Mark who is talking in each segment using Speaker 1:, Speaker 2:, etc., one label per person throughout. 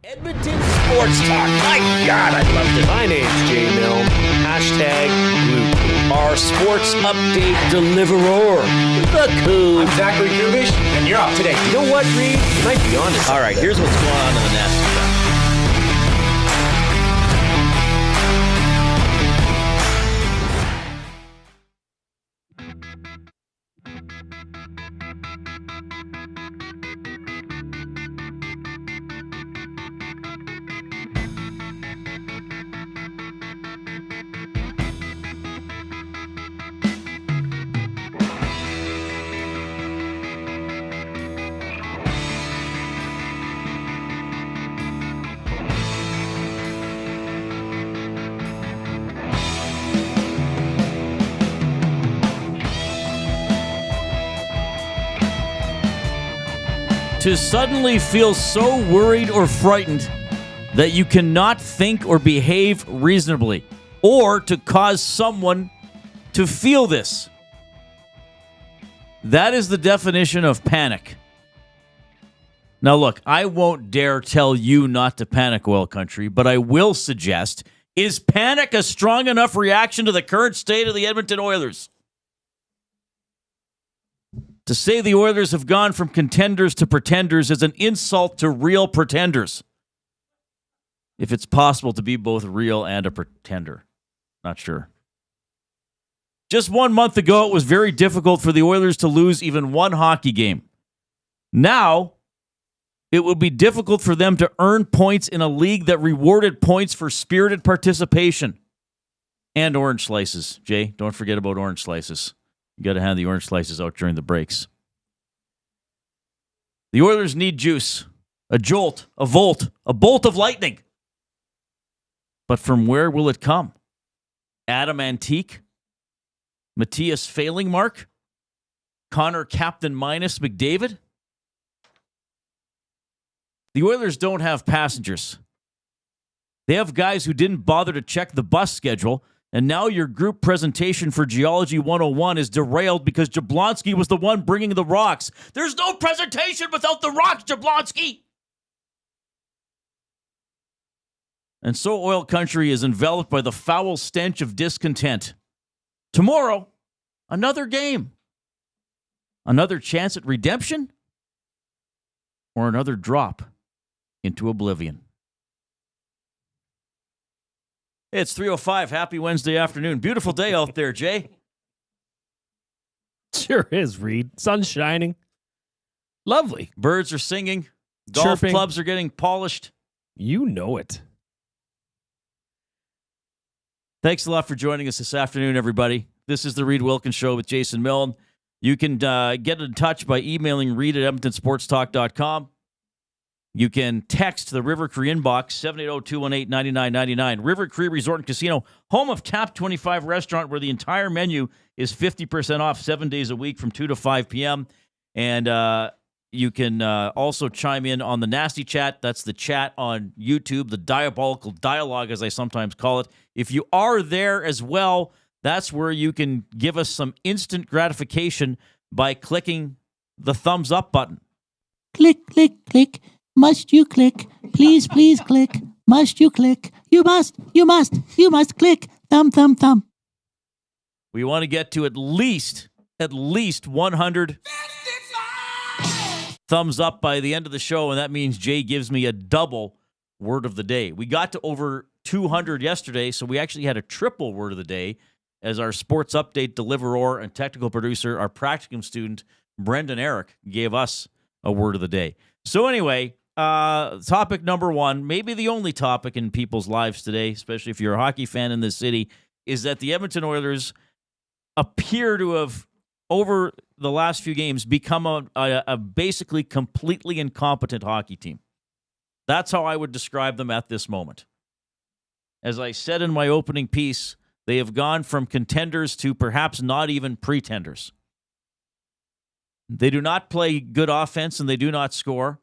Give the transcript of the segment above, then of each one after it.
Speaker 1: Edmonton Sports Talk. My God, I love this.
Speaker 2: My name's Jay Milne. #Blue.
Speaker 1: Our sports update deliverer, the Koob.
Speaker 3: I'm Zachary Kubusch, and you're up today.
Speaker 2: You know what, Reid? You might be honest.
Speaker 1: All right, here's what's going on in the nest. To suddenly feel so worried or frightened that you cannot think or behave reasonably, or to cause someone to feel this. That is the definition of panic. Now look, I won't dare tell you not to panic, oil country, but I will suggest, is panic a strong enough reaction to the current state of the Edmonton Oilers? To say the Oilers have gone from contenders to pretenders is an insult to real pretenders. If it's possible to be both real and a pretender. Not sure. Just 1 month ago, it was very difficult for the Oilers to lose even one hockey game. Now, it would be difficult for them to earn points in a league that rewarded points for spirited participation. And orange slices. Jay, don't forget about orange slices. You got to hand the orange slices out during the breaks. The Oilers need juice, a jolt, a volt, a bolt of lightning. But from where will it come? Adam Antique? Matthias Failing Mark? Connor Captain Minus McDavid? The Oilers don't have passengers. They have guys who didn't bother to check the bus schedule. And now your group presentation for Geology 101 is derailed because Jablonski was the one bringing the rocks. There's no presentation without the rocks, Jablonski! And so oil country is enveloped by the foul stench of discontent. Tomorrow, another game. Another chance at redemption? Or another drop into oblivion. It's 3:05. Happy Wednesday afternoon. Beautiful day out there, Jay.
Speaker 2: Sure is, Reid. Sun's shining. Lovely.
Speaker 1: Birds are singing. Golf
Speaker 2: Chirping.
Speaker 1: clubs are getting polished.
Speaker 2: You know it.
Speaker 1: Thanks a lot for joining us this afternoon, everybody. This is the Reid Wilkins Show with Jason Milne. You can get in touch by emailing Reid at EdmontonSportsTalk.com. You can text the River Cree inbox, 780-218-9999. River Cree Resort and Casino, home of Tap 25 restaurant, where the entire menu is 50% off 7 days a week from 2 to 5 p.m. And you can also chime in on the Nasty Chat. That's the chat on YouTube, the diabolical dialogue, as I sometimes call it. If you are there as well, that's where you can give us some instant gratification by clicking the thumbs up button.
Speaker 4: Click, click, click. Must you click? Please, please click. Must you click? You must click. Thumb, thumb, thumb.
Speaker 1: We want to get to at least 100 thumbs up by the end of the show, and that means Jay gives me a double word of the day. We got to over 200 yesterday, so we actually had a triple word of the day as our sports update deliverer and technical producer, our practicum student, Brendan Eric, gave us a word of the day. So anyway, topic number one, maybe the only topic in people's lives today, especially if you're a hockey fan in this city, is that the Edmonton Oilers appear to have, over the last few games, become a basically completely incompetent hockey team. That's how I would describe them at this moment. As I said in my opening piece, they have gone from contenders to perhaps not even pretenders. They do not play good offense and they do not score.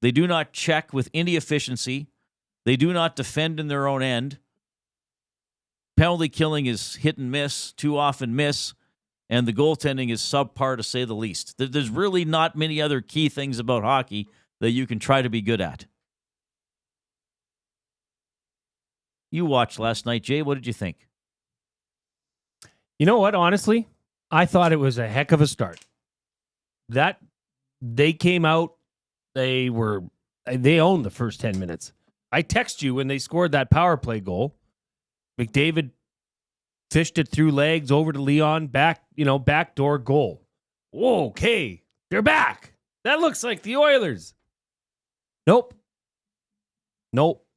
Speaker 1: They do not check with any efficiency. They do not defend in their own end. Penalty killing is hit and miss, too often miss, and the goaltending is subpar to say the least. There's really not many other key things about hockey that you can try to be good at. You watched last night, Jay. What did you think?
Speaker 2: You know what? Honestly, I thought it was a heck of a start. That they came out, they owned the first 10 minutes. I text you when they scored that power play goal. McDavid fished it through legs over to Leon, backdoor goal. Whoa, okay, they're back. That looks like the Oilers. Nope,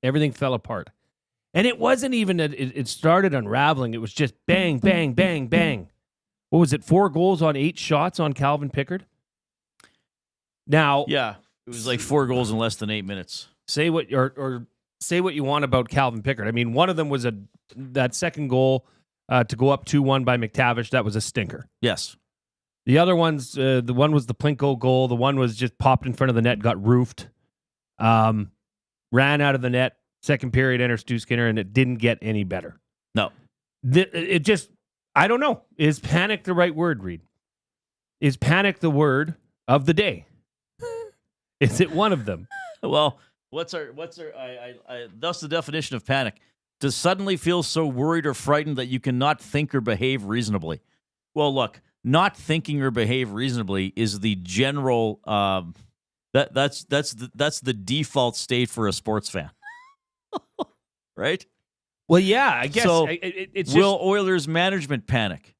Speaker 2: everything fell apart. And it wasn't even it started unraveling. It was just bang, bang, bang, bang. What was it? 4 goals on 8 shots on Calvin Pickard? Now,
Speaker 1: Yeah, it was like 4 goals in less than 8 minutes.
Speaker 2: say what you want about Calvin Pickard. I mean, one of them was that second goal to go up 2-1 by McTavish. That was a stinker.
Speaker 1: Yes.
Speaker 2: The other ones, the one was the Plinko goal. The one was just popped in front of the net, got roofed, ran out of the net. Second period, enters Stu Skinner, and it didn't get any better.
Speaker 1: No.
Speaker 2: It just, I don't know. Is panic the right word, Reid? Is panic the word of the day? Is it one of them?
Speaker 1: Well, that's the definition of panic. To suddenly feel so worried or frightened that you cannot think or behave reasonably. Well, look, not thinking or behave reasonably is the general that's the default state for a sports fan. Right?
Speaker 2: Well, yeah, I guess.
Speaker 1: So,
Speaker 2: it's
Speaker 1: will Oilers management panic?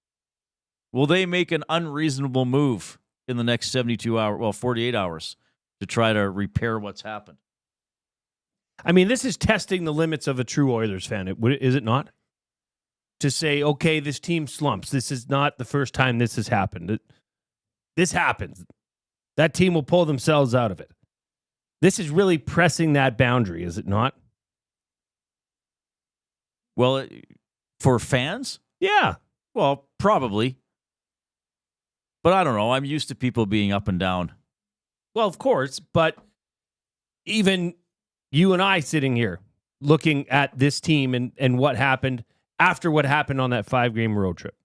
Speaker 1: Will they make an unreasonable move in the next 48 hours to try to repair what's happened?
Speaker 2: I mean, this is testing the limits of a true Oilers fan, is it not? To say, okay, this team slumps. This is not the first time this has happened. This happens. That team will pull themselves out of it. This is really pressing that boundary, is it not?
Speaker 1: Well, for fans?
Speaker 2: Yeah.
Speaker 1: Well, probably. But I don't know. I'm used to people being up and down.
Speaker 2: Well, of course, but even you and I sitting here looking at this team and what happened after what happened on that 5-game road trip.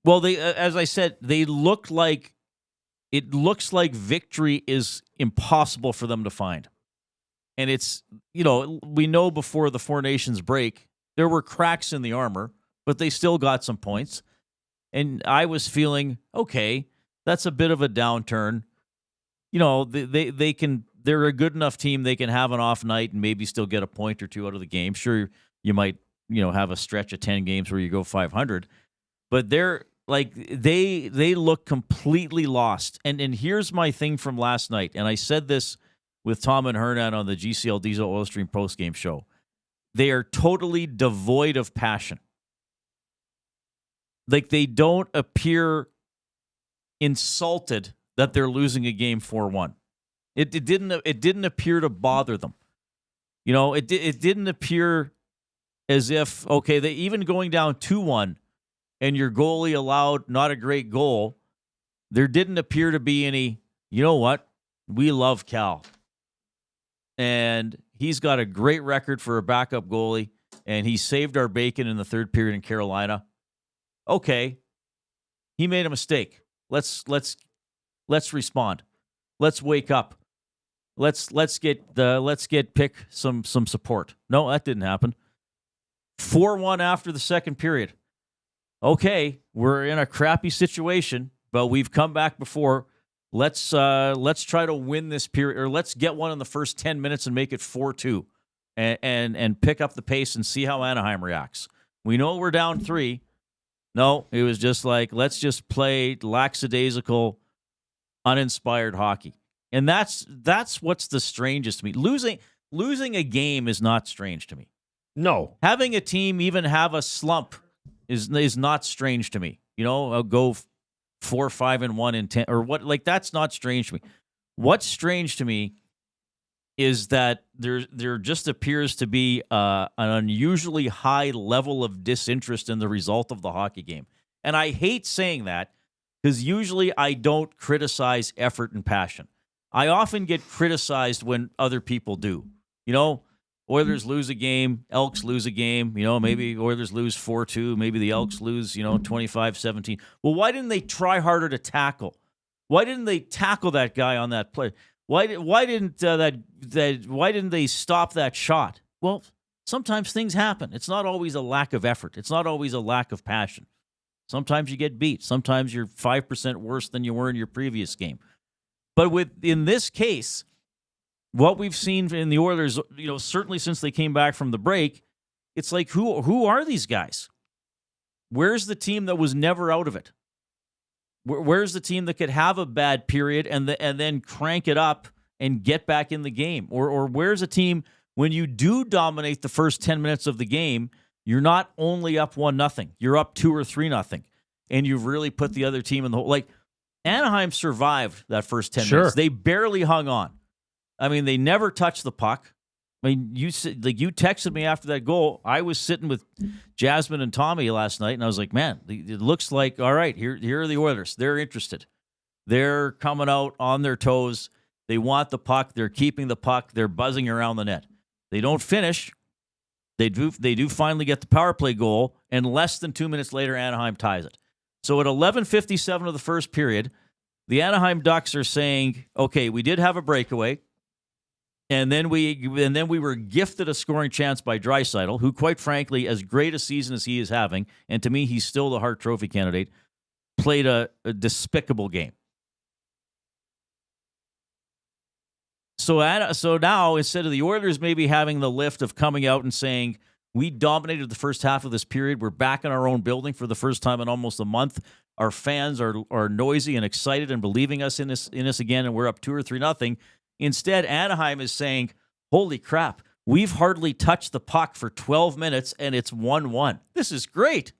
Speaker 1: Well, they, as I said, it looks like victory is impossible for them to find. And it's, we know before the Four Nations break, there were cracks in the armor, but they still got some points. And I was feeling, okay, that's a bit of a downturn. They're a good enough team. They can have an off night and maybe still get a point or two out of the game. Sure, you might, have a stretch of 10 games where you go 500, but they're like, they look completely lost. And here's my thing from last night. And I said this with Tom and Hernan on the GCL Diesel Oil Stream postgame show. They are totally devoid of passion. Like, they don't appear insulted that they're losing a game 4-1. It didn't appear to bother them. It didn't appear as if, okay, they even going down 2-1 and your goalie allowed not a great goal, there didn't appear to be any, you know what? We love Cal. And he's got a great record for a backup goalie, and he saved our bacon in the third period in Carolina. Okay. He made a mistake. Let's respond. Let's wake up. Let's pick some support. No, that didn't happen. 4-1 after the second period. Okay, we're in a crappy situation, but we've come back before. Let's try to win this period, or let's get one in the first 10 minutes and make it 4-2, and pick up the pace and see how Anaheim reacts. We know we're down 3. No, it was just like, let's just play lackadaisical, uninspired hockey. And that's what's the strangest to me. Losing a game is not strange to me.
Speaker 2: No.
Speaker 1: Having a team even have a slump is not strange to me. I'll go 4-5-1 in 10 or what, like, that's not strange to me. What's strange to me is that there just appears to be an unusually high level of disinterest in the result of the hockey game. And I hate saying that because usually I don't criticize effort and passion. I often get criticized when other people do. Oilers lose a game, Elks lose a game, maybe Oilers lose 4-2, maybe the Elks lose, 25-17. Well, why didn't they try harder to tackle? Why didn't they tackle that guy on that play? Why didn't they stop that shot? Well, Sometimes things happen. It's not always a lack of effort. It's not always a lack of passion. Sometimes you get beat. Sometimes you're 5% worse than you were in your previous game. But in this case, what we've seen in the Oilers, certainly since they came back from the break, it's like, who are these guys? Where's the team that was never out of it? Where's the team that could have a bad period and then crank it up and get back in the game? Or where's a team when you do dominate the first 10 minutes of the game, you're not only up 1-0, you're up 2 or 3-0, and you've really put the other team in the hole. Like, Anaheim survived that first 10 minutes. They barely hung on. I mean, they never touched the puck. I mean, you texted me after that goal. I was sitting with Jasmine and Tommy last night, and I was like, man, it looks like, all right, here are the Oilers. They're interested. They're coming out on their toes. They want the puck. They're keeping the puck. They're buzzing around the net. They don't finish. They do finally get the power play goal, and less than 2 minutes later, Anaheim ties it. So at 11:57 of the first period, the Anaheim Ducks are saying, okay, we did have a breakaway. And then we were gifted a scoring chance by Draisaitl, who, quite frankly, as great a season as he is having, and to me, he's still the Hart Trophy candidate, played a despicable game. So now, instead of the Oilers maybe having the lift of coming out and saying, we dominated the first half of this period, we're back in our own building for the first time in almost a month, our fans are noisy and excited and believing us in this again, and we're up 2 or 3-0. Instead, Anaheim is saying, holy crap, we've hardly touched the puck for 12 minutes, and it's 1-1. This is great.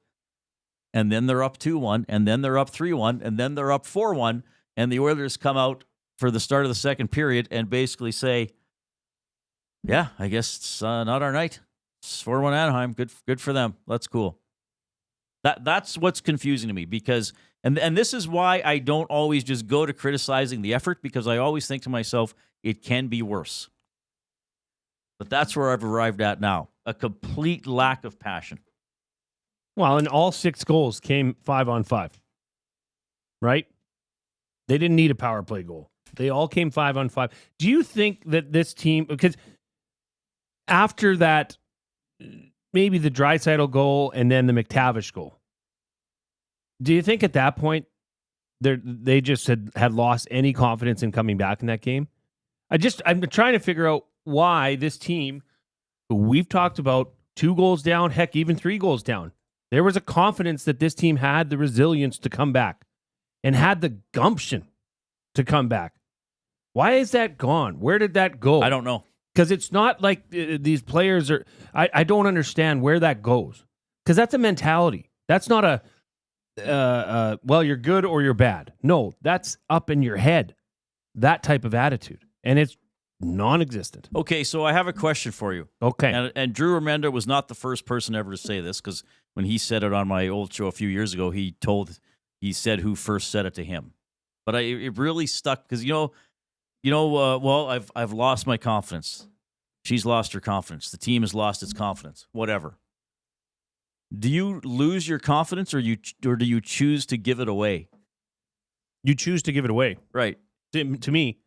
Speaker 1: And then they're up 2-1, and then they're up 3-1, and then they're up 4-1, and the Oilers come out for the start of the second period and basically say, yeah, I guess it's not our night. It's 4-1 Anaheim. Good for them. That's cool. That's what's confusing to me, because and this is why I don't always just go to criticizing the effort, because I always think to myself, it can be worse. But that's where I've arrived at now. A complete lack of passion.
Speaker 2: Well, and all 6 goals came 5-on-5. Right? They didn't need a power play goal. They all came 5-on-5. Do you think that this team, because after that, maybe the Draisaitl goal and then the McTavish goal, do you think at that point they just had lost any confidence in coming back in that game? I'm trying to figure out why this team, who we've talked about 2 goals down, heck, even 3 goals down, there was a confidence that this team had the resilience to come back and had the gumption to come back. Why is that gone? Where did that go?
Speaker 1: I don't know.
Speaker 2: Because it's not like these players are... I don't understand where that goes. Because that's a mentality. That's not a, well, you're good or you're bad. No, that's up in your head. That type of attitude. And it's non-existent. Okay,
Speaker 1: so I have a question for you.
Speaker 2: Okay.
Speaker 1: And Drew Remenda was not the first person ever to say this, because when he said it on my old show a few years ago, he said who first said it to him. But it really stuck, because, well, I've lost my confidence. She's lost her confidence. The team has lost its confidence. Whatever. Do you lose your confidence, or do you choose to give it away?
Speaker 2: You choose to give it away.
Speaker 1: Right.
Speaker 2: To me,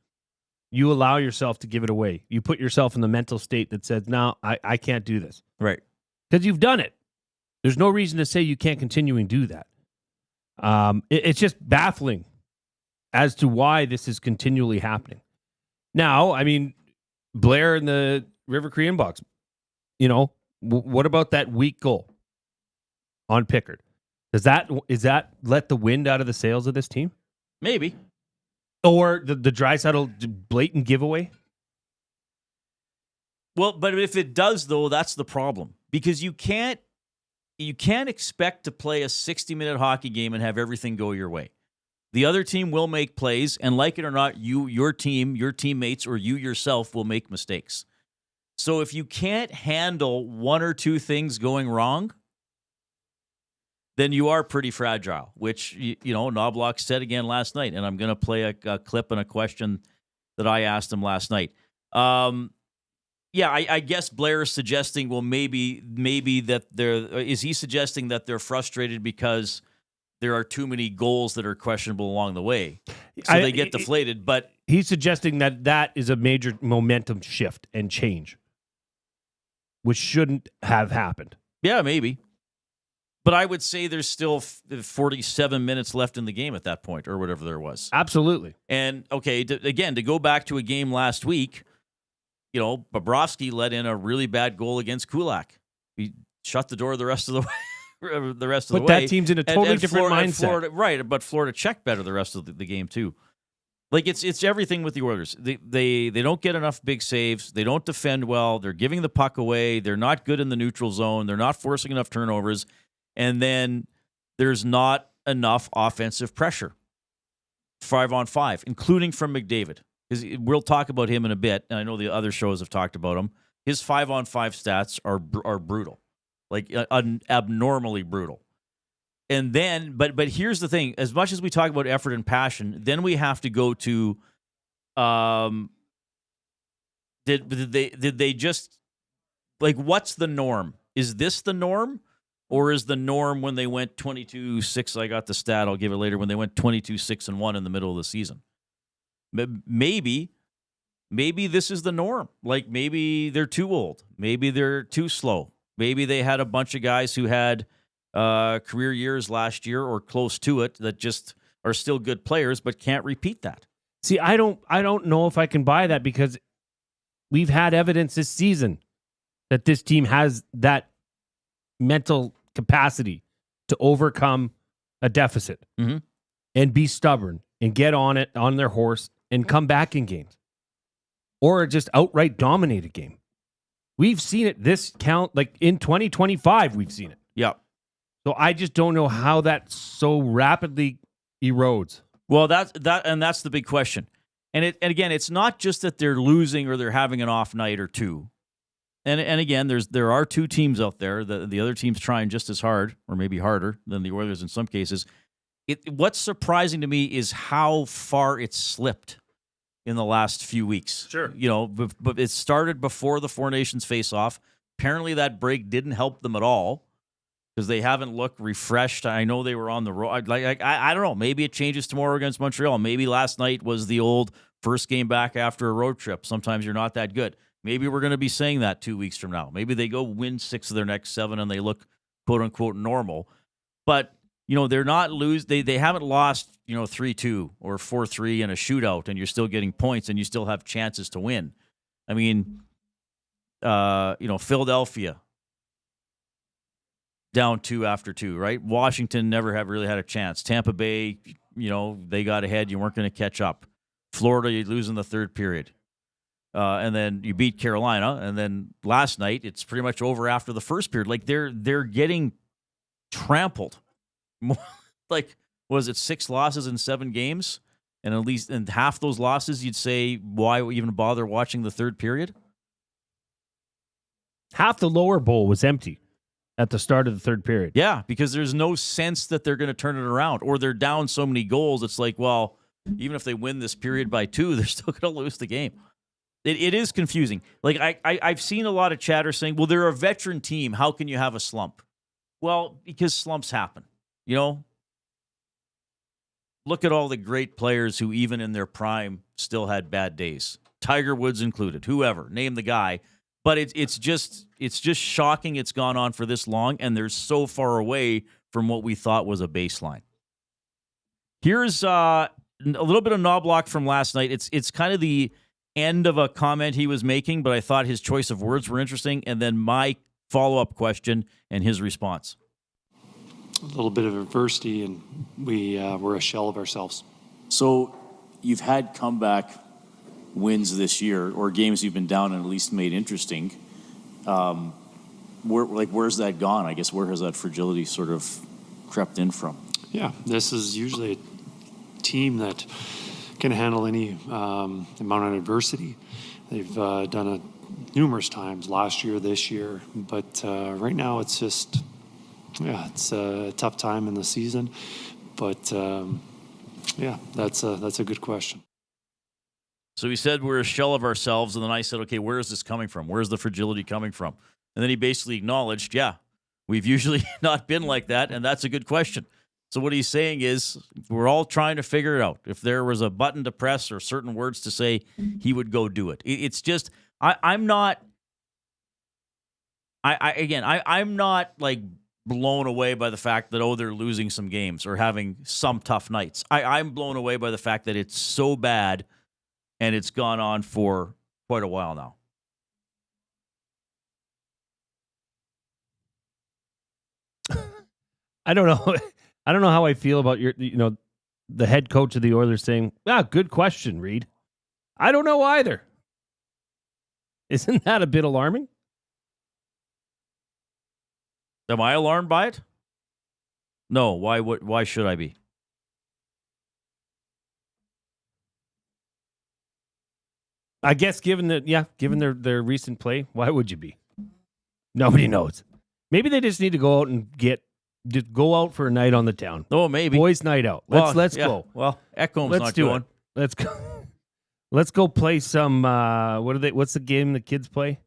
Speaker 2: you allow yourself to give it away. You put yourself in the mental state that says, no, I can't do this.
Speaker 1: Right.
Speaker 2: Because you've done it. There's no reason to say you can't continue and do that. It's just baffling as to why this is continually happening. Now, I mean, Blair in the River Cree inbox, what about that weak goal on Pickard? Is that let the wind out of the sails of this team?
Speaker 1: Maybe.
Speaker 2: Or the Draisaitl blatant giveaway?
Speaker 1: Well, but if it does, though, that's the problem. Because you can't expect to play a 60-minute hockey game and have everything go your way. The other team will make plays, and like it or not, your team, your teammates, or you yourself will make mistakes. So if you can't handle 1 or 2 things going wrong, then you are pretty fragile, which, Knobloch said again last night, and I'm going to play a clip and a question that I asked him last night. I guess Blair is suggesting, well, maybe that is he suggesting that they're frustrated because there are too many goals that are questionable along the way, so they get deflated. But
Speaker 2: he's suggesting that is a major momentum shift and change. which shouldn't have happened.
Speaker 1: Yeah, maybe. But I would say there's still 47 minutes left in the game at that point, or whatever there was.
Speaker 2: Absolutely.
Speaker 1: And, okay, to go back to a game last week, Bobrovsky let in a really bad goal against Kulak. He shut the door the rest of the way.
Speaker 2: But that team's in a totally different mindset.
Speaker 1: Florida, right, but Florida checked better the rest of the game, too. Like, it's everything with the Oilers. They don't get enough big saves. They don't defend well. They're giving the puck away. They're not good in the neutral zone. They're not forcing enough turnovers. And then there's not enough offensive pressure, 5-on-5, including from McDavid. We'll talk about him in a bit, and I know the other shows have talked about him. His 5-on-5 stats are brutal, like abnormally brutal. And then, but here's the thing: as much as we talk about effort and passion, then we have to go to, did they just, like, what's the norm? Is this the norm? Or is the norm when they went 22-6? I got the stat. I'll give it later. When they went 22-6-1 in the middle of the season, maybe this is the norm. Like, maybe they're too old. Maybe they're too slow. Maybe they had a bunch of guys who had career years last year or close to it that just are still good players but can't repeat that.
Speaker 2: See, I don't know if I can buy that, because we've had evidence this season that this team has that mental capacity to overcome a deficit and be stubborn and get on their horse and come back in games, or just outright dominate a game. We've seen it like in 2025, we've seen it.
Speaker 1: Yeah.
Speaker 2: So I just don't know how that so rapidly erodes.
Speaker 1: Well, that's the big question. And again, it's not just that they're losing or they're having an off night or two. And again, there are two teams out there. The other team's trying just as hard, or maybe harder, than the Oilers in some cases. What's surprising to me is how far it's slipped in the last few weeks.
Speaker 2: Sure.
Speaker 1: But it started before the Four Nations face-off. Apparently that break didn't help them at all, because they haven't looked refreshed. I know they were on the road. I don't know. Maybe it changes tomorrow against Montreal. Maybe last night was the old first game back after a road trip. Sometimes you're not that good. Maybe we're going to be saying that 2 weeks from now. Maybe they go win 6 of their next 7 and they look quote unquote normal. But, they're not they haven't lost, 3-2 or 4-3 in a shootout, and you're still getting points and you still have chances to win. I mean, Philadelphia down 2 after 2, right? Washington never really had a chance. Tampa Bay, they got ahead. You weren't going to catch up. Florida, you lose in the third period. And then you beat Carolina, and then last night it's pretty much over after the first period. Like, they're getting trampled. Like, was it 6 losses in 7 games? And at least in half those losses, you'd say, why even bother watching the third period?
Speaker 2: Half the lower bowl was empty at the start of the third period.
Speaker 1: Yeah, because there's no sense that they're going to turn it around, or they're down so many goals. It's like, well, even if they win this period by 2, they're still going to lose the game. It is confusing. Like, I've seen a lot of chatter saying, well, they're a veteran team. How can you have a slump? Well, because slumps happen. Look at all the great players who, even in their prime, still had bad days. Tiger Woods included. Whoever, name the guy. But it's just shocking it's gone on for this long, and they're so far away from what we thought was a baseline. Here's a little bit of Knobloch from last night. It's kind of the end of a comment he was making, but I thought his choice of words were interesting, and then my follow-up question and his response.
Speaker 5: A little bit of adversity, and we're a shell of ourselves.
Speaker 6: So you've had comeback wins this year, or games you've been down and at least made interesting. Where's that gone? I guess, where has that fragility sort of crept in from?
Speaker 5: Yeah, this is usually a team that can handle any amount of adversity. They've done it numerous times last year, this year, but right now it's just, it's a tough time in the season. But that's a good question.
Speaker 1: So he said we're a shell of ourselves, and then I said, okay, where is this coming from? Where's the fragility coming from? And then he basically acknowledged, we've usually not been like that, and that's a good question. So what he's saying is we're all trying to figure it out. If there was a button to press or certain words to say, he would go do it. It's just, I'm not I'm not like blown away by the fact that they're losing some games or having some tough nights. I'm blown away by the fact that it's so bad and it's gone on for quite a while now.
Speaker 2: I don't know. I don't know how I feel about the head coach of the Oilers saying, good question, Reid. I don't know either. Isn't that a bit alarming?
Speaker 1: Am I alarmed by it? No. Why should I be?
Speaker 2: I guess given their recent play, why would you be? Nobody knows. Maybe they just need to go out and go out for a night on the town.
Speaker 1: Oh, maybe.
Speaker 2: Boys' night out. Let's go.
Speaker 1: Well, Ekholm's
Speaker 2: Let's
Speaker 1: not
Speaker 2: do
Speaker 1: going.
Speaker 2: it. Let's go. Let's go play some. What's the game the kids play?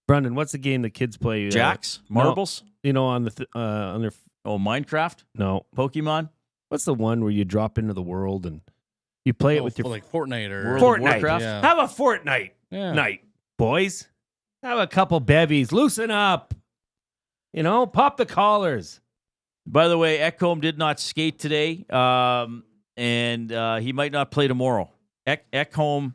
Speaker 2: Brendan, what's the game the kids play?
Speaker 1: Jacks, marbles.
Speaker 2: On their.
Speaker 1: Minecraft.
Speaker 2: No,
Speaker 1: Pokemon.
Speaker 2: What's the one where you drop into the world and you play it with your
Speaker 7: like Fortnite or
Speaker 1: World of Warcraft?
Speaker 7: Yeah.
Speaker 2: Have a Fortnite night, boys. Have a couple bevies. Loosen up. Pop the collars.
Speaker 1: By the way, Ekholm did not skate today, and he might not play tomorrow. Ekholm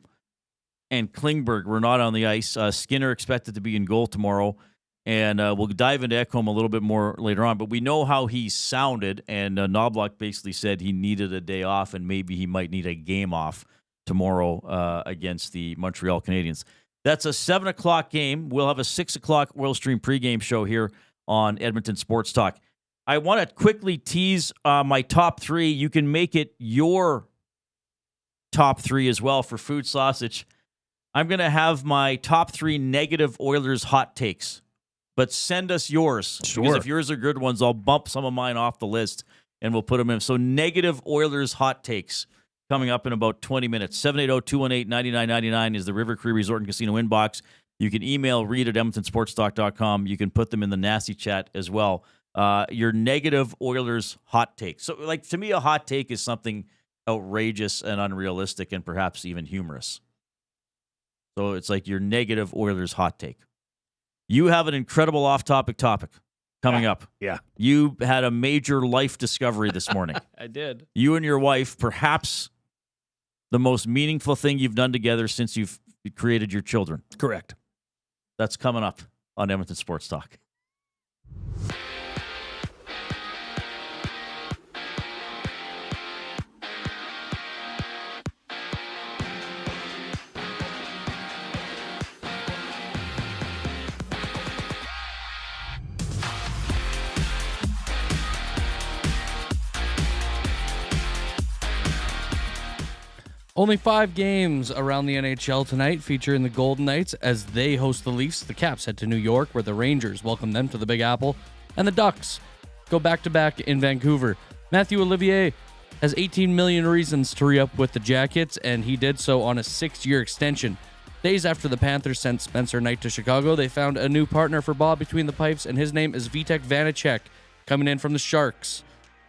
Speaker 1: and Klingberg were not on the ice. Skinner expected to be in goal tomorrow, and we'll dive into Ekholm a little bit more later on. But we know how he sounded, and Knobloch basically said he needed a day off, and maybe he might need a game off tomorrow against the Montreal Canadiens. That's a 7 o'clock game. We'll have a 6 o'clock Oil Stream pregame show here on Edmonton Sports Talk. I want to quickly tease my top three. You can make it your top three as well for Food Sausage. I'm going to have my top three negative Oilers hot takes, but send us yours.
Speaker 2: Sure.
Speaker 1: Because if yours are good ones, I'll bump some of mine off the list and we'll put them in. So negative Oilers hot takes coming up in about 20 minutes. 780-218-9999 is the River Cree Resort and Casino inbox. You can email Reid at EdmontonSportsTalk.com. You can put them in the nasty chat as well. Your negative Oilers hot take. So, to me, a hot take is something outrageous and unrealistic and perhaps even humorous. So it's like your negative Oilers hot take. You have an incredible off-topic topic coming up.
Speaker 2: Yeah.
Speaker 1: You had a major life discovery this morning.
Speaker 2: I did.
Speaker 1: You and your wife, perhaps the most meaningful thing you've done together since you've created your children.
Speaker 2: Correct.
Speaker 1: That's coming up on Edmonton Sports Talk.
Speaker 7: Only 5 games around the NHL tonight featuring the Golden Knights as they host the Leafs. The Caps head to New York where the Rangers welcome them to the Big Apple. And the Ducks go back-to-back in Vancouver. Matthew Olivier has 18 million reasons to re-up with the Jackets, and he did so on a 6-year extension. Days after the Panthers sent Spencer Knight to Chicago, they found a new partner for Bob between the pipes, and his name is Vitek Vanacek, coming in from the Sharks.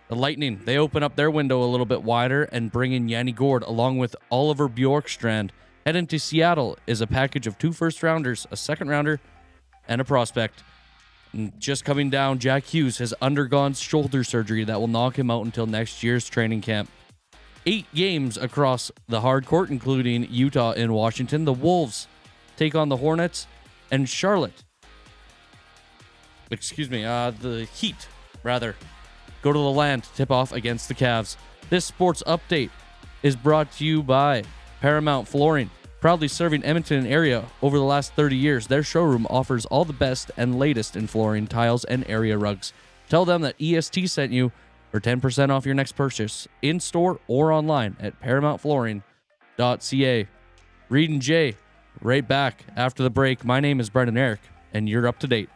Speaker 7: The Lightning, they open up their window a little bit wider and bring in Yanni Gourde along with Oliver Bjorkstrand. Heading to Seattle is a package of 2 first-rounders, a second-rounder, and a prospect. And just coming down, Jack Hughes has undergone shoulder surgery that will knock him out until next year's training camp. 8 games across the hard court, including Utah and Washington. The Wolves take on the Hornets, and Charlotte. The Heat, rather. Go to the land to tip off against the Cavs. This sports update is brought to you by Paramount Flooring, proudly serving Edmonton and area over the last 30 years. Their showroom offers all the best and latest in flooring, tiles, and area rugs. Tell them that EST sent you for 10% off your next purchase, in-store or online at ParamountFlooring.ca. Reid and Jay, right back after the break. My name is Brendan Eric, and you're up to date.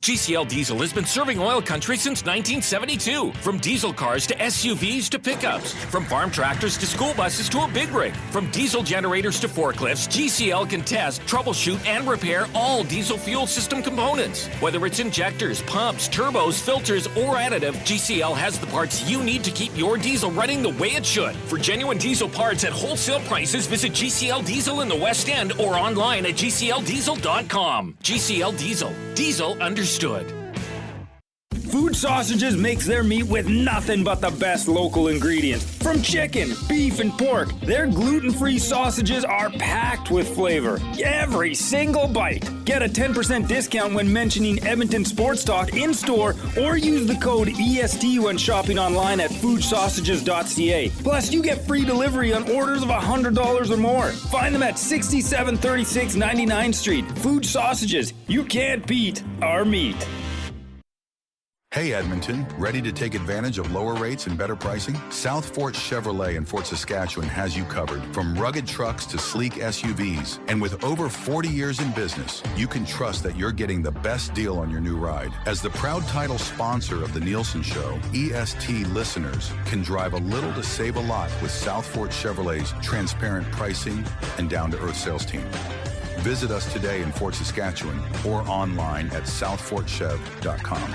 Speaker 8: GCL Diesel has been serving oil country since 1972. From diesel cars to SUVs to pickups. From farm tractors to school buses to a big rig. From diesel generators to forklifts, GCL can test, troubleshoot, and repair all diesel fuel system components. Whether it's injectors, pumps, turbos, filters, or additive, GCL has the parts you need to keep your diesel running the way it should. For genuine diesel parts at wholesale prices, visit GCL Diesel in the West End or online at gcldiesel.com. GCL Diesel. Diesel understood.
Speaker 9: Food Sausages makes their meat with nothing but the best local ingredients. From chicken, beef, and pork, their gluten-free sausages are packed with flavor. Every single bite. Get a 10% discount when mentioning Edmonton Sports Talk in-store or use the code EST when shopping online at foodsausages.ca. Plus, you get free delivery on orders of $100 or more. Find them at 6736 99th Street. Food Sausages. You can't beat our meat.
Speaker 10: Hey Edmonton, ready to take advantage of lower rates and better pricing? South Fort Chevrolet in Fort Saskatchewan has you covered. From rugged trucks to sleek SUVs. And with over 40 years in business, you can trust that you're getting the best deal on your new ride. As the proud title sponsor of the Nielsen Show, EST listeners can drive a little to save a lot with South Fort Chevrolet's transparent pricing and down-to-earth sales team. Visit us today in Fort Saskatchewan or online at southfortchev.com.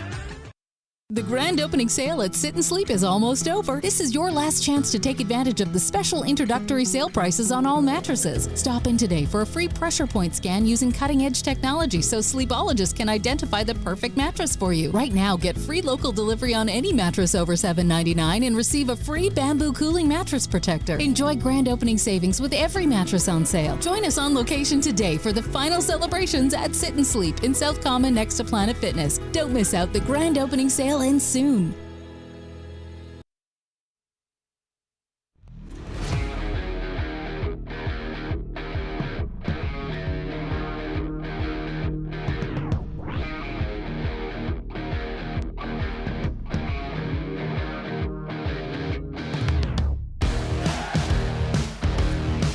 Speaker 11: The grand opening sale at Sit and Sleep is almost over. This is your last chance to take advantage of the special introductory sale prices on all mattresses. Stop in today for a free pressure point scan using cutting-edge technology so sleepologists can identify the perfect mattress for you. Right now, get free local delivery on any mattress over $7.99 and receive a free bamboo cooling mattress protector. Enjoy grand opening savings with every mattress on sale. Join us on location today for the final celebrations at Sit and Sleep in South Common next to Planet Fitness. Don't miss out. The grand opening sale ends soon.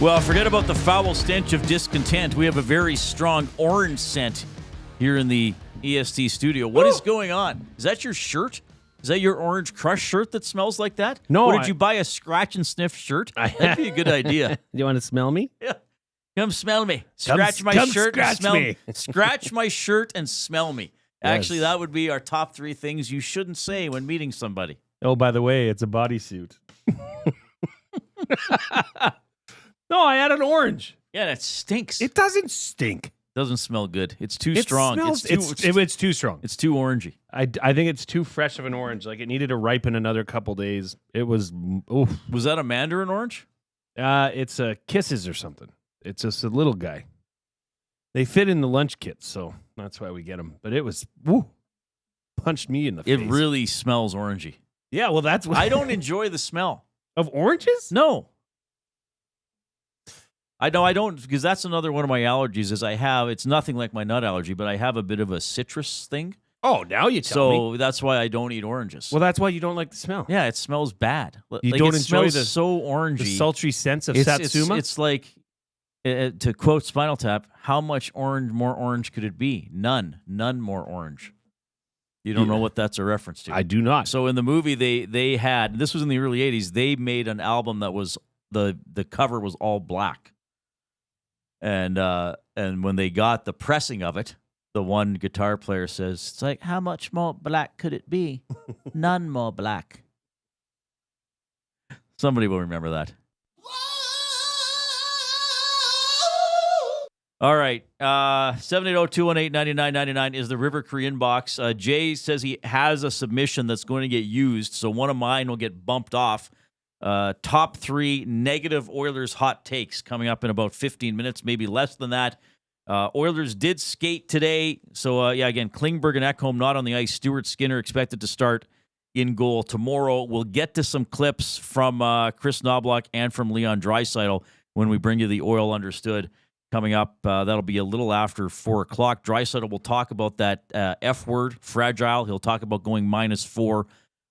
Speaker 1: Well, forget about the foul stench of discontent. We have a very strong orange scent here in the EST studio. What is going on? Is that your shirt? Is that your Orange Crush shirt that smells like that?
Speaker 2: No.
Speaker 1: Or did you buy a scratch and sniff shirt? That'd be a good idea.
Speaker 2: You want to smell me?
Speaker 1: Yeah. Come smell me. Scratch my shirt and smell me. Scratch my shirt and smell me. Actually, that would be our top 3 things you shouldn't say when meeting somebody.
Speaker 2: Oh, by the way, it's a bodysuit. No, I had an orange.
Speaker 1: Yeah, that stinks.
Speaker 2: It doesn't stink.
Speaker 1: Doesn't smell good. It's too strong.
Speaker 2: It's too strong.
Speaker 1: It's too orangey.
Speaker 2: I think it's too fresh of an orange. Like, it needed to ripen another couple days. It was, oof.
Speaker 1: Was that a mandarin orange?
Speaker 2: It's a Kisses or something. It's just a little guy. They fit in the lunch kits, so that's why we get them. But it was, punched me in the face.
Speaker 1: It really smells orangey.
Speaker 2: Yeah, well, that's what
Speaker 1: I don't enjoy the smell.
Speaker 2: Of oranges?
Speaker 1: No. I don't, because that's another one of my allergies is it's nothing like my nut allergy, but I have a bit of a citrus thing.
Speaker 2: Oh, now you tell me.
Speaker 1: So that's why I don't eat oranges.
Speaker 2: Well, that's why you don't like the smell.
Speaker 1: Yeah, it smells bad.
Speaker 2: You don't enjoy
Speaker 1: the so orangey.
Speaker 2: The sultry sense of Satsuma?
Speaker 1: It's like, to quote Spinal Tap, how much more orange could it be? None more orange. You don't know what that's a reference to.
Speaker 2: I do not.
Speaker 1: So in the movie, they had, this was in the early 80s, they made an album that was, the cover was all black. And when they got the pressing of it, the one guitar player says, it's like, how much more black could it be? None more black. Somebody will remember that. All right. 780-218-9999 is the River Cree inbox. Jay says he has a submission that's going to get used, so one of mine will get bumped off. Top 3 negative Oilers hot takes coming up in about 15 minutes, maybe less than that. Oilers did skate today. So, again, Klingberg and Ekholm not on the ice. Stuart Skinner expected to start in goal tomorrow. We'll get to some clips from Chris Knoblauch and from Leon Draisaitl when we bring you the Oil Understood coming up. That'll be a little after 4 o'clock. Draisaitl will talk about that F word, fragile. He'll talk about going -4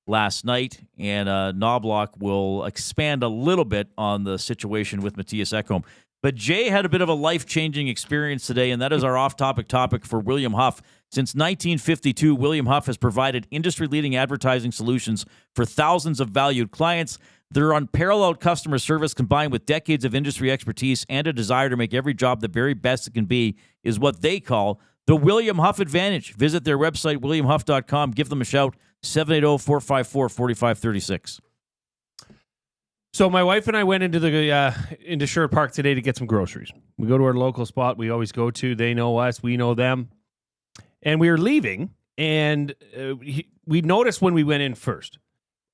Speaker 1: last night, and Knoblauch will expand a little bit on the situation with Mattias Ekholm. But Jay had a bit of a life-changing experience today, and that is our off-topic topic for William Huff. Since 1952, William Huff has provided industry-leading advertising solutions for thousands of valued clients. Their unparalleled customer service, combined with decades of industry expertise and a desire to make every job the very best it can be, is what they call the William Huff Advantage. Visit their website, williamhuff.com. Give them a shout, 780-454-4536.
Speaker 2: So my wife and I went into Sherwood Park today to get some groceries. We go to our local spot we always go to. They know us. We know them. And we were leaving, and we noticed when we went in first,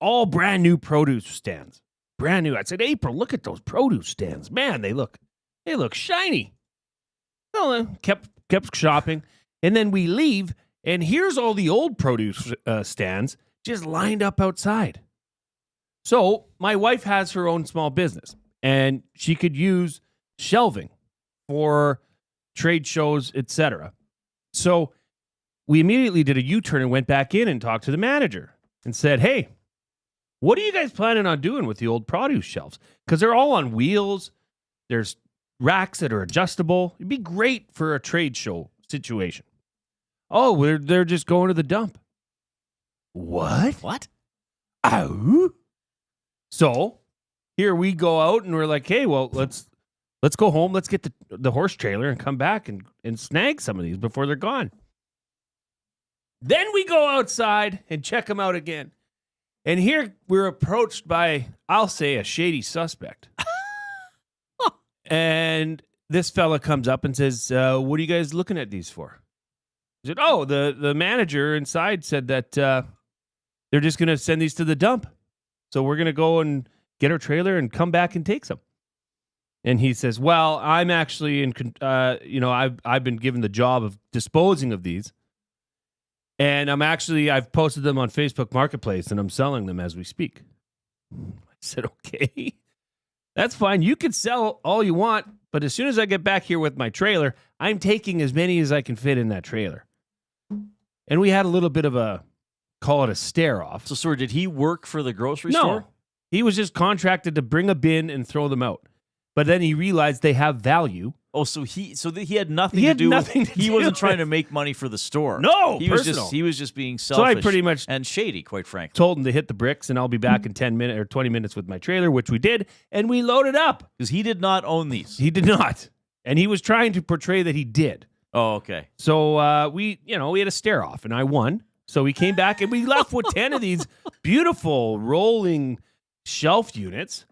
Speaker 2: all brand new produce stands. Brand new. I said, April, look at those produce stands. Man, they look shiny. Well, kept shopping. And then we leave, and here's all the old produce stands just lined up outside. So my wife has her own small business, and she could use shelving for trade shows, etc. So we immediately did a U-turn and went back in and talked to the manager and said, hey, what are you guys planning on doing with the old produce shelves? Because they're all on wheels. There's racks that are adjustable. It'd be great for a trade show situation. Oh, they're just going to the dump. What? Oh. So here we go out and we're like, hey, well, let's go home. Let's get the horse trailer and come back and snag some of these before they're gone. Then we go outside and check them out again. And here we're approached by, I'll say, a shady suspect. And this fella comes up and says, what are you guys looking at these for? I said, oh, the manager inside said that they're just going to send these to the dump. So we're going to go and get our trailer and come back and take some. And he says, well, I'm actually I've been given the job of disposing of these. And I've posted them on Facebook Marketplace and I'm selling them as we speak. I said, okay, that's fine. You can sell all you want. But as soon as I get back here with my trailer, I'm taking as many as I can fit in that trailer. And we had a little bit of call it a stare off.
Speaker 1: So, sorry, did he work for the grocery store?
Speaker 2: No, he was just contracted to bring a bin and throw them out. But then he realized they have value.
Speaker 1: Oh, so he had nothing to do with. He wasn't trying to make money for the store.
Speaker 2: No,
Speaker 1: he was just being selfish.
Speaker 2: So I pretty much
Speaker 1: and shady, quite frankly.
Speaker 2: Told him to hit the bricks, and I'll be back in 10 minutes or 20 minutes with my trailer, which we did, and we loaded up
Speaker 1: because he did not own these.
Speaker 2: He did not, and he was trying to portray that he did.
Speaker 1: Oh, okay.
Speaker 2: So we had a stare off, and I won. So we came back and we left with 10 of these beautiful rolling shelf units.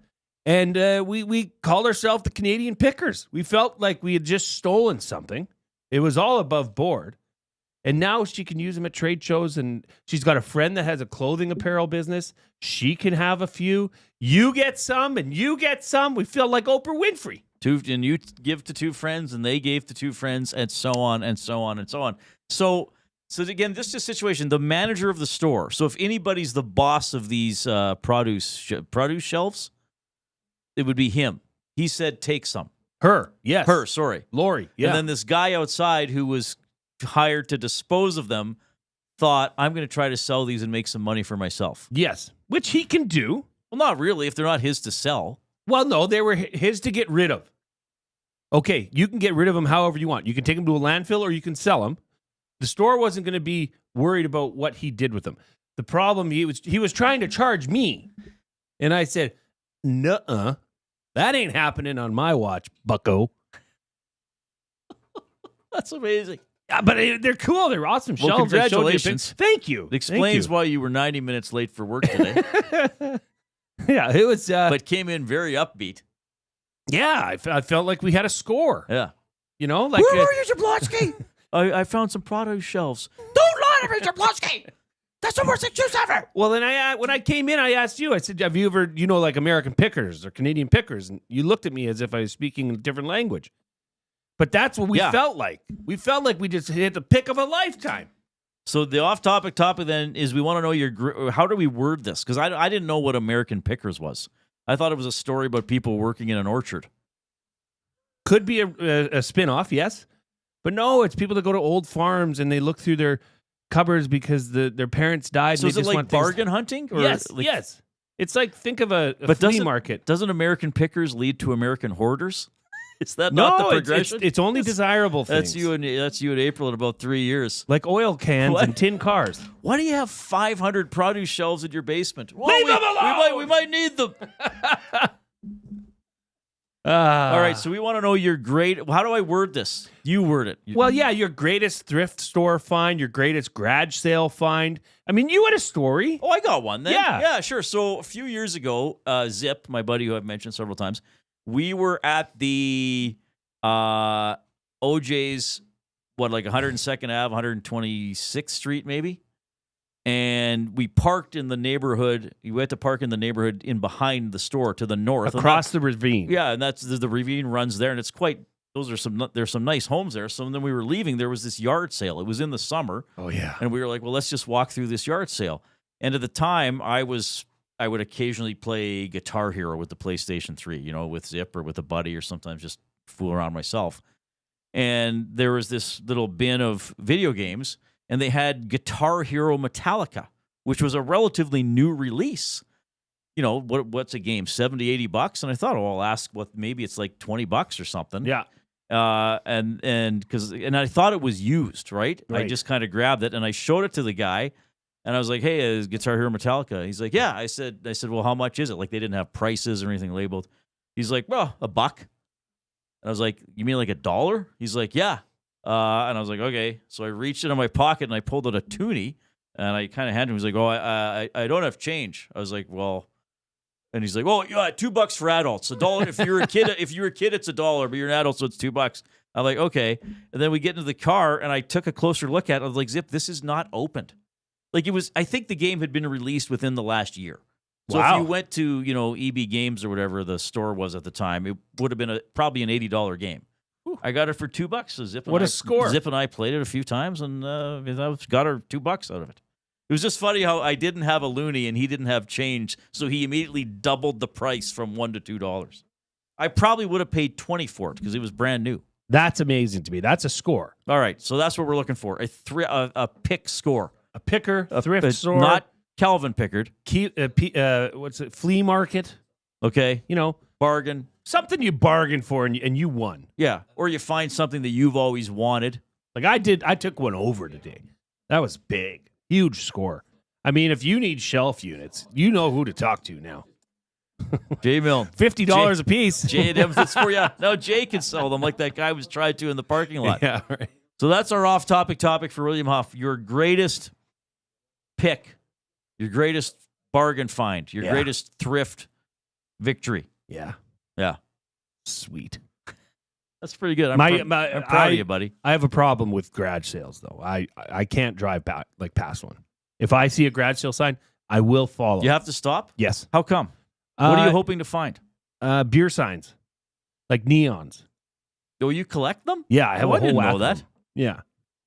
Speaker 2: And we called ourselves the Canadian Pickers. We felt like we had just stolen something. It was all above board. And now she can use them at trade shows. And she's got a friend that has a clothing apparel business. She can have a few. You get some and you get some. We feel like Oprah Winfrey.
Speaker 1: And you give to two friends and they gave to two friends and so on and so on and so on. So again, this is a situation, the manager of the store. So if anybody's the boss of these produce shelves, it would be him. He said, take some.
Speaker 2: Her, yes.
Speaker 1: Her, sorry.
Speaker 2: Lori, yeah.
Speaker 1: And then this guy outside who was hired to dispose of them thought, I'm going to try to sell these and make some money for myself.
Speaker 2: Yes, which he can do.
Speaker 1: Well, not really, if they're not his to sell.
Speaker 2: Well, no, they were his to get rid of. Okay, you can get rid of them however you want. You can take them to a landfill or you can sell them. The store wasn't going to be worried about what he did with them. The problem, he was trying to charge me. And I said, nuh-uh, that ain't happening on my watch, bucko.
Speaker 1: That's amazing.
Speaker 2: Yeah, but they're cool. They're awesome
Speaker 1: well,
Speaker 2: shelves.
Speaker 1: Congratulations.
Speaker 2: Thank you.
Speaker 1: It explains why you were 90 minutes late for work today.
Speaker 2: Yeah, it was.
Speaker 1: But came in very upbeat.
Speaker 2: Yeah, I felt like we had a score.
Speaker 1: Yeah.
Speaker 2: You know, like.
Speaker 4: Where were you, Jablonski?
Speaker 1: I found some produce shelves.
Speaker 4: Don't lie to me, Jablonski. That's the worst excuse ever.
Speaker 2: Well, then when I came in, I asked you. I said, "Have you ever, like American Pickers or Canadian Pickers?" And you looked at me as if I was speaking a different language. But that's what we felt like. We felt like we just hit the pick of a lifetime.
Speaker 1: So the off-topic topic then is we want to know how do we word this? Because I didn't know what American Pickers was. I thought it was a story about people working in an orchard.
Speaker 2: Could be a spin-off, yes. But no, it's people that go to old farms and they look through their cupboards because their parents died.
Speaker 1: So
Speaker 2: and
Speaker 1: is
Speaker 2: they
Speaker 1: it
Speaker 2: just
Speaker 1: like
Speaker 2: want
Speaker 1: bargain hunting? Or
Speaker 2: yes,
Speaker 1: like,
Speaker 2: yes. It's like, think of a flea market.
Speaker 1: Doesn't American Pickers lead to American hoarders? Is that not the progression?
Speaker 2: It's only desirable things.
Speaker 1: That's you in April in about 3 years.
Speaker 2: Like oil cans and tin cars.
Speaker 1: Why do you have 500 produce shelves in your basement? Well,
Speaker 2: Leave them alone!
Speaker 1: We might need them. All right, so we want to know your how do I word this? You word it.
Speaker 2: Well, yeah, your greatest thrift store find, your greatest garage sale find. I mean, you had a story.
Speaker 1: Oh, I got one then.
Speaker 2: Yeah.
Speaker 1: Yeah, sure. So a few years ago, Zip, my buddy who I've mentioned several times, we were at the OJ's, like 102nd Ave, 126th Street maybe? And we parked in the neighborhood. We had to park in the neighborhood in behind the store to the north.
Speaker 2: Across the ravine.
Speaker 1: Yeah, and that's the ravine runs there, and it's quite. There's some nice homes there. So then we were leaving. There was this yard sale. It was in the summer.
Speaker 2: Oh yeah.
Speaker 1: And we were like, well, let's just walk through this yard sale. And at the time, I would occasionally play Guitar Hero with the PlayStation 3, with Zip or with a buddy, or sometimes just fool around myself. And there was this little bin of video games. And they had Guitar Hero Metallica, which was a relatively new release. What's a game? $70-$80? And I thought, I'll ask maybe it's like $20 or something.
Speaker 2: Yeah.
Speaker 1: And I thought it was used, right?
Speaker 2: Right.
Speaker 1: I just kind of grabbed it and I showed it to the guy, and I was like, "Hey, is Guitar Hero Metallica?" He's like, "Yeah." I said, "Well, how much is it?" Like they didn't have prices or anything labeled. He's like, "Well, $1." And I was like, "You mean like $1?" He's like, "Yeah." And I was like, okay. So I reached into my pocket and I pulled out a toonie, and I kind of handed him. He was like, "Oh, I don't have change." I was like, "Well," and he's like, "Oh, yeah, $2 for adults. $1 if you're a kid. If you're a kid, it's $1, but you're an adult, so it's $2." I'm like, okay. And then we get into the car, and I took a closer look at it. I was like, Zip, this is not opened. Like it was. I think the game had been released within the last year. So
Speaker 2: Wow.
Speaker 1: if you went to EB Games or whatever the store was at the time, it would have been probably an $80 game. I got it for $2. So Zip and
Speaker 2: What a score.
Speaker 1: Zip and I played it a few times, and I got her $2 out of it. It was just funny how I didn't have a loony and he didn't have change, so he immediately doubled the price from $1 to $2. I probably would have paid $20 for it because it was brand new.
Speaker 2: That's amazing to me. That's a score.
Speaker 1: All right, so that's what we're looking for: a pick score,
Speaker 2: A picker, a thrift store,
Speaker 1: not Calvin Pickard.
Speaker 2: What's it? Flea market.
Speaker 1: Okay, bargain.
Speaker 2: Something you bargained for and you won.
Speaker 1: Yeah, or you find something that you've always wanted.
Speaker 2: Like I did. I took one over today. That was big. Huge score. I mean, if you need shelf units, you know who to talk to now.
Speaker 1: Jay Milne.
Speaker 2: $50 a piece.
Speaker 1: Jay and Edmonton Sports. Yeah, no, Jay can sell them like that guy was tried to in the parking lot.
Speaker 2: Yeah, right.
Speaker 1: So that's our off-topic topic for William Huff. Your greatest pick, your greatest bargain find, your greatest thrift victory.
Speaker 2: Yeah.
Speaker 1: Yeah.
Speaker 2: Sweet.
Speaker 1: That's pretty good. I'm proud of you, buddy.
Speaker 2: I have a problem with garage sales, though. I can't drive back past one. If I see a garage sale sign, I will follow.
Speaker 1: You have to stop?
Speaker 2: Yes.
Speaker 1: How come? What are you hoping to find?
Speaker 2: Beer signs, like neons.
Speaker 1: Oh, you collect them?
Speaker 2: Yeah, I have a whole
Speaker 1: didn't
Speaker 2: whack
Speaker 1: know
Speaker 2: of
Speaker 1: that.
Speaker 2: them. Yeah.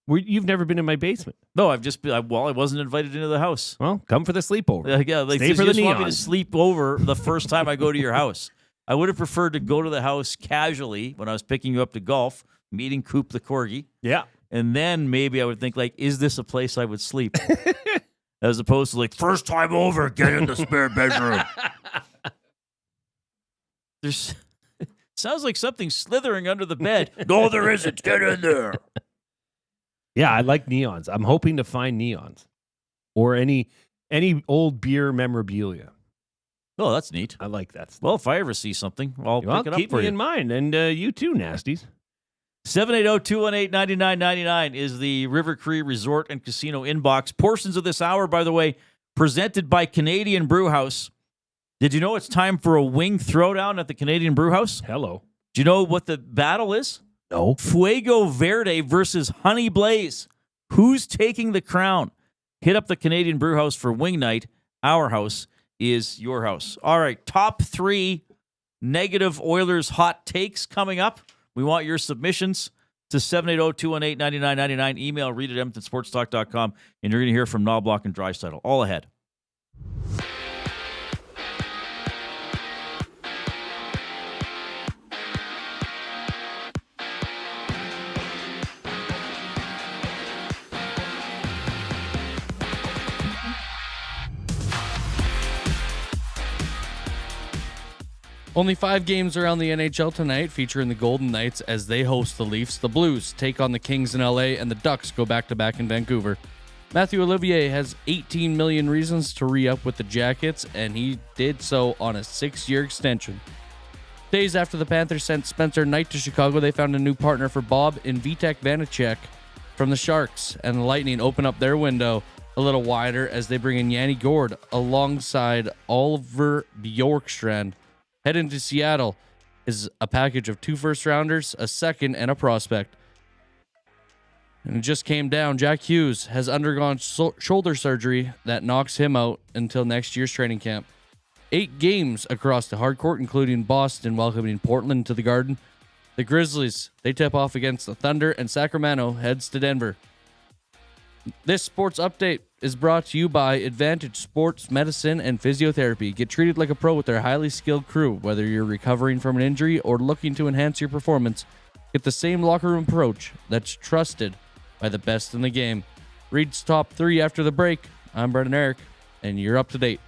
Speaker 2: You've never been in my basement.
Speaker 1: No, I've just been, I wasn't invited into the house.
Speaker 2: Well, come for the sleepover.
Speaker 1: Yeah, like
Speaker 2: Stay
Speaker 1: you
Speaker 2: for the
Speaker 1: just want me to
Speaker 2: neons.
Speaker 1: sleep over the first time I go to your house. I would have preferred to go to the house casually when I was picking you up to golf, meeting Koob the corgi.
Speaker 2: Yeah.
Speaker 1: And then maybe I would think, like, is this a place I would sleep? As opposed to, like, first time over, get in the spare bedroom. Sounds like something slithering under the bed. No, there isn't. Get in there.
Speaker 2: Yeah, I like neons. I'm hoping to find neons or any old beer memorabilia.
Speaker 1: Oh, that's neat.
Speaker 2: I like that stuff.
Speaker 1: Well, if I ever see something, I'll pick it up
Speaker 2: keep
Speaker 1: for
Speaker 2: me
Speaker 1: you.
Speaker 2: in mind. And you too, nasties.
Speaker 1: 780-218-9999 is the River Cree Resort and Casino inbox. Portions of this hour, by the way, presented by Canadian Brewhouse. Did you know it's time for a wing throwdown at the Canadian Brewhouse?
Speaker 2: Hello.
Speaker 1: Do you know what the battle is?
Speaker 2: No.
Speaker 1: Fuego Verde versus Honey Blaze. Who's taking the crown? Hit up the Canadian Brewhouse for wing night. Our house is your house. All right, top 3 negative Oilers hot takes coming up. We want your submissions to 780-218-9999. Email Reid at EdmontonSportsTalk.com, and you're going to hear from Knobloch and Draisaitl. All ahead.
Speaker 7: Only 5 games around the NHL tonight, featuring the Golden Knights as they host the Leafs. The Blues take on the Kings in LA, and the Ducks go back-to-back in Vancouver. Matthew Olivier has 18 million reasons to re-up with the Jackets, and he did so on a 6-year extension. Days after the Panthers sent Spencer Knight to Chicago, they found a new partner for Bob in Vitek Vanacek from the Sharks, and the Lightning open up their window a little wider as they bring in Yanni Gourde alongside Oliver Bjorkstrand. Heading to Seattle is a package of 2 first-rounders, a second, and a prospect. And it just came down. Jack Hughes has undergone shoulder surgery that knocks him out until next year's training camp. 8 games across the hardcourt, including Boston welcoming Portland to the Garden. The Grizzlies, they tip off against the Thunder, and Sacramento heads to Denver. This sports update is brought to you by Advantage Sports Medicine and Physiotherapy. Get treated like a pro with their highly skilled crew. Whether you're recovering from an injury or looking to enhance your performance, get the same locker room approach that's trusted by the best in the game. Reid's Top 3 after the break. I'm Brendan Eric, and you're up to date.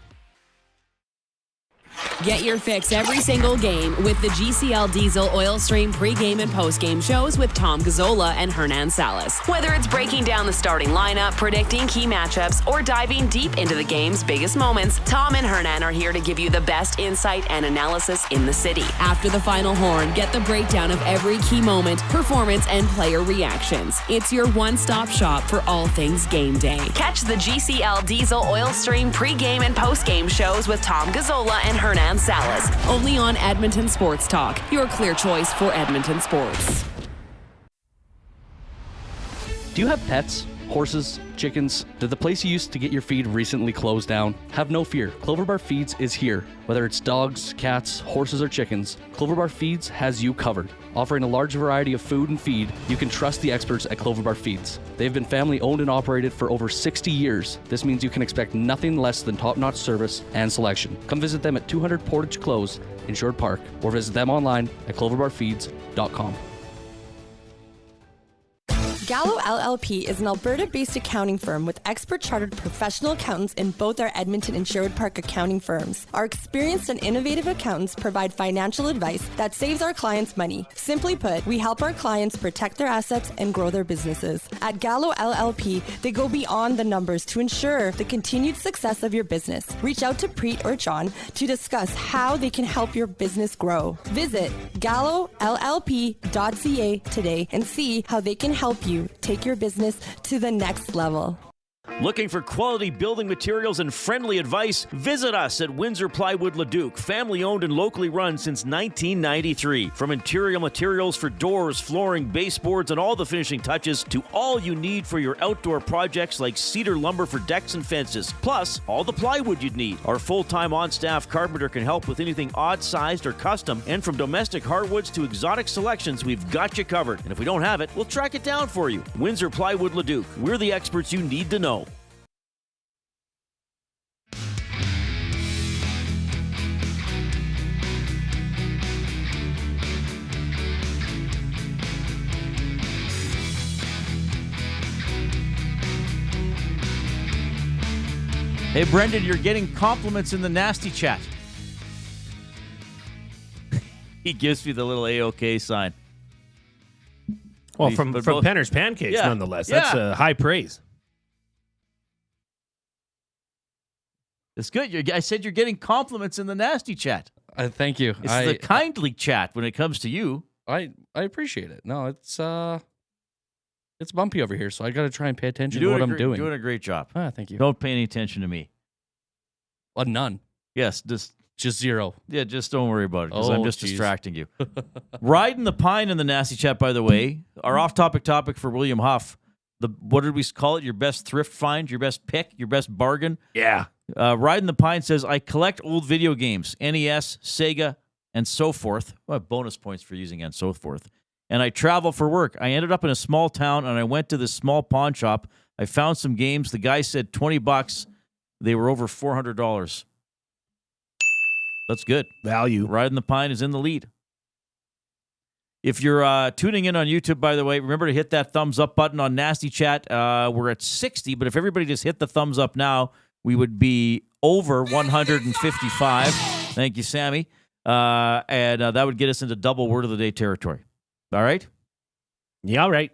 Speaker 12: Get your fix every single game with the GCL Diesel Oil Stream pregame and postgame shows with Tom Gazzola and Hernan Salas. Whether it's breaking down the starting lineup, predicting key matchups, or diving deep into the game's biggest moments, Tom and Hernan are here to give you the best insight and analysis in the city. After the final horn, get the breakdown of every key moment, performance, and player reactions. It's your one-stop shop for all things game day. Catch the GCL Diesel Oil Stream pregame and postgame shows with Tom Gazzola and Hernan Salas, only on Edmonton Sports Talk, your clear choice for Edmonton sports.
Speaker 7: Do you have pets? Horses? Chickens? Did the place you used to get your feed recently close down? Have no fear. Clover Bar Feeds is here. Whether it's dogs, cats, horses, or chickens, Clover Bar Feeds has you covered. Offering a large variety of food and feed, you can trust the experts at Clover Bar Feeds. They've been family owned and operated for over 60 years. This means you can expect nothing less than top-notch service and selection. Come visit them at 200 Portage Close in Sherwood Park, or visit them online at cloverbarfeeds.com.
Speaker 13: Gallo LLP is an Alberta-based accounting firm with expert chartered professional accountants in both our Edmonton and Sherwood Park accounting firms. Our experienced and innovative accountants provide financial advice that saves our clients money. Simply put, we help our clients protect their assets and grow their businesses. At Gallo LLP, they go beyond the numbers to ensure the continued success of your business. Reach out to Preet or John to discuss how they can help your business grow. Visit gallollp.ca today and see how they can help you take your business to the next level.
Speaker 1: Looking for quality building materials and friendly advice? Visit us at Windsor Plywood Leduc, family owned and locally run since 1993. From interior materials for doors, flooring, baseboards, and all the finishing touches to all you need for your outdoor projects like cedar lumber for decks and fences, plus all the plywood you'd need. Our full-time on-staff carpenter can help with anything odd-sized or custom, and from domestic hardwoods to exotic selections, we've got you covered. And if we don't have it, we'll track it down for you. Windsor Plywood Leduc. We're the experts you need to know. Hey, Brendan, you're getting compliments in the nasty chat. He gives me the little A-OK sign.
Speaker 2: Well, from Penner's Pancakes, nonetheless. That's high praise.
Speaker 1: It's good. I said you're getting compliments in the nasty chat.
Speaker 7: Thank you.
Speaker 1: It's the kindly chat when it comes to you.
Speaker 7: I appreciate it. No, it's bumpy over here, so I got to try and pay attention to what I'm doing.
Speaker 1: You're doing a great job.
Speaker 7: Thank you.
Speaker 1: Don't pay any attention to me.
Speaker 7: None.
Speaker 1: Yes, just
Speaker 7: zero.
Speaker 1: Yeah, just don't worry about it because I'm just distracting you. Riding the Pine in the nasty chat, by the way. Our off-topic topic for William Huff. What did we call it? Your best thrift find, your best pick, your best bargain.
Speaker 2: Yeah.
Speaker 1: Riding the Pine says, I collect old video games, NES, Sega, and so forth. Well, bonus points for using and so forth. And I travel for work. I ended up in a small town, and I went to this small pawn shop. I found some games. The guy said $20. They were over $400. That's good.
Speaker 2: Value.
Speaker 1: Riding the Pine is in the lead. If you're tuning in on YouTube, by the way, remember to hit that thumbs up button on Nasty Chat. We're at 60, but if everybody just hit the thumbs up now, we would be over 155. Thank you, Sammy. And that would get us into double word of the day territory. All right?
Speaker 2: Yeah, all right.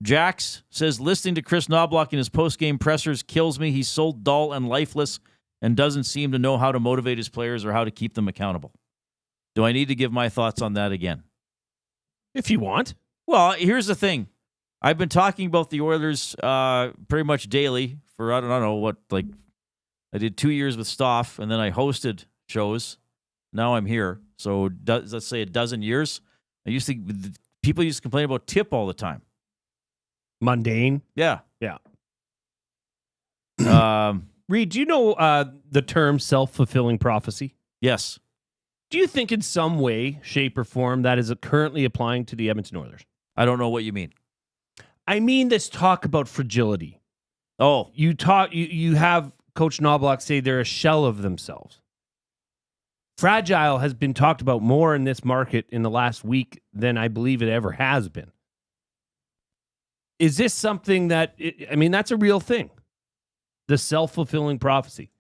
Speaker 1: Jax says, listening to Chris Knobloch in his post-game pressers kills me. He's so dull and lifeless and doesn't seem to know how to motivate his players or how to keep them accountable. Do I need to give my thoughts on that again?
Speaker 2: If you want.
Speaker 1: Well, here's the thing. I've been talking about the Oilers pretty much daily for, I don't know what, like, I did 2 years with Stoff, and then I hosted shows. Now I'm here. So let's say a dozen years. People used to complain about Tip all the time.
Speaker 2: Mundane.
Speaker 1: Yeah.
Speaker 2: Yeah. Reid, do you know the term self-fulfilling prophecy?
Speaker 1: Yes.
Speaker 2: Do you think in some way, shape, or form that is currently applying to the Edmonton Oilers?
Speaker 1: I don't know what you mean.
Speaker 2: I mean this talk about fragility.
Speaker 1: Oh.
Speaker 2: You have Coach Knobloch say they're a shell of themselves. Fragile has been talked about more in this market in the last week than I believe it ever has been. Is this something that, that's a real thing. The self-fulfilling prophecy.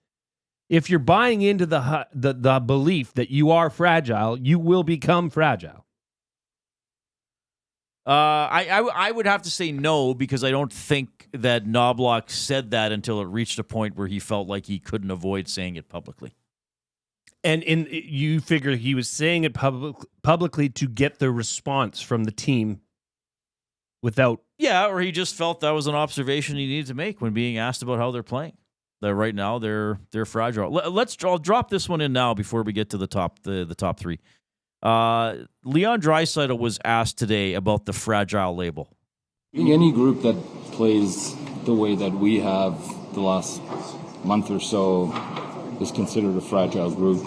Speaker 2: If you're buying into the belief that you are fragile, you will become fragile.
Speaker 1: I would have to say no, because I don't think that Knobloch said that until it reached a point where he felt like he couldn't avoid saying it publicly.
Speaker 2: And you figure he was saying it publicly to get the response from the team without...
Speaker 1: Yeah, or he just felt that was an observation he needed to make when being asked about how they're playing. That right now they're fragile. I'll drop this one in now before we get to the top three. Leon Draisaitl was asked today about the fragile label.
Speaker 14: Any group that plays the way that we have the last month or so is considered a fragile group.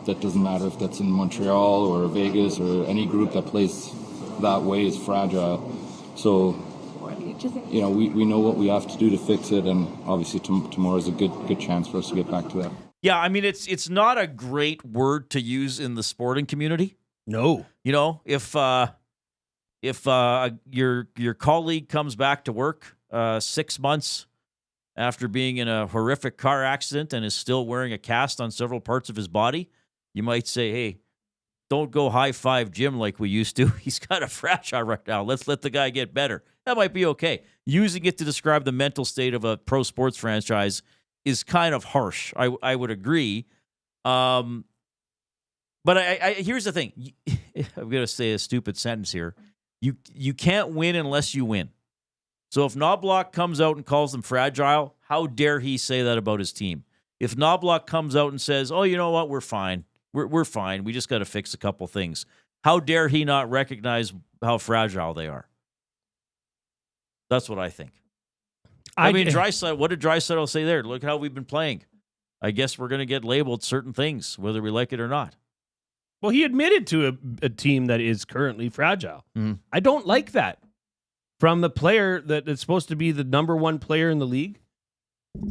Speaker 14: That doesn't matter if that's in Montreal or Vegas, or any group that plays that way is fragile. So, we know what we have to do to fix it, and obviously tomorrow is a good chance for us to get back to that.
Speaker 1: Yeah, I mean, it's not a great word to use in the sporting community.
Speaker 2: No.
Speaker 1: If your colleague comes back to work 6 months after being in a horrific car accident and is still wearing a cast on several parts of his body, you might say, hey, don't go high-five Jim like we used to. He's got a fragile right now. Let's let the guy get better. That might be okay. Using it to describe the mental state of a pro sports franchise is kind of harsh. I would agree. But here's the thing. I'm going to say a stupid sentence here. You can't win unless you win. So if Knobloch comes out and calls them fragile, how dare he say that about his team? If Knobloch comes out and says, oh, you know what, we're fine. We're fine. We just got to fix a couple things. How dare he not recognize how fragile they are? That's what I think. I mean, Draisaitl, what did Draisaitl say there? Look how we've been playing. I guess we're going to get labeled certain things, whether we like it or not.
Speaker 2: Well, he admitted to a team that is currently fragile.
Speaker 1: Mm-hmm.
Speaker 2: I don't like that. From the player that is supposed to be the number one player in the league,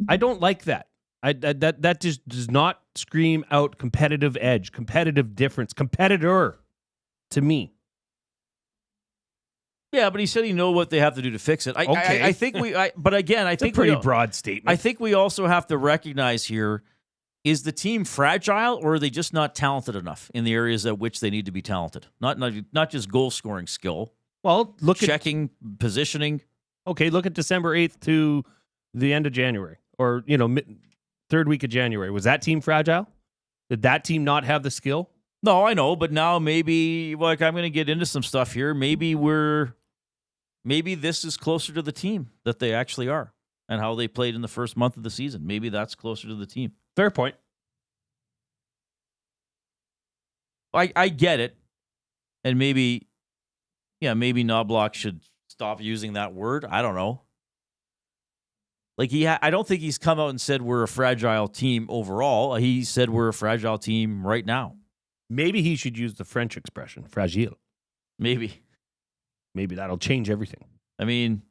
Speaker 2: I don't like that. That just does not scream out competitive edge, competitive difference, competitor to me.
Speaker 1: Yeah, but he said he knows what they have to do to fix it.
Speaker 2: Okay.
Speaker 1: I think but again, I think
Speaker 2: a pretty broad statement.
Speaker 1: I think we also have to recognize here, is the team fragile, or are they just not talented enough in the areas at which they need to be talented? Not just goal scoring skill.
Speaker 2: Well, look at
Speaker 1: checking, positioning.
Speaker 2: Okay, look at December 8th to the end of January, or third week of January. Was that team fragile? Did that team not have the skill?
Speaker 1: No, I know, but now maybe, like, I'm going to get into some stuff here. Maybe this is closer to the team that they actually are, and how they played in the first month of the season. Maybe that's closer to the team.
Speaker 2: Fair point.
Speaker 1: I get it, and maybe Knobloch should stop using that word. I don't know. Like I don't think he's come out and said we're a fragile team overall. He said we're a fragile team right now.
Speaker 2: Maybe he should use the French expression, fragile.
Speaker 1: Maybe
Speaker 2: that'll change everything.
Speaker 1: I mean,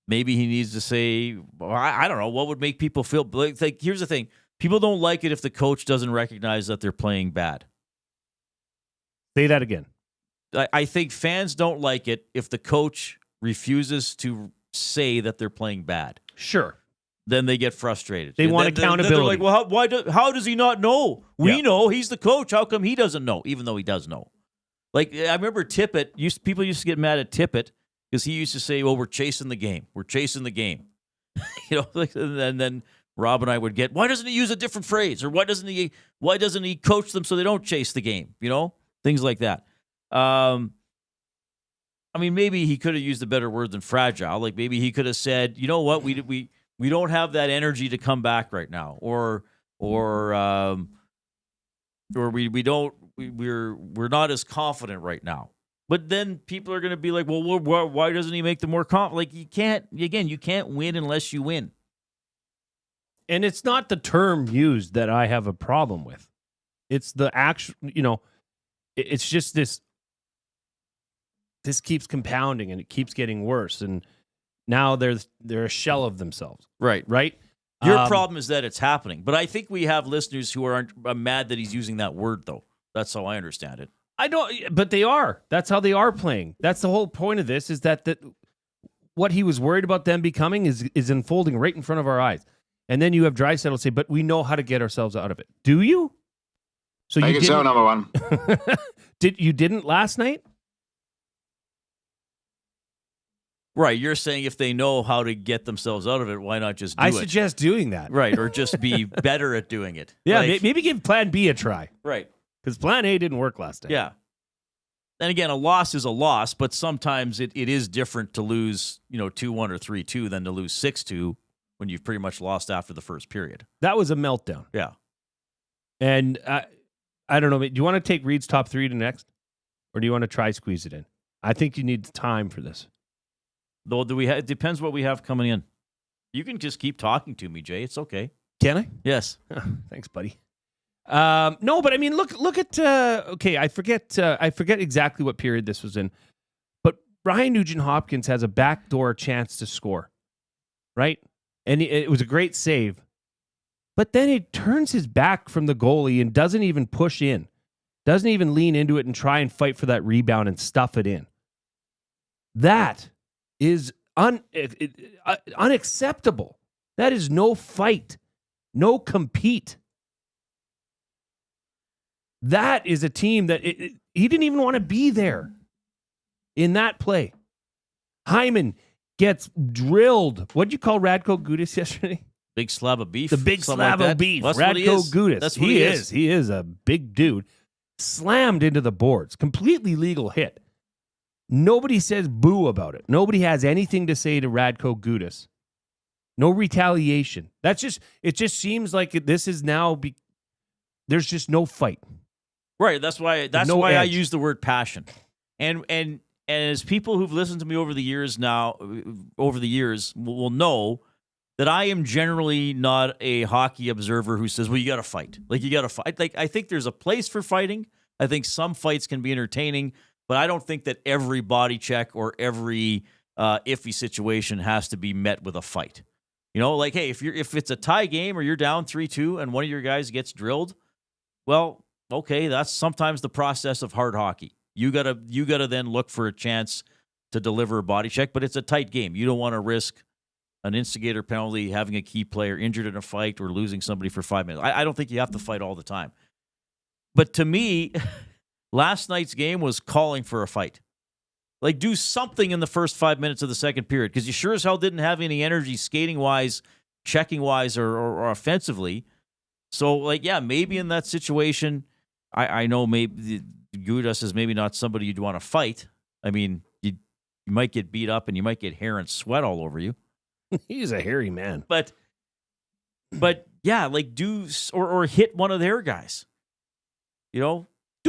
Speaker 1: maybe he needs to say, I don't know, what would make people feel like. Here's the thing. People don't like it if the coach doesn't recognize that they're playing bad.
Speaker 2: Say that again.
Speaker 1: I think fans don't like it if the coach refuses to say that they're playing bad.
Speaker 2: Sure.
Speaker 1: then they get frustrated.
Speaker 2: They want accountability.
Speaker 1: They're like, well, how does he not know? We know. He's the coach. How come he doesn't know? Even though he does know. Like, I remember Tippett. People used to get mad at Tippett because he used to say, well, we're chasing the game. We're chasing the game. And then Rob and I would get, why doesn't he use a different phrase? Or why doesn't he coach them so they don't chase the game? Things like that. Maybe he could have used a better word than fragile. Like, maybe he could have said, you know what, we don't have that energy to come back right now, or we're not as confident right now. But then people are going to be like, well, why doesn't he make them more confident? Like, you can't win unless you win.
Speaker 2: And it's not the term used that I have a problem with. It's the actual, it's just this keeps compounding and it keeps getting worse. And now they're a shell of themselves.
Speaker 1: Right.
Speaker 2: Right?
Speaker 1: Your problem is that it's happening. But I think we have listeners who are mad that he's using that word, though. That's how I understand it.
Speaker 2: I don't, but they are. That's how they are playing. That's the whole point of this, is that what he was worried about them becoming is unfolding right in front of our eyes. And then you have Draisaitl say, but we know how to get ourselves out of it. Do you? So
Speaker 15: Make it so, number one.
Speaker 2: You didn't last night?
Speaker 1: Right. You're saying if they know how to get themselves out of it, why not just do it?
Speaker 2: I suggest doing that.
Speaker 1: Right. Or just be better at doing it.
Speaker 2: Yeah, maybe give plan B a try.
Speaker 1: Right.
Speaker 2: Because plan A didn't work last night.
Speaker 1: Yeah. And again, a loss is a loss, but sometimes it is different to lose, 2-1 or 3-2 than to lose 6-2 when you've pretty much lost after the first period.
Speaker 2: That was a meltdown.
Speaker 1: Yeah.
Speaker 2: And I don't know. Do you want to take Reid's top three to next? Or do you want to try squeeze it in? I think you need time for this.
Speaker 1: Though it depends what we have coming in. You can just keep talking to me, Jay. It's okay.
Speaker 2: Can I?
Speaker 1: Yes.
Speaker 2: Thanks, buddy. No, but I mean, look at. Okay, I forget exactly what period this was in, but Ryan Nugent-Hopkins has a backdoor chance to score, right? And it was a great save, but then he turns his back from the goalie and doesn't even push in, doesn't even lean into it and try and fight for that rebound and stuff it in. That is unacceptable. That is no fight, no compete. That is a team that he didn't even want to be there in that play. Hyman gets drilled. What did you call Radko Gudas yesterday?
Speaker 1: Big slab of beef.
Speaker 2: The big slab of beef.
Speaker 1: That's
Speaker 2: Radko Gudas.
Speaker 1: That's what he is.
Speaker 2: He is a big dude. Slammed into the boards. Completely legal hit. Nobody says boo about it. Nobody has anything to say to Radko Gudas. No retaliation. It just seems like this is now there's just no fight.
Speaker 1: Right. That's why I use the word passion. And as people who've listened to me over the years will know that I am generally not a hockey observer who says, well, you got to fight. Like, you got to fight. Like, I think there's a place for fighting. I think some fights can be entertaining, but I don't think that every body check or every iffy situation has to be met with a fight. Like, hey, if it's a tie game or you're down 3-2 and one of your guys gets drilled, well, okay, that's sometimes the process of hard hockey. You gotta then look for a chance to deliver a body check, but it's a tight game. You don't want to risk an instigator penalty, having a key player injured in a fight, or losing somebody for 5 minutes. I don't think you have to fight all the time. But to me, last night's game was calling for a fight. Like, do something in the first 5 minutes of the second period, because you sure as hell didn't have any energy skating-wise, checking-wise, or offensively. So, like, yeah, maybe in that situation, I know maybe Gudas is maybe not somebody you'd want to fight. I mean, you might get beat up and you might get hair and sweat all over you.
Speaker 2: He's a hairy man.
Speaker 1: But yeah, like, do or hit one of their guys.
Speaker 2: Do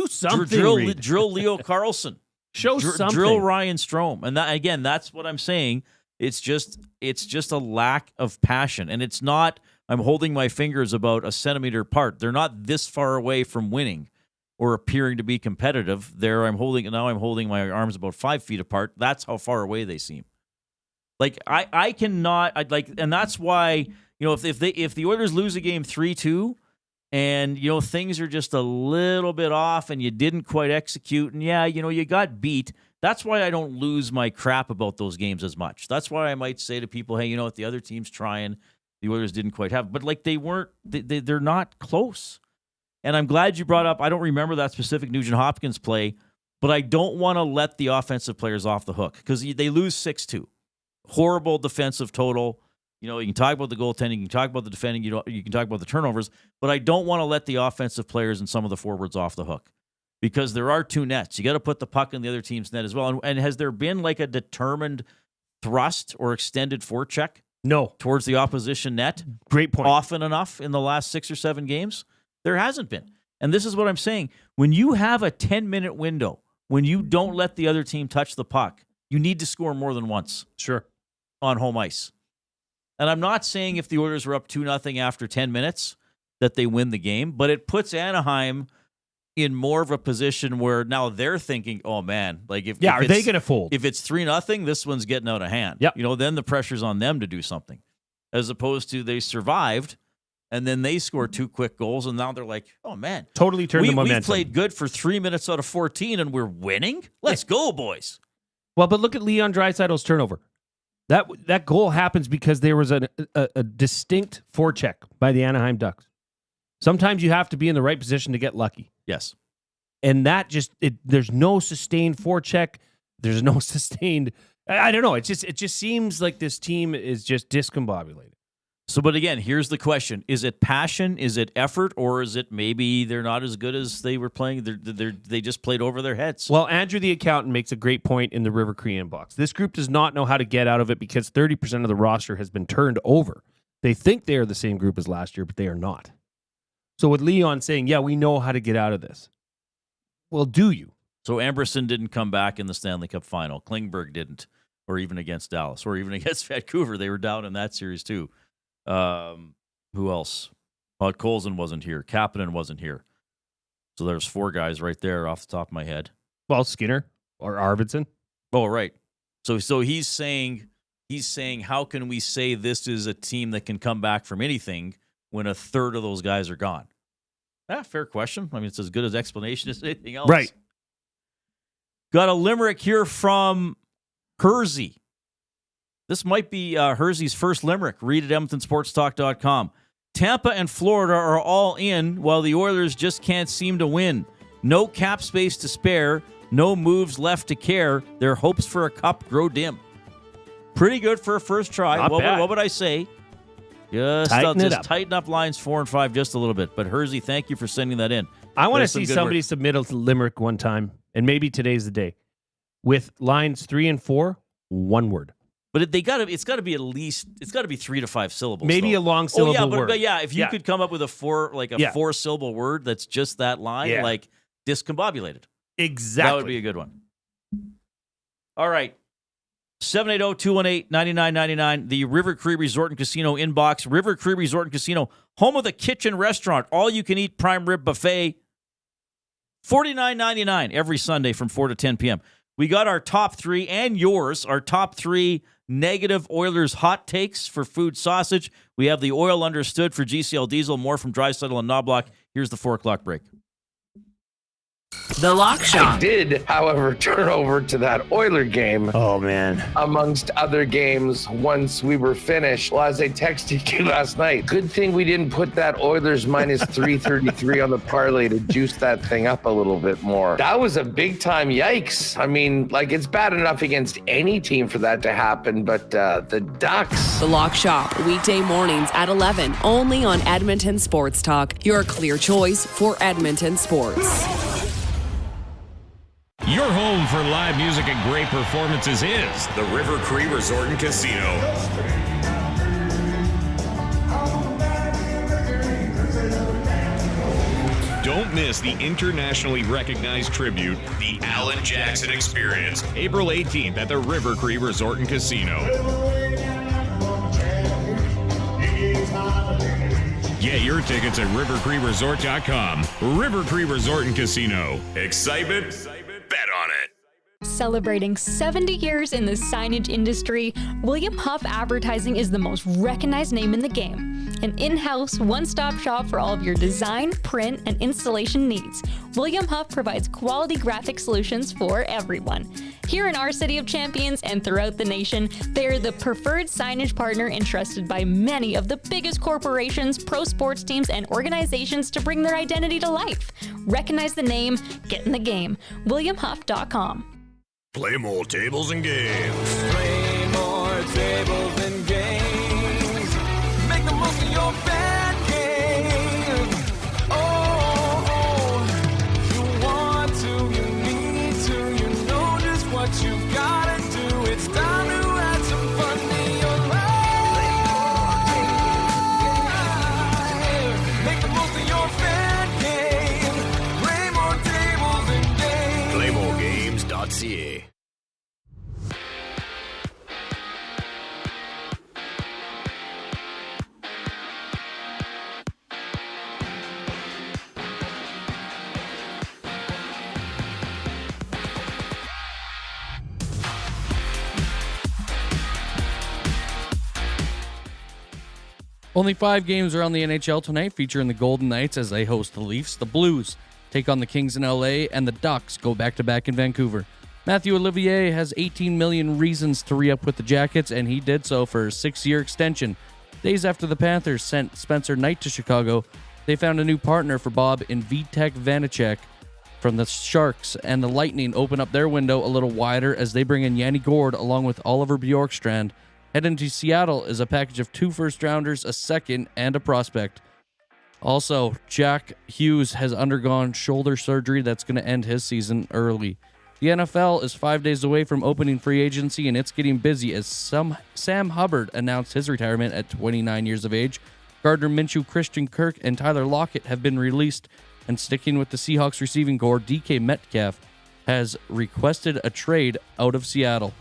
Speaker 2: something.
Speaker 1: Drill Leo Carlson.
Speaker 2: Show something.
Speaker 1: Drill Ryan Strome. And that, again, that's what I'm saying. It's just a lack of passion. And it's not, I'm holding my fingers about a centimeter apart. They're not this far away from winning or appearing to be competitive. I'm holding my arms about 5 feet apart. That's how far away they seem. Like, I cannot, and that's why, if the Oilers lose a game 3-2 and, things are just a little bit off and you didn't quite execute and you got beat, that's why I don't lose my crap about those games as much. That's why I might say to people, hey, if the other team's trying, The Oilers didn't quite have, but like they're not close. And I'm glad you brought up, I don't remember that specific Nugent-Hopkins play, but I don't want to let the offensive players off the hook because they lose 6-2. Horrible defensive total. You can talk about the goaltending, you can talk about the defending, you can talk about the turnovers, but I don't want to let the offensive players and some of the forwards off the hook because there are two nets. You got to put the puck in the other team's net as well. And has there been like a determined thrust or extended forecheck?
Speaker 2: No.
Speaker 1: Towards the opposition net?
Speaker 2: Great point.
Speaker 1: Often enough in the last 6 or 7 games? There hasn't been. And this is what I'm saying. When you have a 10-minute window, when you don't let the other team touch the puck, you need to score more than once.
Speaker 2: Sure.
Speaker 1: On home ice. And I'm not saying if the Oilers are up 2-0 after 10 minutes that they win the game, but it puts Anaheim in more of a position where now they're thinking, oh man, like if
Speaker 2: are they going to fold?
Speaker 1: If it's 3-0, this one's getting out of hand.
Speaker 2: Yep.
Speaker 1: Then the pressure's on them to do something, as opposed to they survived and then they scored 2 quick goals and now they're like, oh man,
Speaker 2: totally turned the momentum.
Speaker 1: We played good for 3 minutes out of 14 and we're winning. Let's go, boys.
Speaker 2: Well, but look at Leon Draisaitl's turnover. That goal happens because there was a distinct forecheck by the Anaheim Ducks. Sometimes you have to be in the right position to get lucky.
Speaker 1: Yes.
Speaker 2: And that there's no sustained forecheck. There's no sustained, I don't know. It just seems like this team is just discombobulated.
Speaker 1: So, but again, here's the question. Is it passion? Is it effort? Or is it maybe they're not as good as they were playing? They just played over their heads.
Speaker 2: Well, Andrew the accountant makes a great point in the River Cree inbox. This group does not know how to get out of it because 30% of the roster has been turned over. They think they are the same group as last year, but they are not. So with Leon saying, yeah, we know how to get out of this. Well, do you?
Speaker 1: So Amberson didn't come back in the Stanley Cup final. Klingberg didn't, or even against Dallas, or even against Vancouver. They were down in that series too. Who else? Colson wasn't here. Kapanen wasn't here. So there's 4 guys right there off the top of my head.
Speaker 2: Well, Skinner or Arvidsson.
Speaker 1: Oh, right. So he's saying, how can we say this is a team that can come back from anything when a third of those guys are gone? Fair question. I mean, it's as good as explanation as anything else.
Speaker 2: Right.
Speaker 1: Got a limerick here from Hersey. This might be Hersey's first limerick. Read at EdmontonSportsTalk.com. Tampa and Florida are all in while the Oilers just can't seem to win. No cap space to spare. No moves left to care. Their hopes for a cup grow dim. Pretty good for a first try. What would I say? Just tighten up lines 4 and 5 just a little bit. But Hersey, thank you for sending that in.
Speaker 2: I want to see somebody submit a limerick one time, and maybe today's the day, with lines 3 and 4, one word.
Speaker 1: But it's got to be at least 3 to 5 syllables.
Speaker 2: Maybe
Speaker 1: though.
Speaker 2: A long syllable word.
Speaker 1: But if you could come up with a 4-syllable word that's just that line, like discombobulated.
Speaker 2: Exactly.
Speaker 1: That would be a good one. All right. 780-218-9999. The River Cree Resort and Casino inbox. River Cree Resort and Casino, home of the kitchen restaurant. All you can eat prime rib buffet. $49.99 every Sunday from 4 to 10 p.m. We got our top 3 and yours, our top 3 negative Oilers hot takes for food sausage. We have the oil understood for GCL Diesel. More from Draisaitl and Knobloch. Here's the 4 o'clock break.
Speaker 15: The Lock Shop.
Speaker 16: I did, however, turn over to that Oiler game.
Speaker 2: Oh, man.
Speaker 16: Amongst other games once we were finished. Well, as I texted you last night, good thing we didn't put that Oilers minus 333 on the parlay to juice that thing up a little bit more. That was a big time yikes. I mean, it's bad enough against any team for that to happen, but the Ducks.
Speaker 12: The Lock Shop, weekday mornings at 11, only on Edmonton Sports Talk. Your clear choice for Edmonton sports.
Speaker 8: Your home for live music and great performances is the River Cree Resort and Casino. Don't miss the internationally recognized tribute, the Alan Jackson Experience, April 18th at the River Cree Resort and Casino. Get your tickets at rivercreeresort.com. River Cree Resort and Casino. Excitement? Bet on it.
Speaker 15: Celebrating 70 years in the signage industry, William Huff Advertising is the most recognized name in the game. An in-house, one-stop shop for all of your design, print, and installation needs. William Huff provides quality graphic solutions for everyone. Here in our City of Champions and throughout the nation, they are the preferred signage partner entrusted by many of the biggest corporations, pro sports teams, and organizations to bring their identity to life. Recognize the name, get in the game. WilliamHuff.com.
Speaker 17: Play more tables and games.
Speaker 18: Play more tables and games. Make the most of your bad game. Oh, you want to, you need to, you know just what you gotta do. It's time to add some fun to your life. Make the most of your bad game. Play more tables and games.
Speaker 17: Playmoregames.ca.
Speaker 7: Only 5 games around the NHL tonight, featuring the Golden Knights as they host the Leafs. The Blues take on the Kings in LA, and the Ducks go back-to-back in Vancouver. Matthew Olivier has 18 million reasons to re-up with the Jackets, and he did so for a 6-year extension. Days after the Panthers sent Spencer Knight to Chicago, they found a new partner for Bob in Vitek Vanacek from the Sharks, and the Lightning open up their window a little wider as they bring in Yanni Gourde along with Oliver Bjorkstrand. Heading to Seattle is a package of 2 first-rounders, a second, and a prospect. Also, Jack Hughes has undergone shoulder surgery that's going to end his season early. The NFL is 5 days away from opening free agency, and it's getting busy as Sam Hubbard announced his retirement at 29 years of age. Gardner Minshew, Christian Kirk, and Tyler Lockett have been released. And sticking with the Seahawks receiving corps, DK Metcalf has requested a trade out of Seattle.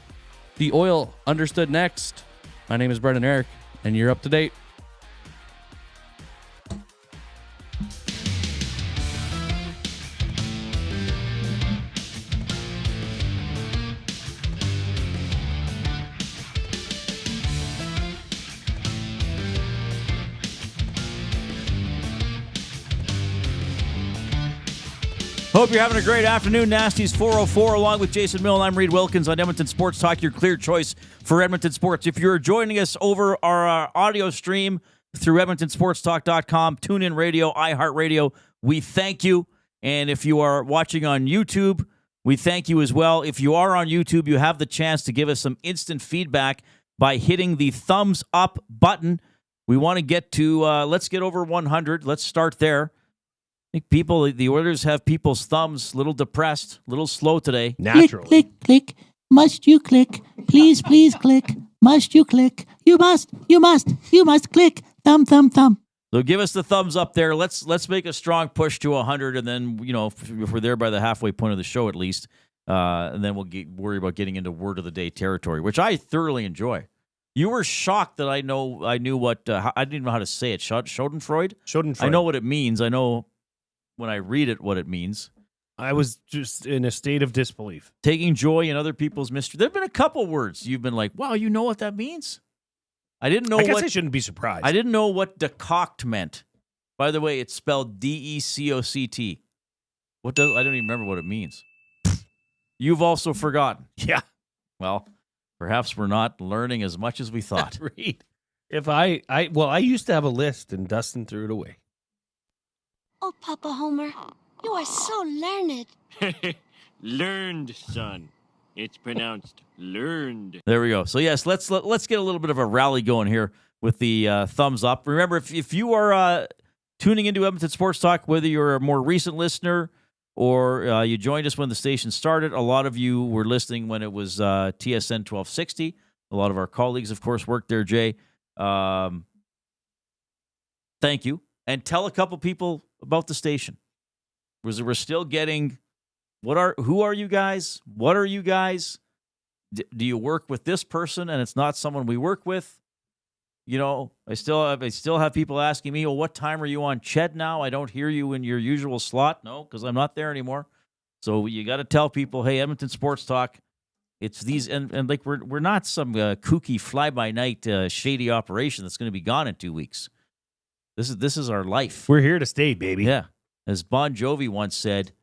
Speaker 7: The Oil understood next. My name is Brendan Eric, and you're up to date.
Speaker 1: Hope you're having a great afternoon. Nasties 404 along with Jason Milne. I'm Reid Wilkins on Edmonton Sports Talk, your clear choice for Edmonton sports. If you're joining us over our audio stream through EdmontonSportsTalk.com, TuneIn Radio, iHeartRadio, we thank you. And if you are watching on YouTube, we thank you as well. If you are on YouTube, you have the chance to give us some instant feedback by hitting the thumbs up button. We want to get to, let's get over 100. Let's start there. I think the Oilers have people's thumbs a little depressed, a little slow today.
Speaker 2: Naturally.
Speaker 4: Click, click, click. Must you click? Please, please click. Must you click? You must click. Thumb, thumb, thumb.
Speaker 1: So give us the thumbs up there. Let's make a strong push to 100, and then, if we're there by the halfway point of the show at least, and then we'll worry about getting into word of the day territory, which I thoroughly enjoy. You were shocked that I knew what I didn't even know how to say it. Schadenfreude?
Speaker 2: Schadenfreude.
Speaker 1: I know what it means. I know when I read it what it means.
Speaker 2: I was just in a state of disbelief.
Speaker 1: Taking joy in other people's mystery. There have been a couple words you've been like, wow, you know what that means? I didn't know.
Speaker 2: I guess I shouldn't be surprised.
Speaker 1: I didn't know what decoct meant. By the way, it's spelled DECOCT. I don't even remember what it means. You've also forgotten.
Speaker 2: Yeah.
Speaker 1: Well, perhaps we're not learning as much as we thought.
Speaker 2: Reid, if I used to have a list and Dustin threw it away.
Speaker 19: Oh, Papa Homer, you are so learned.
Speaker 20: Learned, son. It's pronounced learned.
Speaker 1: There we go. So yes, let's get a little bit of a rally going here with the thumbs up. Remember, if you are tuning into Edmonton Sports Talk, whether you're a more recent listener or you joined us when the station started, a lot of you were listening when it was TSN 1260. A lot of our colleagues, of course, worked there. Jay, thank you, and tell a couple people about the station. We're still getting. Who are you guys? What are you guys? Do you work with this person and it's not someone we work with? I still have people asking me, well, what time are you on Ched now? I don't hear you in your usual slot. No, because I'm not there anymore. So you got to tell people, hey, Edmonton Sports Talk, it's these, and like we're not some kooky fly-by-night shady operation that's going to be gone in 2 weeks. This is our life.
Speaker 2: We're here to stay, baby.
Speaker 1: Yeah. As Bon Jovi once said,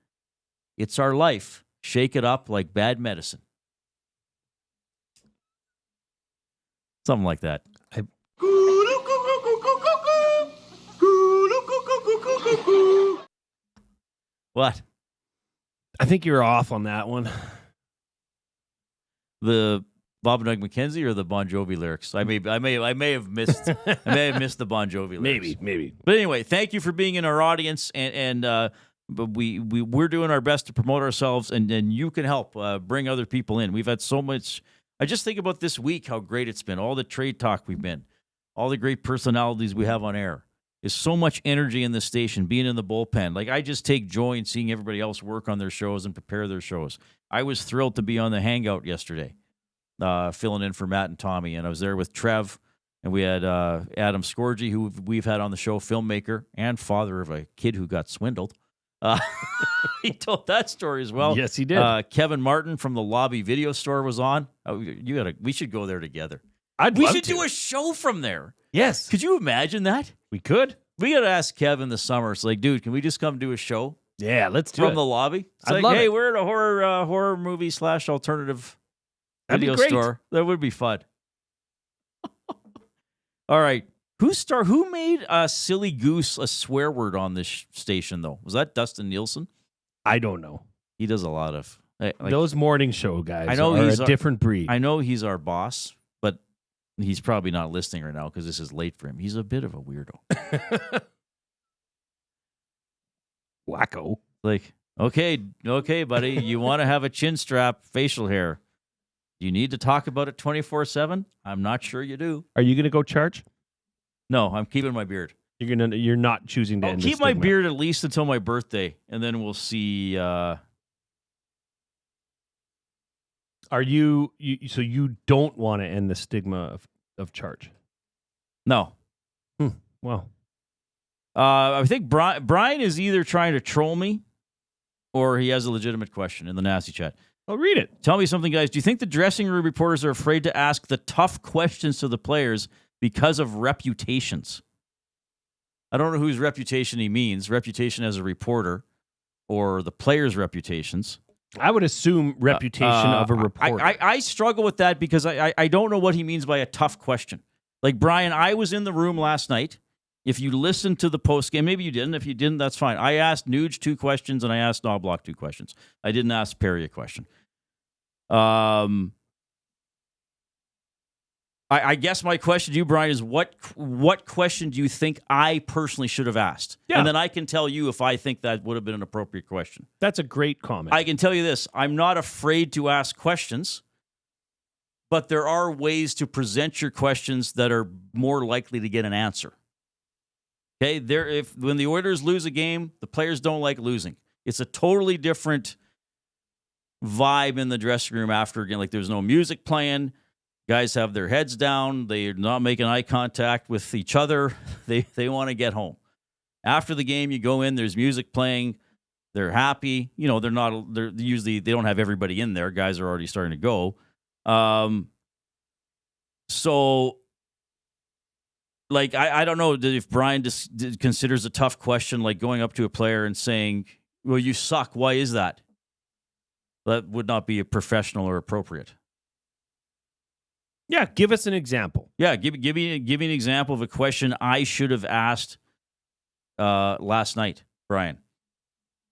Speaker 1: it's our life. Shake it up like bad medicine. Something like that. What?
Speaker 2: I think you're off on that one.
Speaker 1: The Bob and Doug McKenzie or the Bon Jovi lyrics? I may have missed the Bon Jovi lyrics.
Speaker 2: Maybe.
Speaker 1: But anyway, thank you for being in our audience, and but we're doing our best to promote ourselves, and you can help bring other people in. We've had so much. I just think about this week, how great it's been. All the trade talk we've been, all the great personalities we have on air. There's so much energy in this station, being in the bullpen. Like, I just take joy in seeing everybody else work on their shows and prepare their shows. I was thrilled to be on the Hangout yesterday, filling in for Matt and Tommy, and I was there with Trev, and we had Adam Scorgi, who we've had on the show, filmmaker and father of a kid who got swindled. He told that story as well.
Speaker 2: Yes, he did.
Speaker 1: Kevin Martin from the Lobby Video Store was on. We should go there together.
Speaker 2: We
Speaker 1: should do a show from there.
Speaker 2: Yes.
Speaker 1: Could you imagine that?
Speaker 2: We could.
Speaker 1: We got to ask Kevin this summer. It's like, dude, can we just come do a show?
Speaker 2: Yeah, let's do
Speaker 1: from
Speaker 2: it.
Speaker 1: the lobby. It's
Speaker 2: I'd
Speaker 1: like,
Speaker 2: love
Speaker 1: hey,
Speaker 2: it.
Speaker 1: we're at a horror movie / alternative
Speaker 2: That'd be
Speaker 1: video
Speaker 2: great.
Speaker 1: store. That would be fun. All right. Who made Silly Goose a swear word on this station, though? Was that Dustin Nielsen?
Speaker 2: I don't know.
Speaker 1: He does a lot of...
Speaker 2: Those morning show guys
Speaker 1: I know
Speaker 2: are
Speaker 1: he's
Speaker 2: a different breed.
Speaker 1: I know he's our boss, but he's probably not listening right now because this is late for him. He's a bit of a weirdo.
Speaker 2: Wacko.
Speaker 1: Like, okay, buddy, you want to have a chin strap, facial hair. You need to talk about it 24/7? I'm not sure you do.
Speaker 2: Are you going to go charge?
Speaker 1: No, I'm keeping my beard.
Speaker 2: You're not choosing to
Speaker 1: I'll
Speaker 2: end
Speaker 1: keep
Speaker 2: the
Speaker 1: my
Speaker 2: stigma.
Speaker 1: beard at least until my birthday, and then we'll see.
Speaker 2: Are you so you don't want to end the stigma of charge?
Speaker 1: No.
Speaker 2: Well,
Speaker 1: I think Brian is either trying to troll me or he has a legitimate question in the nasty chat.
Speaker 2: I'll read it.
Speaker 1: Tell me something, guys. Do you think the dressing room reporters are afraid to ask the tough questions to the players because of reputations? I don't know whose reputation he means, reputation as a reporter or the players' reputations.
Speaker 2: I would assume reputation of a reporter.
Speaker 1: I struggle with that because I don't know what he means by a tough question. Like, Brian, I was in the room last night. If you listened to the post game, maybe you didn't. If you didn't, that's fine. I asked Nuge 2 questions and I asked Knobloch 2 questions. I didn't ask Perry a question. I guess my question to you, Brian, is what question do you think I personally should have asked?
Speaker 2: Yeah.
Speaker 1: And then I can tell you if I think that would have been an appropriate question.
Speaker 2: That's a great comment.
Speaker 1: I can tell you this. I'm not afraid to ask questions, but there are ways to present your questions that are more likely to get an answer. Okay, when the Oilers lose a game, the players don't like losing. It's a totally different vibe in the dressing room after again. Like, there's no music playing. Guys have their heads down. They're not making eye contact with each other. They want to get home. After the game, you go in. There's music playing. They're happy. You know, they're usually they don't have everybody in there. Guys are already starting to go. So. Like, I don't know if Brian just considers a tough question, like going up to a player and saying, well, you suck. Why is that? That would not be a professional or appropriate.
Speaker 2: Yeah, give us an example.
Speaker 1: Yeah, give me an example of a question I should have asked last night, Brian.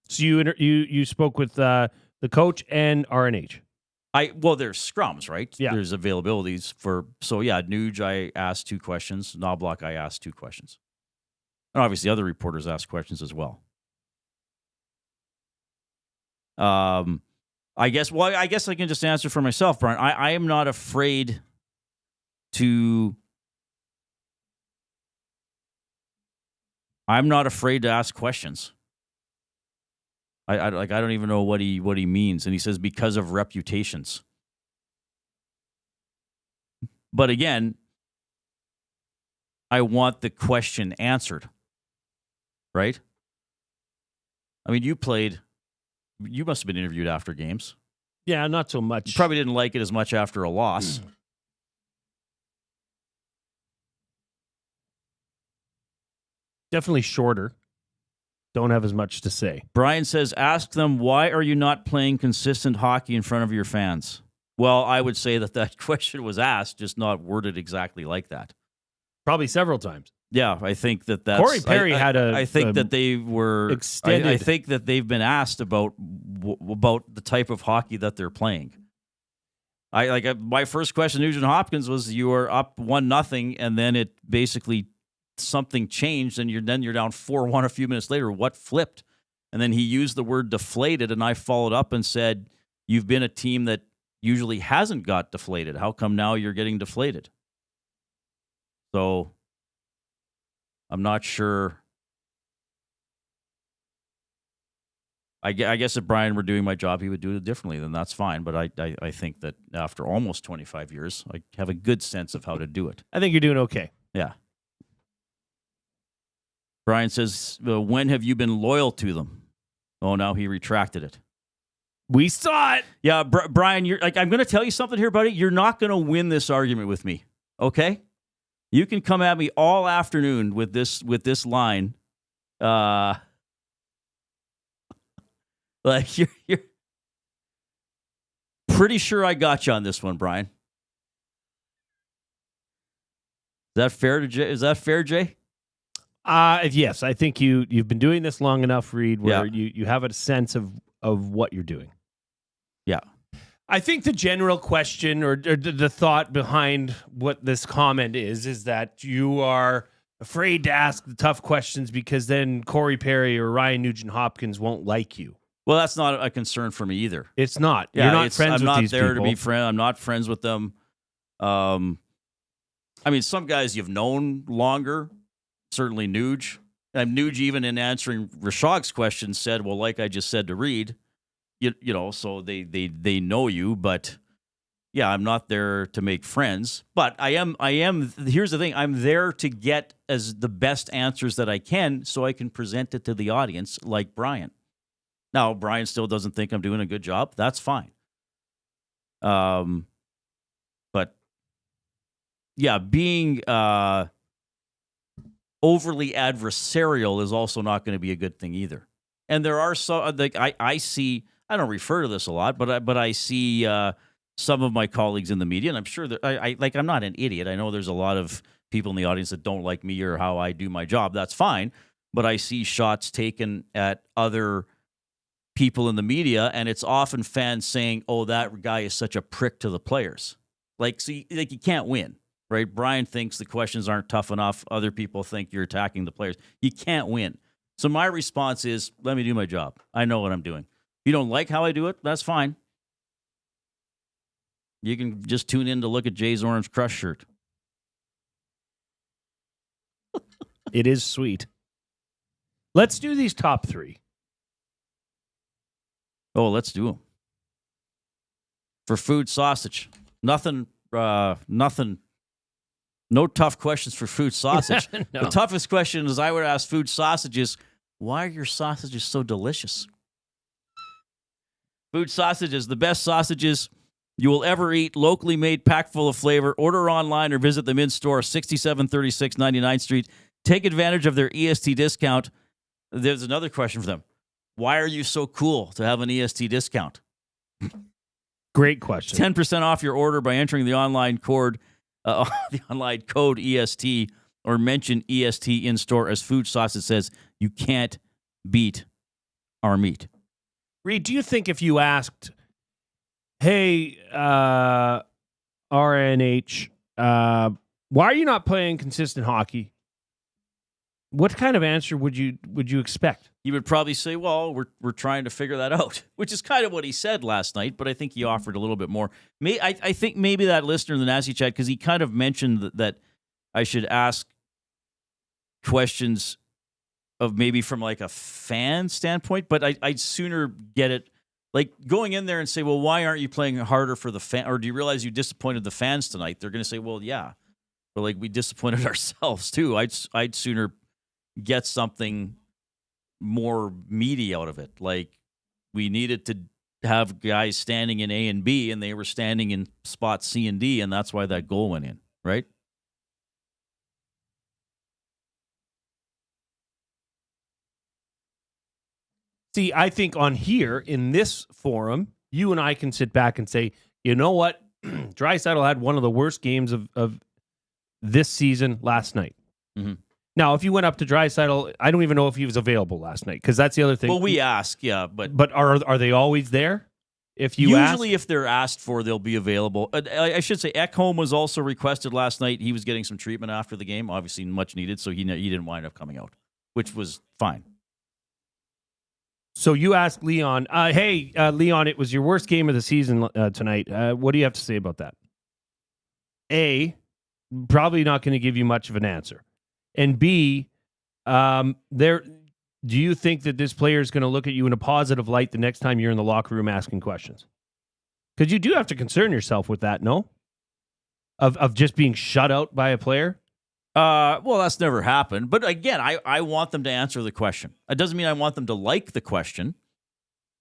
Speaker 2: So you spoke with the coach and RNH.
Speaker 1: There's scrums, right?
Speaker 2: Yeah.
Speaker 1: There's availabilities Nuge, I asked 2 questions. Knobloch, I asked 2 questions. And obviously other reporters asked questions as well. I guess I can just answer for myself, Brian. I am not afraid to ask questions. I don't even know what he means, and he says because of reputations. But again, I want the question answered, right? I mean, you played You must have been interviewed after games.
Speaker 2: Yeah, not so much.
Speaker 1: You probably didn't like it as much after a loss.
Speaker 2: Definitely shorter. Don't have as much to say.
Speaker 1: Brian says, ask them, why are you not playing consistent hockey in front of your fans? Well, I would say that question was asked, just not worded exactly like that.
Speaker 2: Probably several times.
Speaker 1: Yeah, I think that's...
Speaker 2: Corey Perry had a...
Speaker 1: I think that they were...
Speaker 2: Extended.
Speaker 1: I think that they've been asked about the type of hockey that they're playing. My first question to Nugent Hopkins was, you were up 1-0, and then it basically... something changed, and you're down 4-1 a few minutes later. What flipped? And then he used the word deflated, and I followed up and said, you've been a team that usually hasn't got deflated. How come now you're getting deflated? So I'm not sure. I guess if Brian were doing my job, he would do it differently. Then that's fine. But I think that after almost 25 years, I have a good sense of how to do it.
Speaker 2: I think you're doing okay.
Speaker 1: Yeah. Brian says, when have you been loyal to them? Oh, now he retracted it.
Speaker 2: We saw it.
Speaker 1: Yeah, Brian, you're like, I'm going to tell you something here, buddy. You're not going to win this argument with me, okay? You can come at me all afternoon with this line. Like you're pretty sure I got you on this one, Brian. Is that fair to Jay? Is that fair, Jay?
Speaker 2: Yes, I think you've been doing this long enough, Reid, where
Speaker 1: Yeah.
Speaker 2: you have a sense of what you're doing.
Speaker 1: Yeah.
Speaker 2: I think the general question or the thought behind what this comment is that you are afraid to ask the tough questions because then Corey Perry or Ryan Nugent-Hopkins won't like you.
Speaker 1: Well, that's not a concern for me either.
Speaker 2: It's not.
Speaker 1: Yeah,
Speaker 2: You're not friends with these people.
Speaker 1: I'm not there to be friends. I'm not friends with them. I mean, some guys you've known longer. Certainly Nuge. And Nuge, even in answering Rashog's question, said, well, like I just said to Reid, you know, so they know you, but yeah, I'm not there to make friends. But I am, here's the thing, I'm there to get as the best answers that I can so I can present it to the audience like Brian. Now, Brian still doesn't think I'm doing a good job. That's fine. But yeah, being overly adversarial is also not going to be a good thing either. And there are some, like I see, I don't refer to this a lot, but I see some of my colleagues in the media, and I'm sure that I'm not an idiot. I know there's a lot of people in the audience that don't like me or how I do my job. That's fine. But I see shots taken at other people in the media, and it's often fans saying, oh, that guy is such a prick to the players. Like, see, like you can't win. Right? Brian thinks the questions aren't tough enough. Other people think you're attacking the players. You can't win. So my response is, let me do my job. I know what I'm doing. If you don't like how I do it, that's fine. You can just tune in to look at Jay's Orange Crush shirt.
Speaker 2: It is sweet. Let's do these top three.
Speaker 1: Oh, let's do them. For food, sausage. Nothing. No tough questions for food sausage.
Speaker 2: No.
Speaker 1: The toughest question is I would ask food sausages, why are your sausages so delicious? Food sausages, the best sausages you will ever eat, locally made, packed full of flavor. Order online or visit them in store, 6736 99th Street. Take advantage of their EST discount. There's another question for them. Why are you so cool to have an EST discount?
Speaker 2: Great question.
Speaker 1: 10% off your order by entering the online code EST or mention EST in store. As Food Sausage says, you can't beat our meat.
Speaker 2: Reid, do you think if you asked, hey, RNH, why are you not playing consistent hockey? What kind of answer would you expect?
Speaker 1: He would probably say, well, we're trying to figure that out, which is kind of what he said last night, but I think he offered a little bit more. I think maybe that listener in the Nasty Chat, because he kind of mentioned that I should ask questions of maybe from like a fan standpoint, but I'd sooner get it like going in there and say, well, why aren't you playing harder for the fan? Or do you realize you disappointed the fans tonight? They're going to say, well, yeah, but like we disappointed ourselves too. I'd sooner get something more meaty out of it. Like, we needed to have guys standing in A and B, and they were standing in spots C and D, and that's why that goal went in, right?
Speaker 2: See, I think on here, in this forum, you and I can sit back and say, you know what? Draisaitl had one of the worst games of this season last night.
Speaker 1: Mm-hmm.
Speaker 2: Now, if you went up to Draisaitl, I don't even know if he was available last night, because that's the other thing.
Speaker 1: Well, we ask, yeah, but
Speaker 2: are they always there? If you
Speaker 1: usually, if they're asked for, they'll be available. I should say, Ekholm was also requested last night. He was getting some treatment after the game, obviously much needed, so he didn't wind up coming out, which was fine.
Speaker 2: So you asked Leon, hey, Leon, it was your worst game of the season tonight. What do you have to say about that? A, probably not going to give you much of an answer. And B, do you think that this player is going to look at you in a positive light the next time you're in the locker room asking questions? Because you do have to concern yourself with that, no? Of just being shut out by a player?
Speaker 1: Well, that's never happened. But again, I want them to answer the question. It doesn't mean I want them to like the question,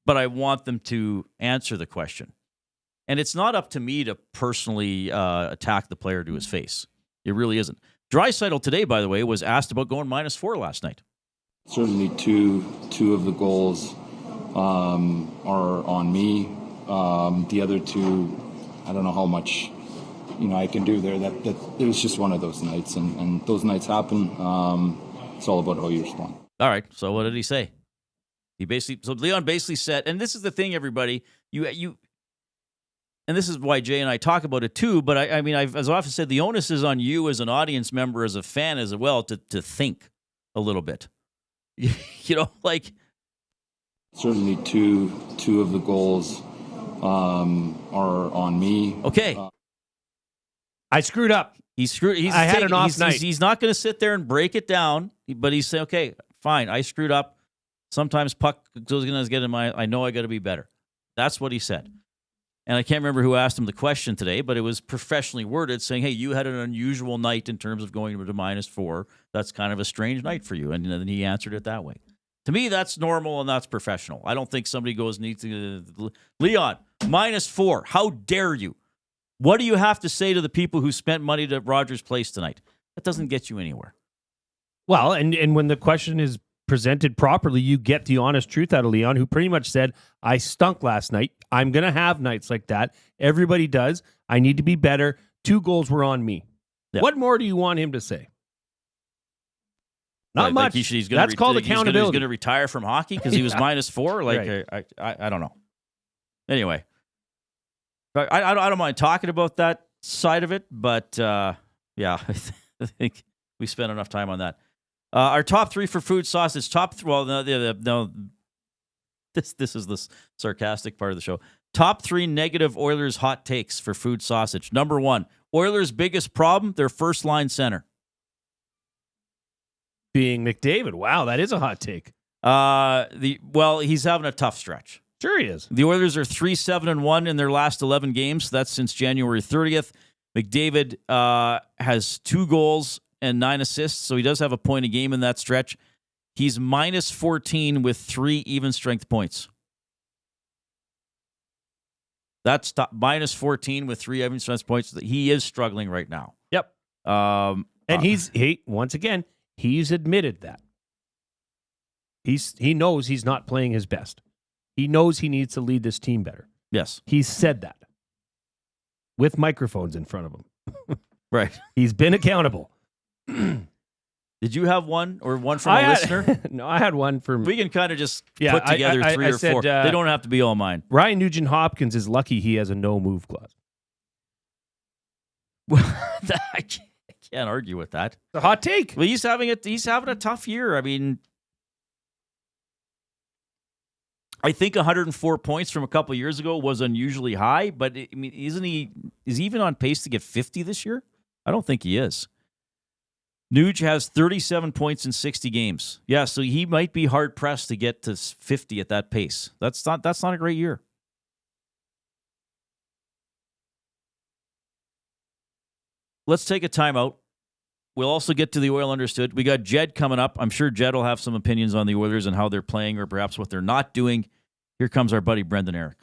Speaker 1: but I want them to answer the question. And it's not up to me to personally attack the player to his face. It really isn't. Draisaitl today, by the way, was asked about going -4 last night.
Speaker 14: Certainly two of the goals are on me. The other two, I don't know how much I can do there. That it was just one of those nights, and those nights happen. It's all about how you respond.
Speaker 1: All right. So what did he say? Leon basically said, and this is the thing, everybody, you, and this is why Jay and I talk about it too. But I mean, I've as often said, the onus is on you as an audience member, as a fan, as well, to think a little bit. Like
Speaker 14: certainly two of the goals are on me.
Speaker 1: Okay.
Speaker 2: I screwed up.
Speaker 1: I had an off night. He's not going to sit there and break it down, but he's saying, okay, fine, I screwed up. Sometimes puck goes going to get in my, I know I got to be better. That's what he said. And I can't remember who asked him the question today, but it was professionally worded saying, hey, you had an unusual night in terms of going to -4. That's kind of a strange night for you. And then he answered it that way. To me, that's normal and that's professional. I don't think somebody goes, Leon, -4. How dare you? What do you have to say to the people who spent money to Rogers Place tonight? That doesn't get you anywhere.
Speaker 2: Well, and when the question is presented properly, you get the honest truth out of Leon, who pretty much said, I stunk last night. I'm going to have nights like that. Everybody does. I need to be better. 2 goals were on me. Yeah. What more do you want him to say? Not much. Like that's called accountability.
Speaker 1: He's going to retire from hockey because he was -4? Like, right. I don't know. Anyway. I don't mind talking about that side of it, but yeah, I think we spent enough time on that. Our top 3 for food sausage. No. This is the sarcastic part of the show. Top 3 negative Oilers hot takes for food sausage. Number 1, Oilers' biggest problem, their first line center.
Speaker 2: Being McDavid. Wow, that is a hot take.
Speaker 1: He's having a tough stretch.
Speaker 2: Sure he is.
Speaker 1: The Oilers are 3-7-1 in their last 11 games. That's since January 30th. McDavid has 2 goals and 9 assists, so he does have a point a game in that stretch. He's -14 with 3 even strength points. That's -14 with 3 even strength points. He is struggling right now.
Speaker 2: Yep. And once again, he's admitted that. He knows he's not playing his best. He knows he needs to lead this team better.
Speaker 1: Yes.
Speaker 2: He's said that with microphones in front of him.
Speaker 1: Right.
Speaker 2: He's been accountable.
Speaker 1: Did you have one from a listener?
Speaker 2: No, I had one from...
Speaker 1: We can kind of just put together 3 or 4. They don't have to be all mine.
Speaker 2: Ryan Nugent-Hopkins is lucky he has a no-move clause.
Speaker 1: I can't argue with that.
Speaker 2: It's a hot take.
Speaker 1: Well, he's having a tough year. I mean... I think 104 points from a couple of years ago was unusually high, but I mean, is he even on pace to get 50 this year? I don't think he is. Nuge has 37 points in 60 games. Yeah, so he might be hard pressed to get to 50 at that pace. That's not a great year. Let's take a timeout. We'll also get to the Oil Understood. We got Jed coming up. I'm sure Jed will have some opinions on the Oilers and how they're playing or perhaps what they're not doing. Here comes our buddy Brendan Eric.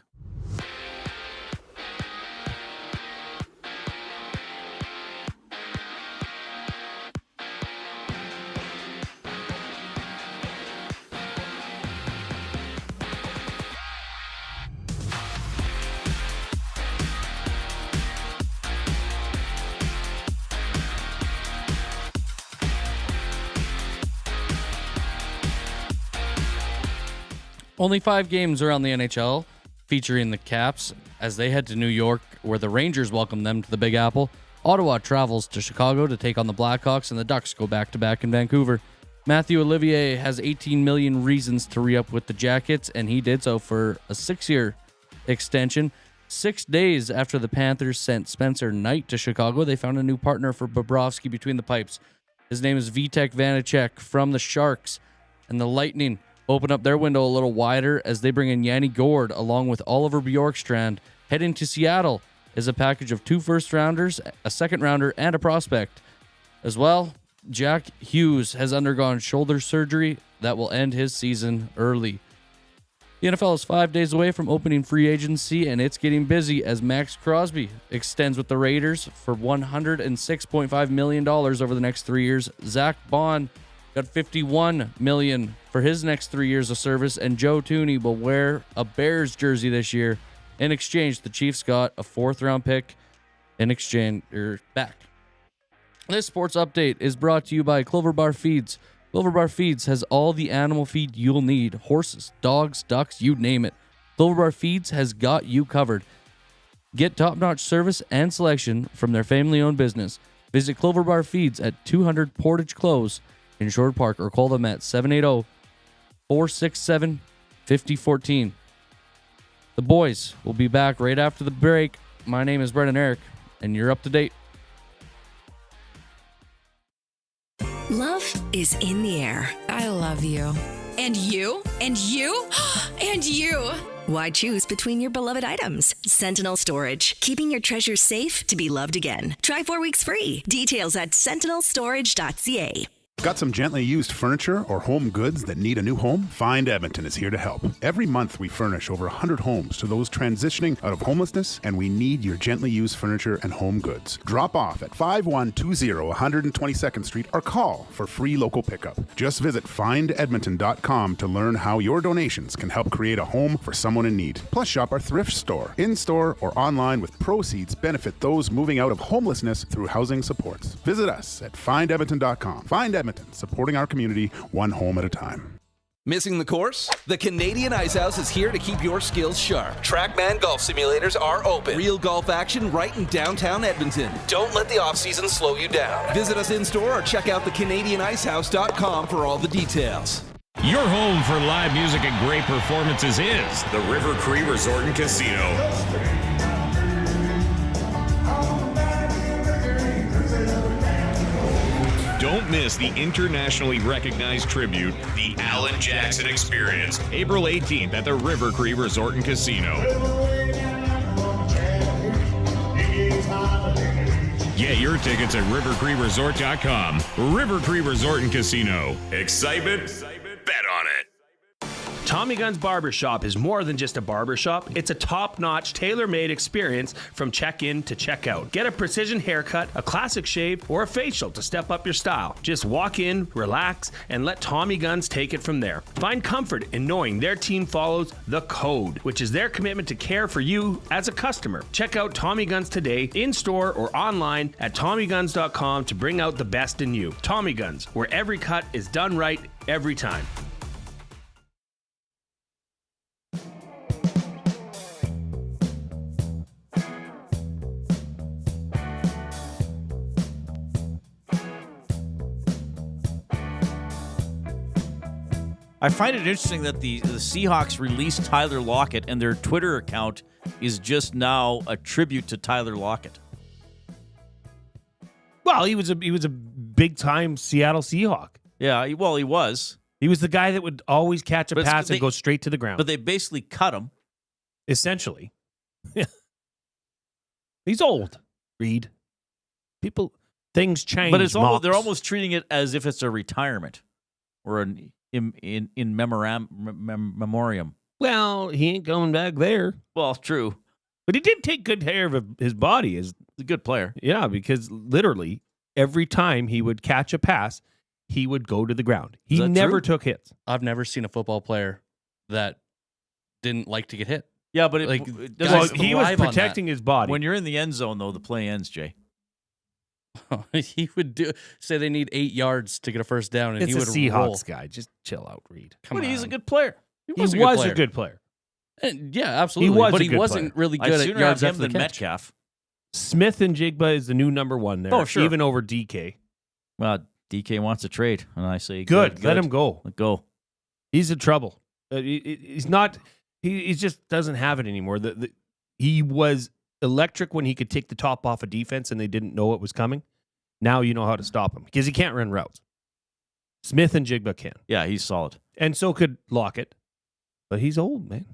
Speaker 7: Only 5 games around the NHL featuring the Caps as they head to New York, where the Rangers welcome them to the Big Apple. Ottawa travels to Chicago to take on the Blackhawks, and the Ducks go back-to-back in Vancouver. Matthew Olivier has 18 million reasons to re-up with the Jackets, and he did so for a 6-year extension. 6 days after the Panthers sent Spencer Knight to Chicago, they found a new partner for Bobrovsky between the pipes. His name is Vitek Vanacek from the Sharks, and the Lightning open up their window a little wider as they bring in Yanni Gourde along with Oliver Bjorkstrand. Heading to Seattle is a package of 2 first-rounders, a second-rounder, and a prospect. As well, Jack Hughes has undergone shoulder surgery that will end his season early. The NFL is 5 days away from opening free agency, and it's getting busy as Max Crosby extends with the Raiders for $106.5 million over the next 3 years. Zach Bond got $51 million for his next 3 years of service, and Joe Thuney will wear a Bears jersey this year. In exchange, the Chiefs got a 4th-round pick in exchange back. This sports update is brought to you by Clover Bar Feeds. Clover Bar Feeds has all the animal feed you'll need: horses, dogs, ducks, you name it. Clover Bar Feeds has got you covered. Get top-notch service and selection from their family-owned business. Visit Clover Bar Feeds at 200 Portage Close in Shore Park, or call them at 780-467-5014. The boys will be back right after the break. My name is Brendan Eric, and you're up to date.
Speaker 21: Love is in the air. I love you. And you? And you? And you! Why choose between your beloved items? Sentinel Storage, keeping your treasures safe to be loved again. Try 4 weeks free. Details at sentinelstorage.ca.
Speaker 22: Got some gently used furniture or home goods that need a new home? Find Edmonton is here to help. Every month we furnish over 100 homes to those transitioning out of homelessness, and we need your gently used furniture and home goods. Drop off at 5120 122nd Street or call for free local pickup. Just visit findedmonton.com to learn how your donations can help create a home for someone in need. Plus shop our thrift store, in-store or online, with proceeds benefit those moving out of homelessness through housing supports. Visit us at findedmonton.com. Find Edmonton, supporting our community one home at a time.
Speaker 23: Missing the course? The Canadian Ice House is here to keep your skills sharp. Trackman golf simulators are open. Real golf action right in downtown Edmonton. Don't let the off-season slow you down. Visit us in-store or check out thecanadianicehouse.com for all the details.
Speaker 8: Your home for live music and great performances is the River Cree Resort and Casino. Don't miss the internationally recognized tribute, the Alan Jackson Experience, April 18th at the River Cree Resort and Casino. Get your tickets at rivercreeresort.com. River Cree Resort and Casino. Excitement? Bet on it.
Speaker 24: Tommy Gunn's Barbershop is more than just a barbershop. It's a top-notch, tailor-made experience from check-in to check-out. Get a precision haircut, a classic shave, or a facial to step up your style. Just walk in, relax, and let Tommy Gunn's take it from there. Find comfort in knowing their team follows the code, which is their commitment to care for you as a customer. Check out Tommy Gunn's today, in-store or online at TommyGuns.com to bring out the best in you. Tommy Guns, where every cut is done right every time.
Speaker 1: I find it interesting that the Seahawks released Tyler Lockett, and their Twitter account is just now a tribute to Tyler Lockett.
Speaker 2: Well, he was a big time Seattle Seahawk.
Speaker 1: Yeah, he was.
Speaker 2: He was the guy that would always catch a pass and go straight to the ground.
Speaker 1: But they basically cut him.
Speaker 2: Essentially. He's old, Reid. Things change.
Speaker 1: But they're almost treating it as if it's a retirement or an in memoriam.
Speaker 2: Well, he ain't going back there.
Speaker 1: Well, true.
Speaker 2: But he did take good care of his body. He's
Speaker 1: a good player.
Speaker 2: Yeah, because literally every time he would catch a pass, he would go to the ground. He never took hits.
Speaker 7: I've never seen a football player that didn't like to get hit.
Speaker 1: Yeah, but
Speaker 2: he was protecting his body.
Speaker 1: When you're in the end zone, though, the play ends, Jay.
Speaker 7: He would say they need 8 yards to get a first down, and
Speaker 2: It's
Speaker 7: he would
Speaker 2: a Seahawks
Speaker 7: roll.
Speaker 2: guy. Just chill out, Reid.
Speaker 1: But he's a good player.
Speaker 7: He
Speaker 2: was a good player.
Speaker 7: And yeah, absolutely.
Speaker 2: He was
Speaker 7: but
Speaker 2: a
Speaker 7: he
Speaker 2: good
Speaker 7: wasn't
Speaker 2: player.
Speaker 7: really
Speaker 1: I'd
Speaker 7: good at
Speaker 1: sooner
Speaker 7: yards
Speaker 1: have him
Speaker 7: after the
Speaker 1: than
Speaker 7: catch.
Speaker 1: Metcalf.
Speaker 2: Smith and Jigba is the new number one there.
Speaker 1: Oh, sure.
Speaker 2: Even over DK.
Speaker 1: Well, DK wants a trade, and I say
Speaker 2: Good. Let him go.
Speaker 1: Let go.
Speaker 2: He's in trouble. He's not. He just doesn't have it anymore. He was electric when he could take the top off a defense and they didn't know it was coming. Now you know how to stop him because he can't run routes. Smith and Jigba can.
Speaker 1: Yeah, he's solid.
Speaker 2: And so could Lockett. But he's old, man.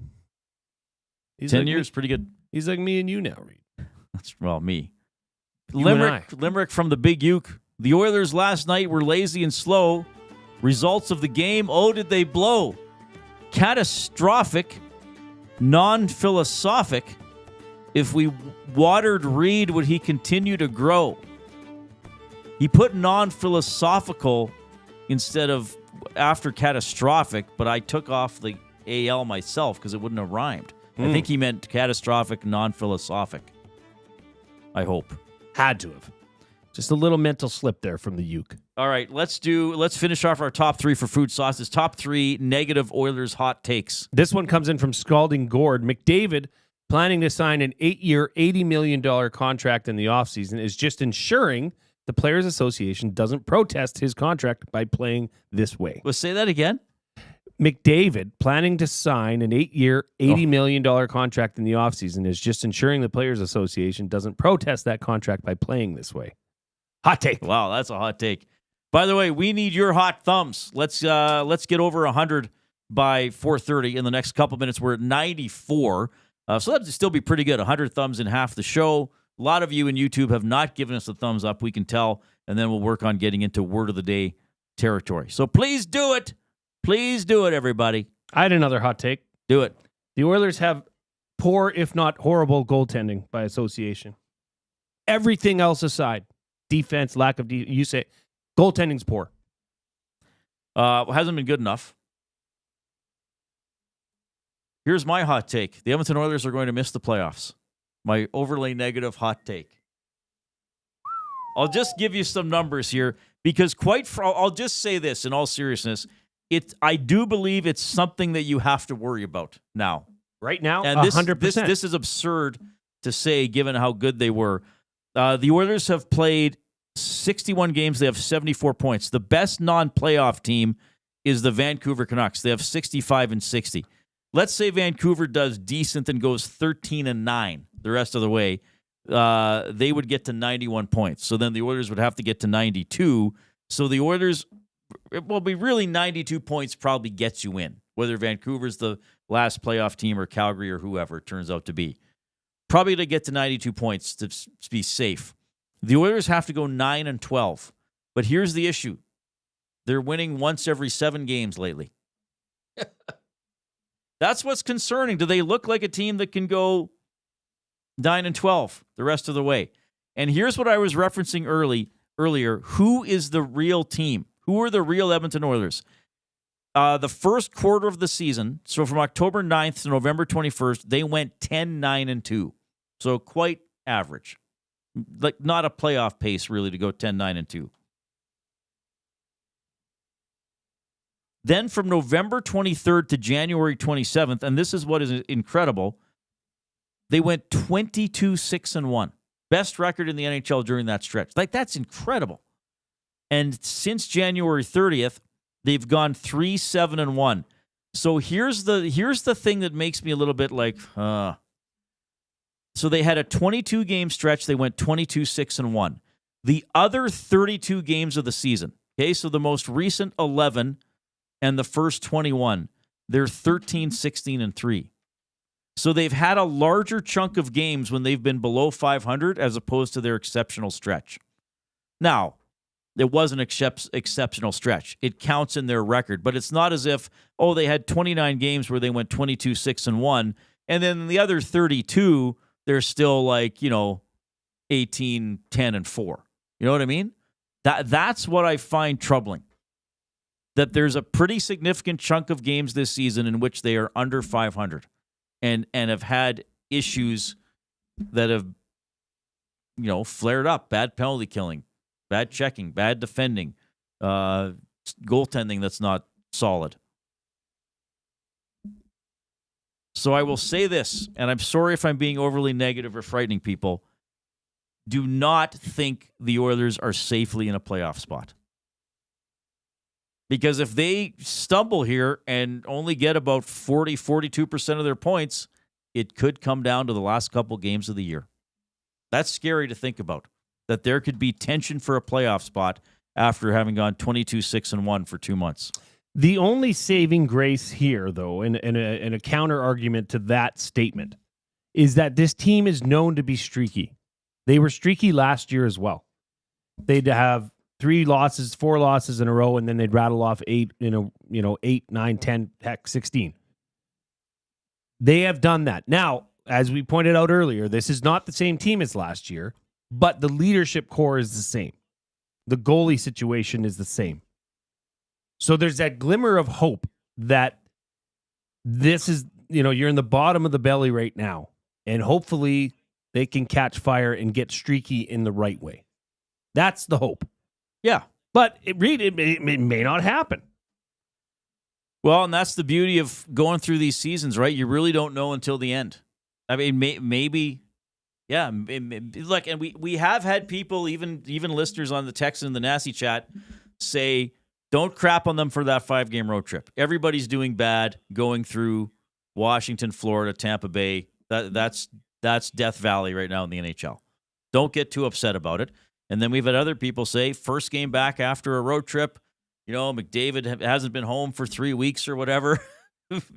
Speaker 2: He's
Speaker 1: 10
Speaker 2: like
Speaker 1: years,
Speaker 2: me.
Speaker 1: pretty good.
Speaker 2: He's like me and you now, Reid.
Speaker 1: That's, well, me.
Speaker 2: You and I.
Speaker 1: Limerick from the Big Uke. The Oilers last night were lazy and slow. Results of the game, oh, did they blow? Catastrophic, non-philosophic. If we watered Reid, would he continue to grow? He put non-philosophical instead of after catastrophic, but I took off the AL myself because it wouldn't have rhymed. I think he meant catastrophic, non-philosophic. I hope.
Speaker 2: Had to have. Just a little mental slip there from the Uke.
Speaker 1: All right, let's finish off our top 3 for food sauces. Top 3 negative Oilers hot takes.
Speaker 2: This one comes in from Scalding Gord. McDavid, planning to sign an 8-year, $80 million contract in the offseason, is just ensuring the Players Association doesn't protest his contract by playing this way.
Speaker 1: Well, say that again.
Speaker 2: McDavid, planning to sign an 8-year, $80 million contract in the offseason, is just ensuring the Players Association doesn't protest that contract by playing this way. Hot take.
Speaker 1: Wow, that's a hot take. By the way, we need your hot thumbs. Let's get over 100 by 4:30 in the next couple minutes. We're at 94, so that'd still be pretty good. 100 thumbs in half the show. A lot of you in YouTube have not given us a thumbs up. We can tell, and then we'll work on getting into word of the day territory. So please do it. Please do it, everybody.
Speaker 2: I had another hot take.
Speaker 1: Do it.
Speaker 2: The Oilers have poor, if not horrible, goaltending by association. Everything else aside, defense, lack of you say goaltending's poor.
Speaker 1: Hasn't been good enough. Here's my hot take. The Edmonton Oilers are going to miss the playoffs. My overly negative hot take. I'll just give you some numbers here because I'll just say this in all seriousness. I do believe it's something that you have to worry about now.
Speaker 2: Right now,
Speaker 1: and
Speaker 2: 100%.
Speaker 1: This is absurd to say given how good they were. The Oilers have played 61 games. They have 74 points. The best non-playoff team is the Vancouver Canucks. They have 65 and 60. Let's say Vancouver does decent and goes 13-9 the rest of the way. They would get to 91 points. So then the Oilers would have to get to 92. So the Oilers, well, be really 92 points probably gets you in, whether Vancouver's the last playoff team or Calgary or whoever it turns out to be. Probably to get to 92 points to be safe. The Oilers have to go 9-12. But here's the issue. They're winning once every 7 games lately. That's what's concerning. Do they look like a team that can go 9-12 the rest of the way? And here's what I was referencing earlier. Who is the real team? Who are the real Edmonton Oilers? The first quarter of the season, so from October 9th to November 21st, they went 10-9-2. So quite average. Like not a playoff pace, really, to go 10-9-2. Then from November 23rd to January 27th, and this is what is incredible, they went 22-6-1. Best record in the NHL during that stretch. Like, that's incredible. And since January 30th, they've gone 3-7-1. So here's the thing that makes me a little bit like, So they had a 22-game stretch. They went 22-6-1. The other 32 games of the season, okay, so the most recent 11 and the first 21, they're 13-16-3. So they've had a larger chunk of games when they've been below 500 as opposed to their exceptional stretch. Now, it was an exceptional stretch. It counts in their record, but it's not as if, they had 29 games where they went 22-6-1, and then the other 32, they're still like, 18-10-4. You know what I mean? That's what I find troubling. That there's a pretty significant chunk of games this season in which they are under 500 and have had issues that have, flared up. Bad penalty killing, bad checking, bad defending, goaltending that's not solid. So I will say this, and I'm sorry if I'm being overly negative or frightening people. Do not think the Oilers are safely in a playoff spot. Because if they stumble here and only get about 42% of their points, it could come down to the last couple games of the year. That's scary to think about, that there could be tension for a playoff spot after having gone 22-6-1 for 2 months.
Speaker 2: The only saving grace here, though, and a counter argument to that statement, is that this team is known to be streaky. They were streaky last year as well. They'd have 4 losses in a row, and then they'd rattle off 8, 8, 9, 10, heck, 16. They have done that. Now, as we pointed out earlier, this is not the same team as last year, but the leadership core is the same. The goalie situation is the same. So there's that glimmer of hope that this is, you're in the bottom of the belly right now, and hopefully they can catch fire and get streaky in the right way. That's the hope.
Speaker 1: Yeah.
Speaker 2: But it may not happen.
Speaker 1: Well, and that's the beauty of going through these seasons, right? You really don't know until the end. I mean, maybe, yeah. Look, and we have had people, even listeners on the text and the Nasty chat, say, don't crap on them for that 5-game road trip. Everybody's doing bad going through Washington, Florida, Tampa Bay. That's Death Valley right now in the NHL. Don't get too upset about it. And then we've had other people say, first game back after a road trip, McDavid hasn't been home for 3 weeks or whatever.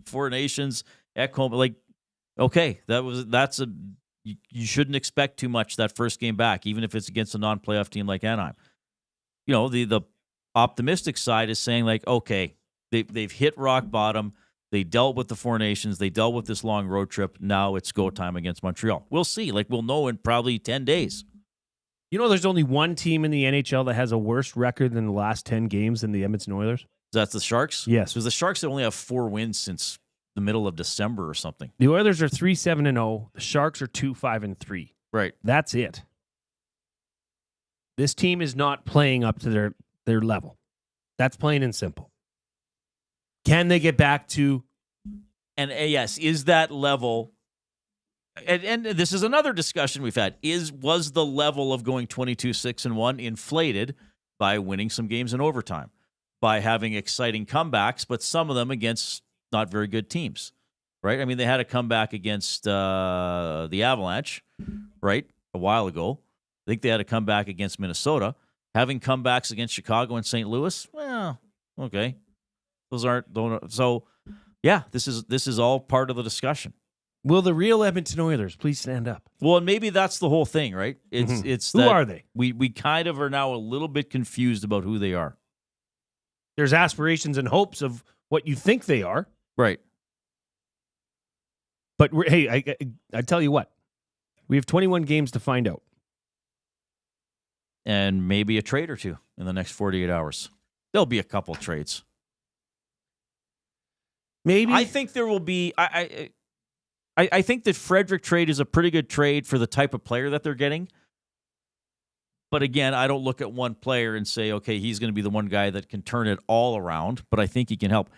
Speaker 1: 4 Nations, Ekholm, like, okay, you shouldn't expect too much that first game back, even if it's against a non-playoff team like Anaheim. The optimistic side is saying, like, okay, they've hit rock bottom. They dealt with the 4 Nations. They dealt with this long road trip. Now it's go time against Montreal. We'll see. Like, we'll know in probably 10 days.
Speaker 2: There's only one team in the NHL that has a worse record than the last 10 games than the Edmonton Oilers.
Speaker 1: That's the Sharks?
Speaker 2: Yes.
Speaker 1: Because the Sharks only have 4 wins since the middle of December or something.
Speaker 2: The Oilers are 3-7-0. The Sharks are 2-5-3.
Speaker 1: Right.
Speaker 2: That's it. This team is not playing up to their level. That's plain and simple. Can they get back to?
Speaker 1: And yes, is that level? And this is another discussion we've had. Was the level of going 22-6-1 inflated by winning some games in overtime, by having exciting comebacks, but some of them against not very good teams, right? I mean, they had a comeback against the Avalanche, right, a while ago. I think they had a comeback against Minnesota. Having comebacks against Chicago and St. Louis, well, okay, those aren't. So, yeah, this is all part of the discussion.
Speaker 2: Will the real Edmonton Oilers please stand up?
Speaker 1: Well, and maybe that's the whole thing, right? It's
Speaker 2: who are they?
Speaker 1: We kind of are now a little bit confused about who they are.
Speaker 2: There's aspirations and hopes of what you think they are,
Speaker 1: right?
Speaker 2: But I tell you what, we have 21 games to find out,
Speaker 1: and maybe a trade or two in the next 48 hours. There'll be a couple trades.
Speaker 2: Maybe
Speaker 1: I think there will be. I think that Frederick trade is a pretty good trade for the type of player that they're getting. But again, I don't look at one player and say, okay, he's going to be the one guy that can turn it all around, but I think he can help.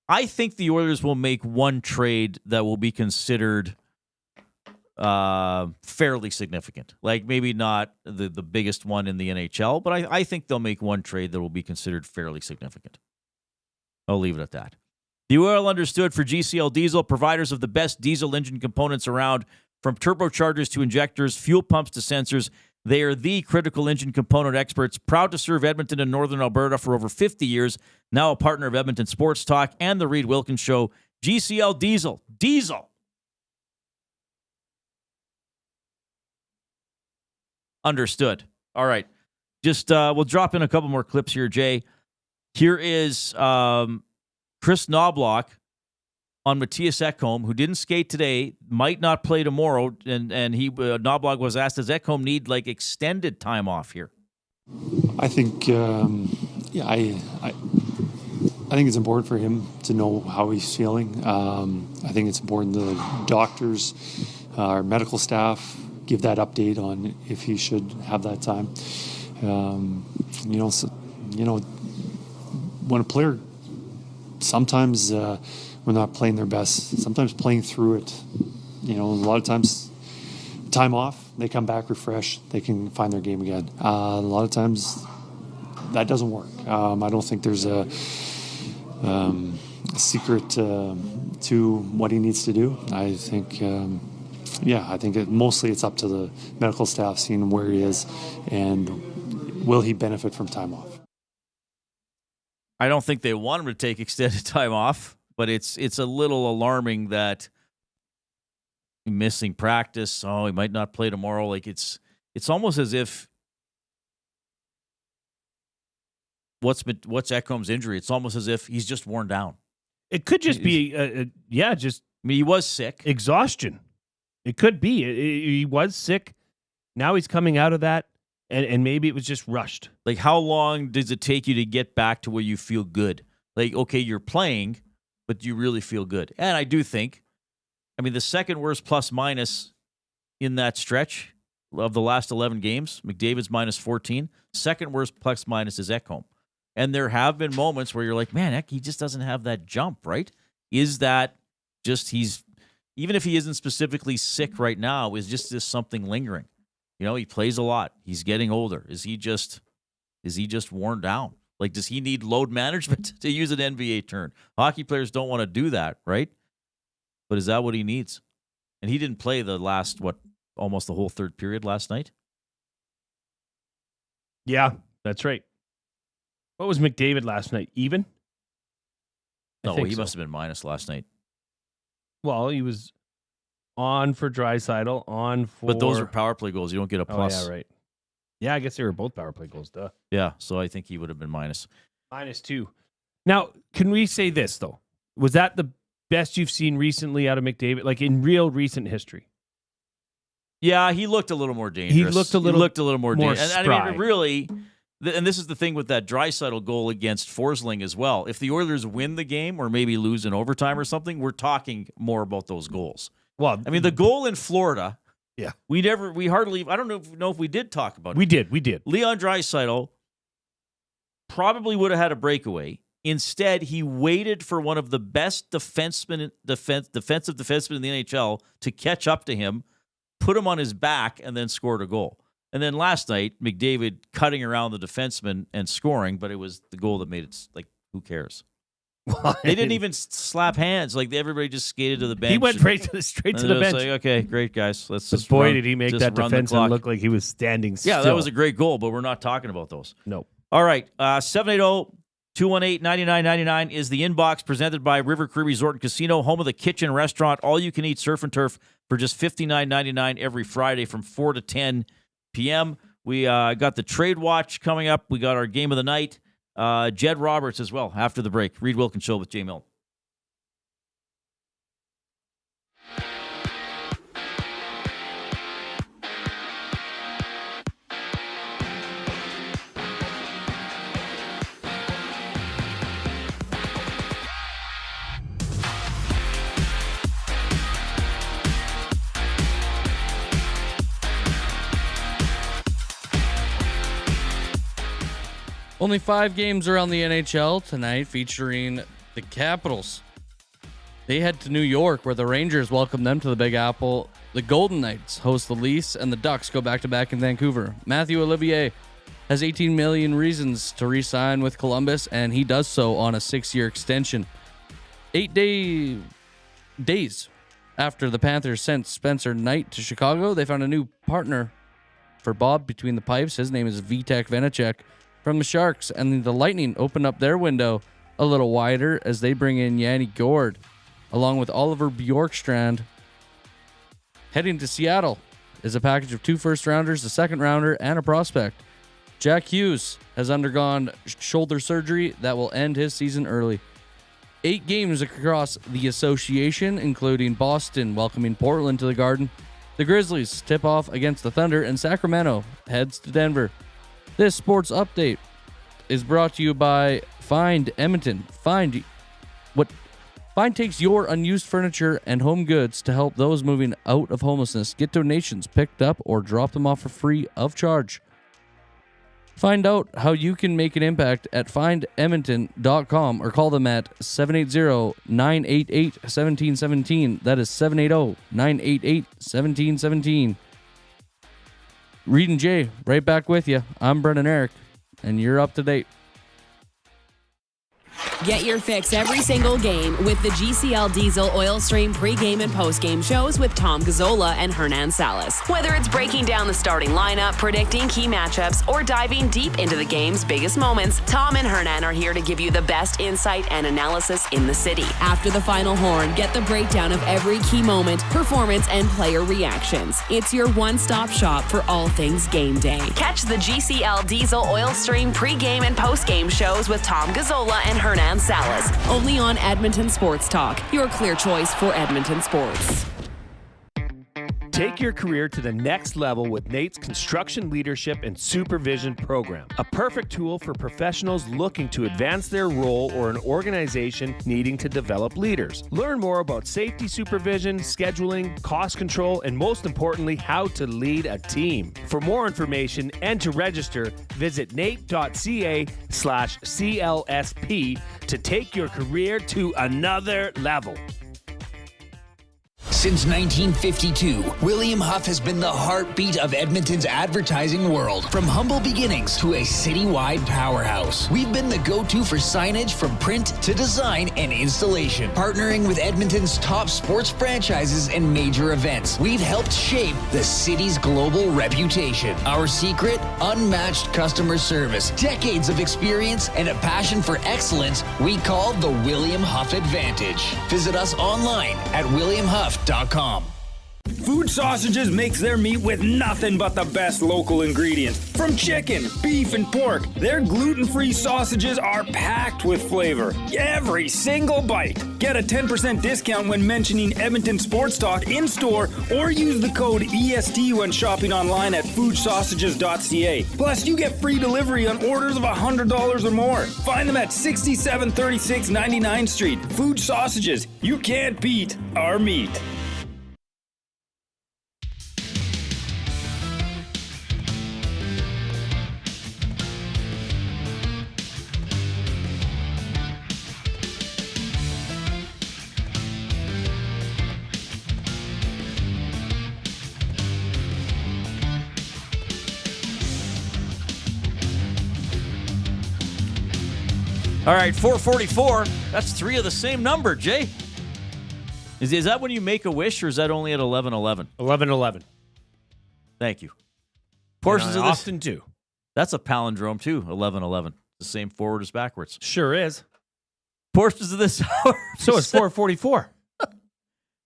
Speaker 1: I think the Oilers will make one trade that will be considered fairly significant. Like maybe not the biggest one in the NHL, but I think they'll make one trade that will be considered fairly significant. I'll leave it at that. The Oil Understood for GCL Diesel, providers of the best diesel engine components around, from turbochargers to injectors, fuel pumps to sensors. They are the critical engine component experts, proud to serve Edmonton and Northern Alberta for over 50 years, now a partner of Edmonton Sports Talk and the Reid Wilkins Show. GCL Diesel. Diesel. Understood. All right. Just we'll drop in a couple more clips here, Jay. Here is Chris Knobloch on Matthias Ekholm, who didn't skate today, might not play tomorrow, and he Knobloch was asked, does Ekholm need like extended time off here?
Speaker 3: I think, I think it's important for him to know how he's feeling. I think it's important the doctors, our medical staff, give that update on if he should have that time. When a player sometimes when not playing their best, sometimes playing through it, a lot of times time off, they come back refreshed, they can find their game again. A lot of times that doesn't work. I don't think there's a secret to what he needs to do. I think, mostly it's up to the medical staff seeing where he is and will he benefit from time off.
Speaker 1: I don't think they want him to take extended time off, but it's a little alarming that missing practice. Oh, he might not play tomorrow. Like it's almost as if what's Ekholm's injury? It's almost as if he's just worn down.
Speaker 2: It could just be, just.
Speaker 1: I mean, he was sick.
Speaker 2: Exhaustion. It could be. He was sick. Now he's coming out of that, and maybe it was just rushed.
Speaker 1: Like, how long does it take you to get back to where you feel good? Like, okay, you're playing, but you really feel good. And I do think, the second worst plus-minus in that stretch of the last 11 games, McDavid's minus 14. Second worst plus-minus is Ekholm. And there have been moments where you're like, man, he just doesn't have that jump, right? Is that just even if he isn't specifically sick right now, is just this something lingering? He plays a lot. He's getting older. Is he just worn down? Like, does he need load management, to use an NBA term? Hockey players don't want to do that, right? But is that what he needs? And he didn't play the last, almost the whole third period last night?
Speaker 2: Yeah, that's right. What was McDavid last night? Even?
Speaker 1: No, he must have been minus last night.
Speaker 2: Well, he was on for Draisaitl, on for...
Speaker 1: But those are power play goals. You don't get a plus.
Speaker 2: Oh, yeah, right. Yeah, I guess they were both power play goals, duh.
Speaker 1: Yeah, so I think he would have been minus.
Speaker 2: -2. Now, can we say this, though? Was that the best you've seen recently out of McDavid, like in real recent history?
Speaker 1: Yeah, he looked a little more dangerous.
Speaker 2: He looked a little
Speaker 1: more
Speaker 2: more
Speaker 1: dangerous. And I mean, really, and this is the thing with that Draisaitl goal against Forsling as well. If the Oilers win the game or maybe lose in overtime or something, we're talking more about those goals.
Speaker 2: Well,
Speaker 1: the goal in Florida,
Speaker 2: yeah,
Speaker 1: we hardly, I don't know if we did talk about it.
Speaker 2: We did.
Speaker 1: Leon Draisaitl probably would have had a breakaway. Instead, he waited for one of the best defensive defensemen in the NHL to catch up to him, put him on his back, and then scored a goal. And then last night, McDavid cutting around the defenseman and scoring, but it was the goal that made it, like, who cares? They didn't even slap hands. Like, everybody just skated to the bench.
Speaker 2: He went straight to the bench.
Speaker 1: Like, okay, great, guys. Let's just
Speaker 2: did he make that defenseman look like he was standing still.
Speaker 1: Yeah, that was a great goal, but we're not talking about those.
Speaker 2: No.
Speaker 1: All right, 780-218-9999 is the inbox, presented by River Cree Resort and Casino, home of the kitchen restaurant. All-you-can-eat surf and turf for just $59.99 every Friday from 4 to 10 p.m. We got the Trade Watch coming up. We got our game of the night. Jed Roberts as well after the break. Reid Wilkins Show with Jay Milne.
Speaker 7: Only 5 games around the NHL tonight, featuring the Capitals. They head to New York, where the Rangers welcome them to the Big Apple. The Golden Knights host the Leafs, and the Ducks go back-to-back in Vancouver. Matthew Olivier has 18 million reasons to re-sign with Columbus, and he does so on a 6-year extension. 8 days after the Panthers sent Spencer Knight to Chicago, they found a new partner for Bob between the pipes. His name is Vitek Vanacek from the Sharks, and the Lightning open up their window a little wider as they bring in Yanni Gourde, along with Oliver Bjorkstrand. Heading to Seattle is a package of 2 first-rounders, a second-rounder, and a prospect. Jack Hughes has undergone shoulder surgery that will end his season early. 8 games across the association, including Boston welcoming Portland to the Garden. The Grizzlies tip off against the Thunder, and Sacramento heads to Denver. This sports update is brought to you by Find Edmonton. Find takes your unused furniture and home goods to help those moving out of homelessness. Get donations picked up or drop them off for free of charge. Find out how you can make an impact at findedmonton.com or call them at 780-988-1717. That is 780-988-1717. Reid and Jay, right back with you. I'm Brendan Eric, and you're up to date.
Speaker 12: Get your fix every single game with the GCL Diesel Oil Stream pregame and postgame shows with Tom Gazzola and Hernan Salas. Whether it's breaking down the starting lineup, predicting key matchups, or diving deep into the game's biggest moments, Tom and Hernan are here to give you the best insight and analysis in the city. After the final horn, get the breakdown of every key moment, performance, and player reactions. It's your one-stop shop for all things game day. Catch the GCL Diesel Oil Stream pregame and postgame shows with Tom Gazzola and Hernan Salas, only on Edmonton Sports Talk, your clear choice for Edmonton sports.
Speaker 24: Take your career to the next level with Nate's Construction Leadership and Supervision Program, a perfect tool for professionals looking to advance their role or an organization needing to develop leaders. Learn more about safety supervision, scheduling, cost control, and most importantly, how to lead a team. For more information and to register, visit nate.ca/CLSP to take your career to another level.
Speaker 5: Since 1952, William Huff has been the heartbeat of Edmonton's advertising world. From humble beginnings to a citywide powerhouse, we've been the go-to for signage from print to design and installation. Partnering with Edmonton's top sports franchises and major events, we've helped shape the city's global reputation. Our secret? Unmatched customer service, decades of experience, and a passion for excellence we call the William Huff Advantage. Visit us online at williamhuff.com.
Speaker 6: Food Sausages makes their meat with nothing but the best local ingredients. From chicken, beef, and pork, their gluten-free sausages are packed with flavor. Every single bite. Get a 10% discount when mentioning Edmonton Sports Talk in-store or use the code EST when shopping online at foodsausages.ca. Plus, you get free delivery on orders of $100 or more. Find them at 6736 99th Street. Food Sausages. You can't beat our meat.
Speaker 1: All right, 444. That's 3 of the same number, Jay. Is that when you make a wish, or is that only at 11:11?
Speaker 2: 11:11.
Speaker 1: Thank you. Portions of this
Speaker 2: often do.
Speaker 1: That's a palindrome too. 11:11. The same forward as backwards.
Speaker 2: Sure is.
Speaker 1: Portions of this hour.
Speaker 2: So it's 444.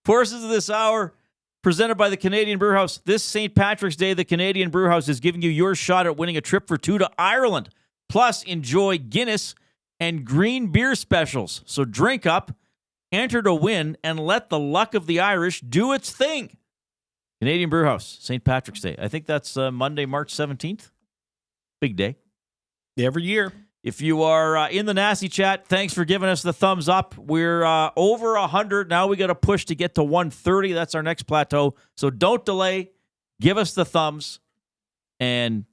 Speaker 1: Portions of this hour presented by the Canadian Brewhouse. This St. Patrick's Day, the Canadian Brewhouse is giving you your shot at winning a trip for 2 to Ireland. Plus, enjoy Guinness and green beer specials. So drink up, enter to win, and let the luck of the Irish do its thing. Canadian Brewhouse, St. Patrick's Day. I think that's Monday, March 17th. Big day.
Speaker 2: Every year.
Speaker 1: If you are in the Nasty Chat, thanks for giving us the thumbs up. We're over 100. Now we got to push to get to 130. That's our next plateau. So don't delay. Give us the thumbs and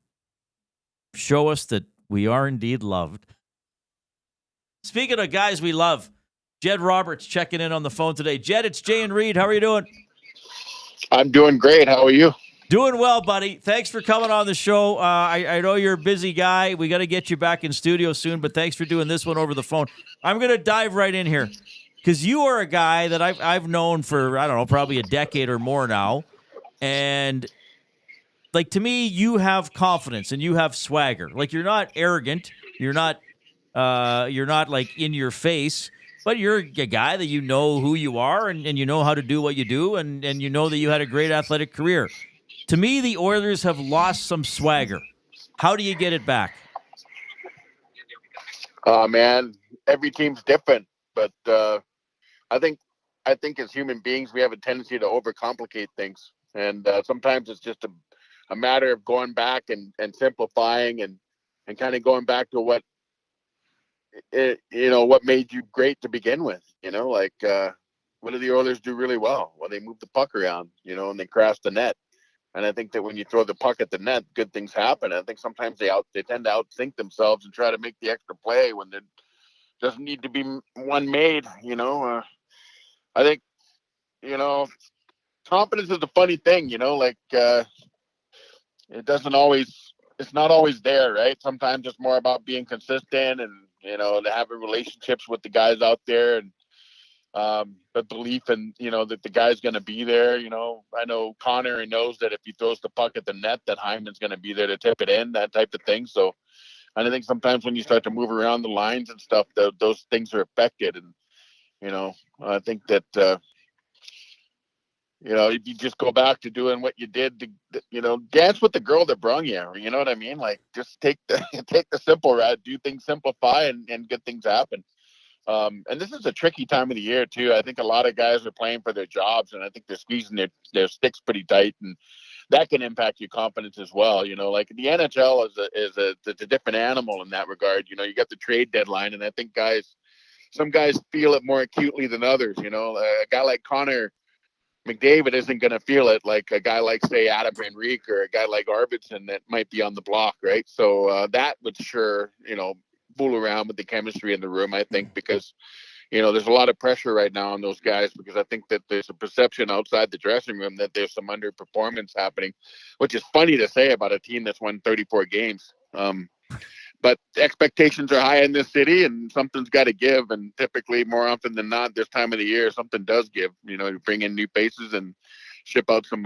Speaker 1: show us that we are indeed loved. Speaking of guys we love, Jed Roberts checking in on the phone today. Jed, it's Jay and Reid. How are you doing?
Speaker 9: I'm doing great. How are you?
Speaker 1: Doing well, buddy. Thanks for coming on the show. I know you're a busy guy. We got to get you back in studio soon, but thanks for doing this one over the phone. I'm going to dive right in here because you are a guy that I've known for, I don't know, probably a decade or more now. And, like, to me, you have confidence and you have swagger. Like, you're not arrogant. You're not like in your face, but you're a guy that you know who you are and you know how to do what you do and you know that you had a great athletic career. To me, the Oilers have lost some swagger. How do you get it back?
Speaker 9: Man, every team's different, but I think as human beings we have a tendency to overcomplicate things, and sometimes it's just a matter of going back and simplifying and kind of going back to what what made you great to begin with. Like what do the Oilers do really well? Well, they move the puck around, and they crash the net. And I think that when you throw the puck at the net, good things happen. I think sometimes they tend to outthink themselves and try to make the extra play when there doesn't need to be one made. I think confidence is a funny thing. Like it's not always there, right? Sometimes it's more about being consistent and to having relationships with the guys out there and the belief in that the guy's going to be there. I know Connor knows that if he throws the puck at the net that Hyman's going to be there to tip it in, that type of thing. So and I think sometimes when you start to move around the lines and stuff, those things are affected. And I think that if you just go back to doing what you did to dance with the girl that brung you, you know what I mean? Like just take the simple route, do things, simplify, and good things happen. And this is a tricky time of the year too. I think a lot of guys are playing for their jobs, and I think they're squeezing their sticks pretty tight, and that can impact your confidence as well. Like the NHL is a different animal in that regard. You got the trade deadline, and I think some guys feel it more acutely than others. A guy like Connor McDavid isn't going to feel it like a guy like, say, Adam Henrique or a guy like Arvidsson that might be on the block, right? So that would sure, fool around with the chemistry in the room, I think, because, there's a lot of pressure right now on those guys because I think that there's a perception outside the dressing room that there's some underperformance happening, which is funny to say about a team that's won 34 games. But expectations are high in this city and something's got to give. And typically, more often than not, this time of the year, something does give. You bring in new faces and ship out some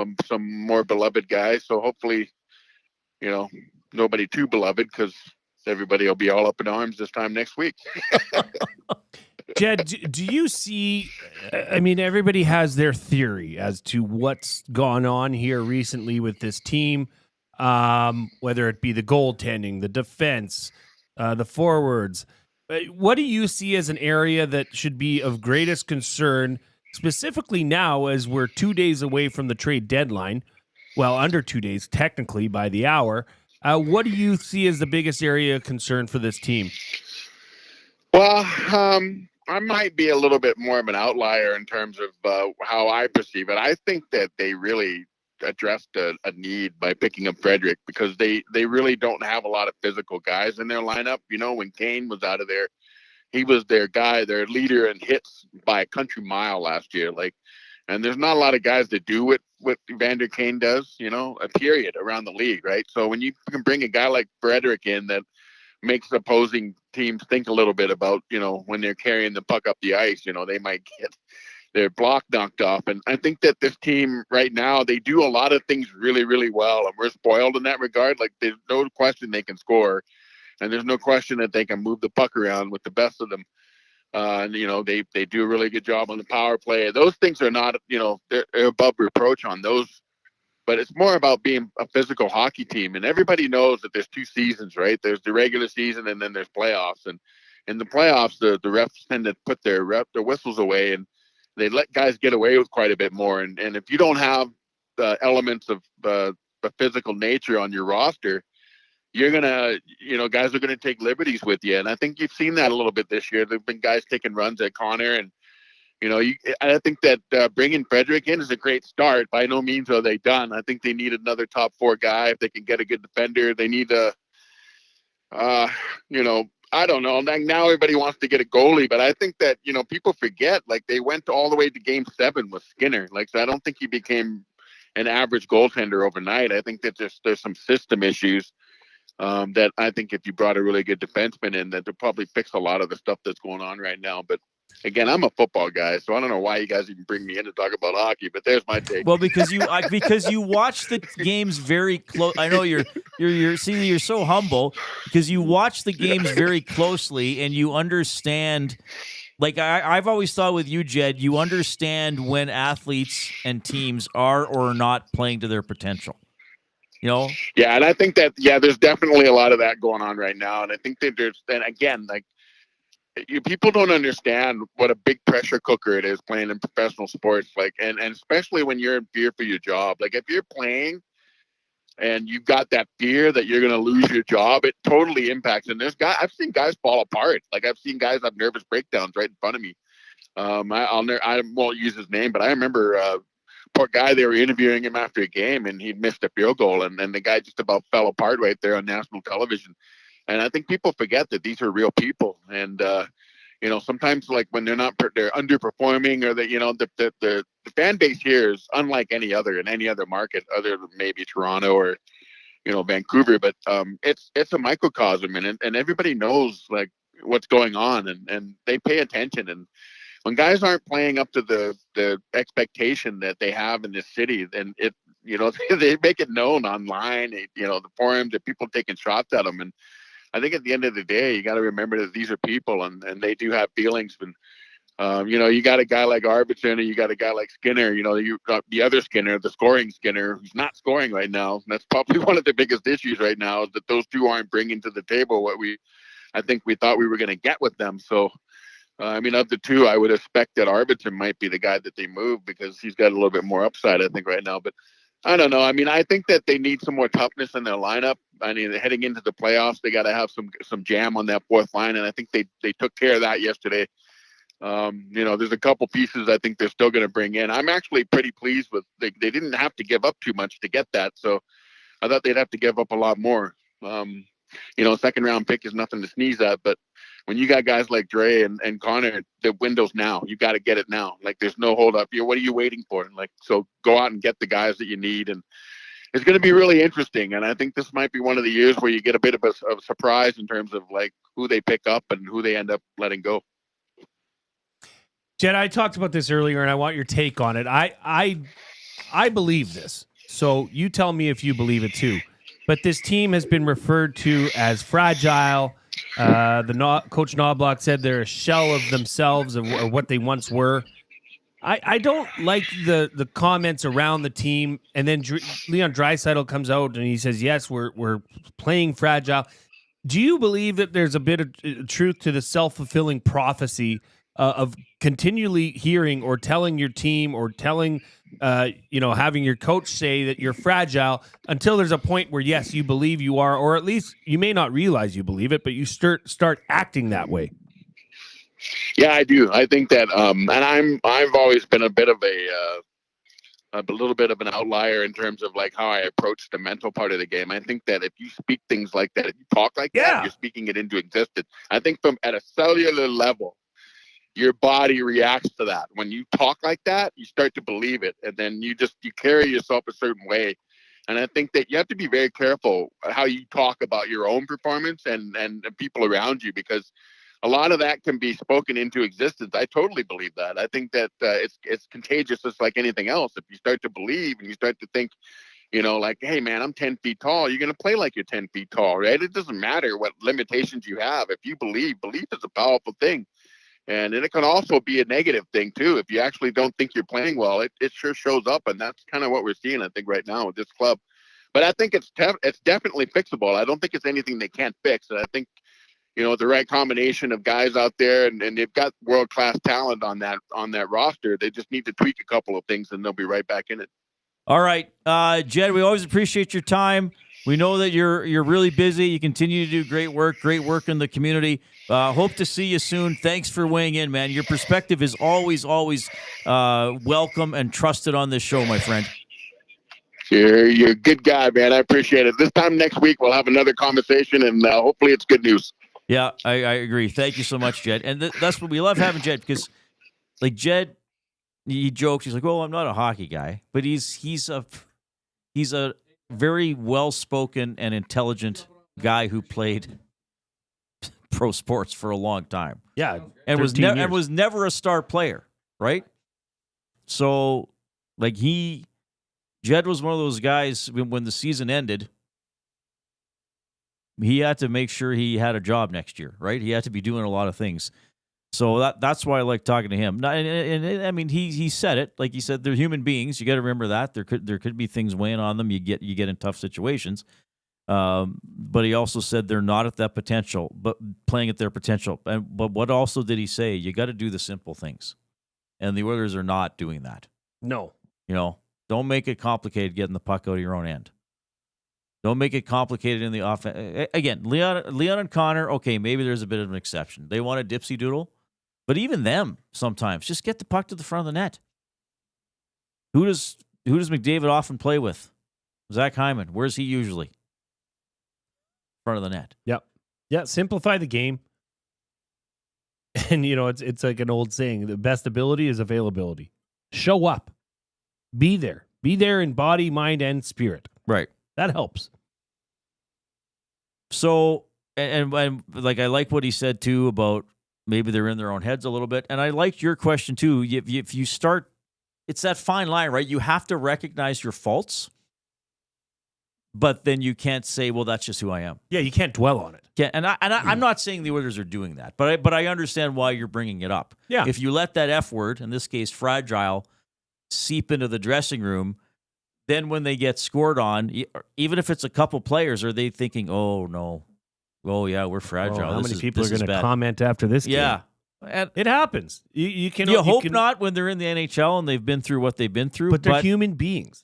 Speaker 9: more beloved guys. So hopefully, nobody too beloved because everybody will be all up in arms this time next week.
Speaker 2: Jed, do you see, everybody has their theory as to what's gone on here recently with this team, whether it be the goaltending, the defense, the forwards. What do you see as an area that should be of greatest concern, specifically now as we're 2 days away from the trade deadline? Well, under 2 days, technically, by the hour. What do you see as the biggest area of concern for this team?
Speaker 9: Well, I might be a little bit more of an outlier in terms of how I perceive it. I think that they really addressed a need by picking up Frederick because they really don't have a lot of physical guys in their lineup. When Kane was out of there, he was their guy, their leader in hits by a country mile last year. And there's not a lot of guys that do what Evander Kane does, a period around the league, right? So when you can bring a guy like Frederick in that makes opposing teams think a little bit about, when they're carrying the puck up the ice, they might get their block knocked off. And I think that this team right now, they do a lot of things really, really well. And we're spoiled in that regard. Like there's no question they can score. And there's no question that they can move the puck around with the best of them. And they do a really good job on the power play. Those things are not, they're above reproach on those, but it's more about being a physical hockey team. And everybody knows that there's two seasons, right? There's the regular season and then there's playoffs. And in the playoffs, the refs tend to put their whistles away and they let guys get away with quite a bit more. And if you don't have the elements of the physical nature on your roster, you're going to, guys are going to take liberties with you. And I think you've seen that a little bit this year. There've been guys taking runs at Connor. And, I think that bringing Frederick in is a great start. By no means are they done. I think they need another top four guy. If they can get a good defender, they need I don't know. Now everybody wants to get a goalie, but I think that, people forget, they went all the way to game 7 with Skinner. So I don't think he became an average goaltender overnight. I think that there's some system issues. That I think if you brought a really good defenseman in, that they'll probably fix a lot of the stuff that's going on right now. But again, I'm a football guy, so I don't know why you guys even bring me in to talk about hockey. But there's my take.
Speaker 1: Well, because you watch the games very close. I know you're so humble because you watch the games very closely and you understand. I've always thought with you, Jed, you understand when athletes and teams are or are not playing to their potential. You know?
Speaker 9: Yeah, and I think that there's definitely a lot of that going on right now, and I think that and again, like people don't understand what a big pressure cooker it is playing in professional sports, like and especially when you're in fear for your job. Like if you're playing and you've got that fear that you're going to lose your job, it totally impacts. And I've seen guys fall apart. Like I've seen guys have nervous breakdowns right in front of me. I won't use his name, but I remember poor guy, they were interviewing him after a game and he'd missed a field goal, and the guy just about fell apart right there on national television. And I think people forget that these are real people. And, sometimes like when they're underperforming, or the fan base here is unlike any other in any other market other than maybe Toronto or, Vancouver. But it's a microcosm, and everybody knows like what's going on, and they pay attention. And when guys aren't playing up to the expectation that they have in this city, then they make it known online, the forums, that people taking shots at them. And I think at the end of the day, you got to remember that these are people, and they do have feelings. And you got a guy like Arbitron, and you got a guy like Skinner. You got the other Skinner, the scoring Skinner, who's not scoring right now. And that's probably one of the biggest issues right now, is that those two aren't bringing to the table what I think we thought we were going to get with them. So, of the two, I would expect that Arbitron might be the guy that they move, because he's got a little bit more upside, I think, right now. But I don't know. I think that they need some more toughness in their lineup. Heading into the playoffs, they got to have some jam on that fourth line, and I think they took care of that yesterday. There's a couple pieces I think they're still going to bring in. I'm actually pretty pleased with they didn't have to give up too much to get that, so I thought they'd have to give up a lot more. Second round pick is nothing to sneeze at, but when you got guys like Dre and Connor, the window's now. You got to get it now. Like, there's no hold up. What are you waiting for? Like, so go out and get the guys that you need, and it's going to be really interesting. And I think this might be one of the years where you get a bit of a surprise in terms of like who they pick up and who they end up letting go.
Speaker 2: Jed, I talked about this earlier, and I want your take on it. I believe this, so you tell me if you believe it too. But this team has been referred to as fragile. Coach Knobloch said they're a shell of themselves, of what they once were. I don't like the comments around the team. And then Leon Draisaitl comes out and he says, yes, we're playing fragile. Do you believe that there's a bit of truth to the self-fulfilling prophecy of continually hearing or telling your team or telling, having your coach say that you're fragile until there's a point where, yes, you believe you are, or at least you may not realize you believe it, but you start acting that way?
Speaker 9: Yeah, I do. I think that, and I've always been a bit of a little bit of an outlier in terms of like how I approach the mental part of the game. I think that if you speak things like that, if you talk like that, you're speaking it into existence. I think at a cellular level, your body reacts to that. When you talk like that, you start to believe it, and then you carry yourself a certain way. And I think that you have to be very careful how you talk about your own performance and the people around you, because a lot of that can be spoken into existence. I totally believe that. I think that it's contagious, just like anything else. If you start to believe and you start to think, like, hey, man, I'm 10 feet tall, you're going to play like you're 10 feet tall, right? It doesn't matter what limitations you have. If you believe is a powerful thing. And it can also be a negative thing, too. If you actually don't think you're playing well, it sure shows up. And that's kind of what we're seeing, I think, right now with this club. But I think it's definitely fixable. I don't think it's anything they can't fix. And I think, the right combination of guys out there, and they've got world-class talent on that roster. They just need to tweak a couple of things, and they'll be right back in it.
Speaker 1: All right. Jed, we always appreciate your time. We know that you're really busy. You continue to do great work in the community. Hope to see you soon. Thanks for weighing in, man. Your perspective is always welcome and trusted on this show, my friend.
Speaker 9: You're a good guy, man. I appreciate it. This time next week, we'll have another conversation, and hopefully it's good news.
Speaker 1: Yeah, I agree. Thank you so much, Jed. And that's what we love having Jed, because, like, Jed, he jokes. He's like, "Well, I'm not a hockey guy," but he's a very well-spoken and intelligent guy who played pro sports for a long time.
Speaker 2: Yeah,
Speaker 1: and was never a star player, right? So, like, Jed was one of those guys when the season ended. He had to make sure he had a job next year, right? He had to be doing a lot of things. So that's why I like talking to him. And I mean, he said it. Like he said, they're human beings. You got to remember that. There could be things weighing on them. You get in tough situations. But he also said they're not at that potential, but playing at their potential. But what also did he say? You got to do the simple things. And the Oilers are not doing that.
Speaker 2: No.
Speaker 1: Don't make it complicated getting the puck out of your own end. Don't make it complicated in the offense. Again, Leon and Connor, okay, maybe there's a bit of an exception. They want a dipsy doodle. But even them, sometimes, just get the puck to the front of the net. Who does McDavid often play with? Zach Hyman. Where's he usually? Front of the net.
Speaker 2: Yep. Yeah, simplify the game. And, it's like an old saying, the best ability is availability. Show up. Be there. Be there in body, mind, and spirit.
Speaker 1: Right.
Speaker 2: That helps.
Speaker 1: So, and like I like what he said, too, about maybe they're in their own heads a little bit. And I liked your question, too. If you start, it's that fine line, right? You have to recognize your faults, but then you can't say, well, that's just who I am.
Speaker 2: Yeah, you can't dwell on it.
Speaker 1: I'm not saying the Oilers are doing that, but I understand why you're bringing it up.
Speaker 2: Yeah.
Speaker 1: If you let that F word, in this case, fragile, seep into the dressing room, then when they get scored on, even if it's a couple players, are they thinking, oh, no. Oh, yeah, we're fragile.
Speaker 2: How many people are going to comment after this game?
Speaker 1: Yeah. And
Speaker 2: it happens. You
Speaker 1: hope not when they're in the NHL and they've been through what they've been through.
Speaker 2: But they're human beings.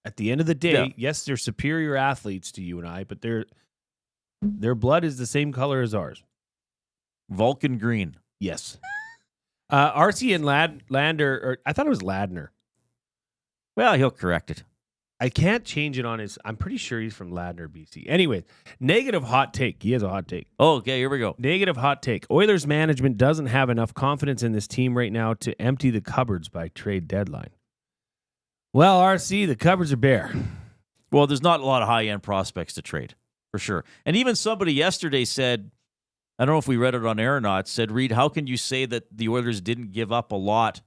Speaker 2: At the end of the day, yes, they're superior athletes to you and I, but their blood is the same color as ours.
Speaker 1: Vulcan green.
Speaker 2: Yes. RC and Lander, or I thought it was Ladner.
Speaker 1: Well, he'll correct it.
Speaker 2: I can't change it on his. I'm pretty sure he's from Ladner, BC. Anyway, negative hot take. He has a hot take.
Speaker 1: Oh, okay, here we go.
Speaker 2: Negative hot take. Oilers management doesn't have enough confidence in this team right now to empty the cupboards by trade deadline. Well, RC, the cupboards are bare.
Speaker 1: Well, there's not a lot of high-end prospects to trade, for sure. And even somebody yesterday said, I don't know if we read it on air or not, said, Reid, how can you say that the Oilers didn't give up a lot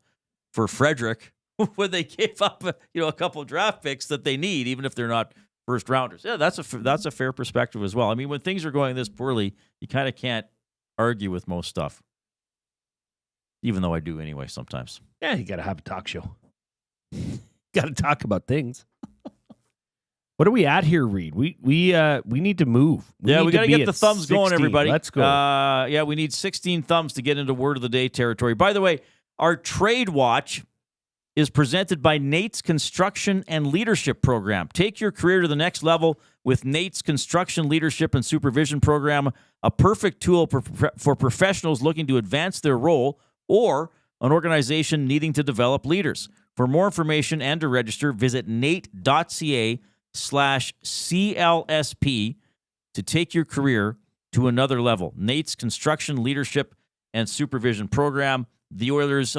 Speaker 1: for Frederick when they gave up a couple of draft picks that they need, even if they're not first rounders? Yeah, that's a fair perspective as well. I mean, when things are going this poorly, you kind of can't argue with most stuff, even though I do anyway sometimes.
Speaker 2: Yeah, you got to have a talk show. Got to talk about things. What are we at here, Reid? We need to move.
Speaker 1: We got to get the thumbs
Speaker 2: 16.
Speaker 1: going, everybody.
Speaker 2: Let's go.
Speaker 1: We need 16 thumbs to get into Word of the Day territory. By the way, our Trade Watch is presented by Nate's Construction and Leadership Program. Take your career to the next level with Nate's Construction Leadership and Supervision Program, a perfect tool for professionals looking to advance their role or an organization needing to develop leaders. For more information and to register, visit nate.ca/CLSP to take your career to another level. Nate's Construction Leadership and Supervision Program. The Oilers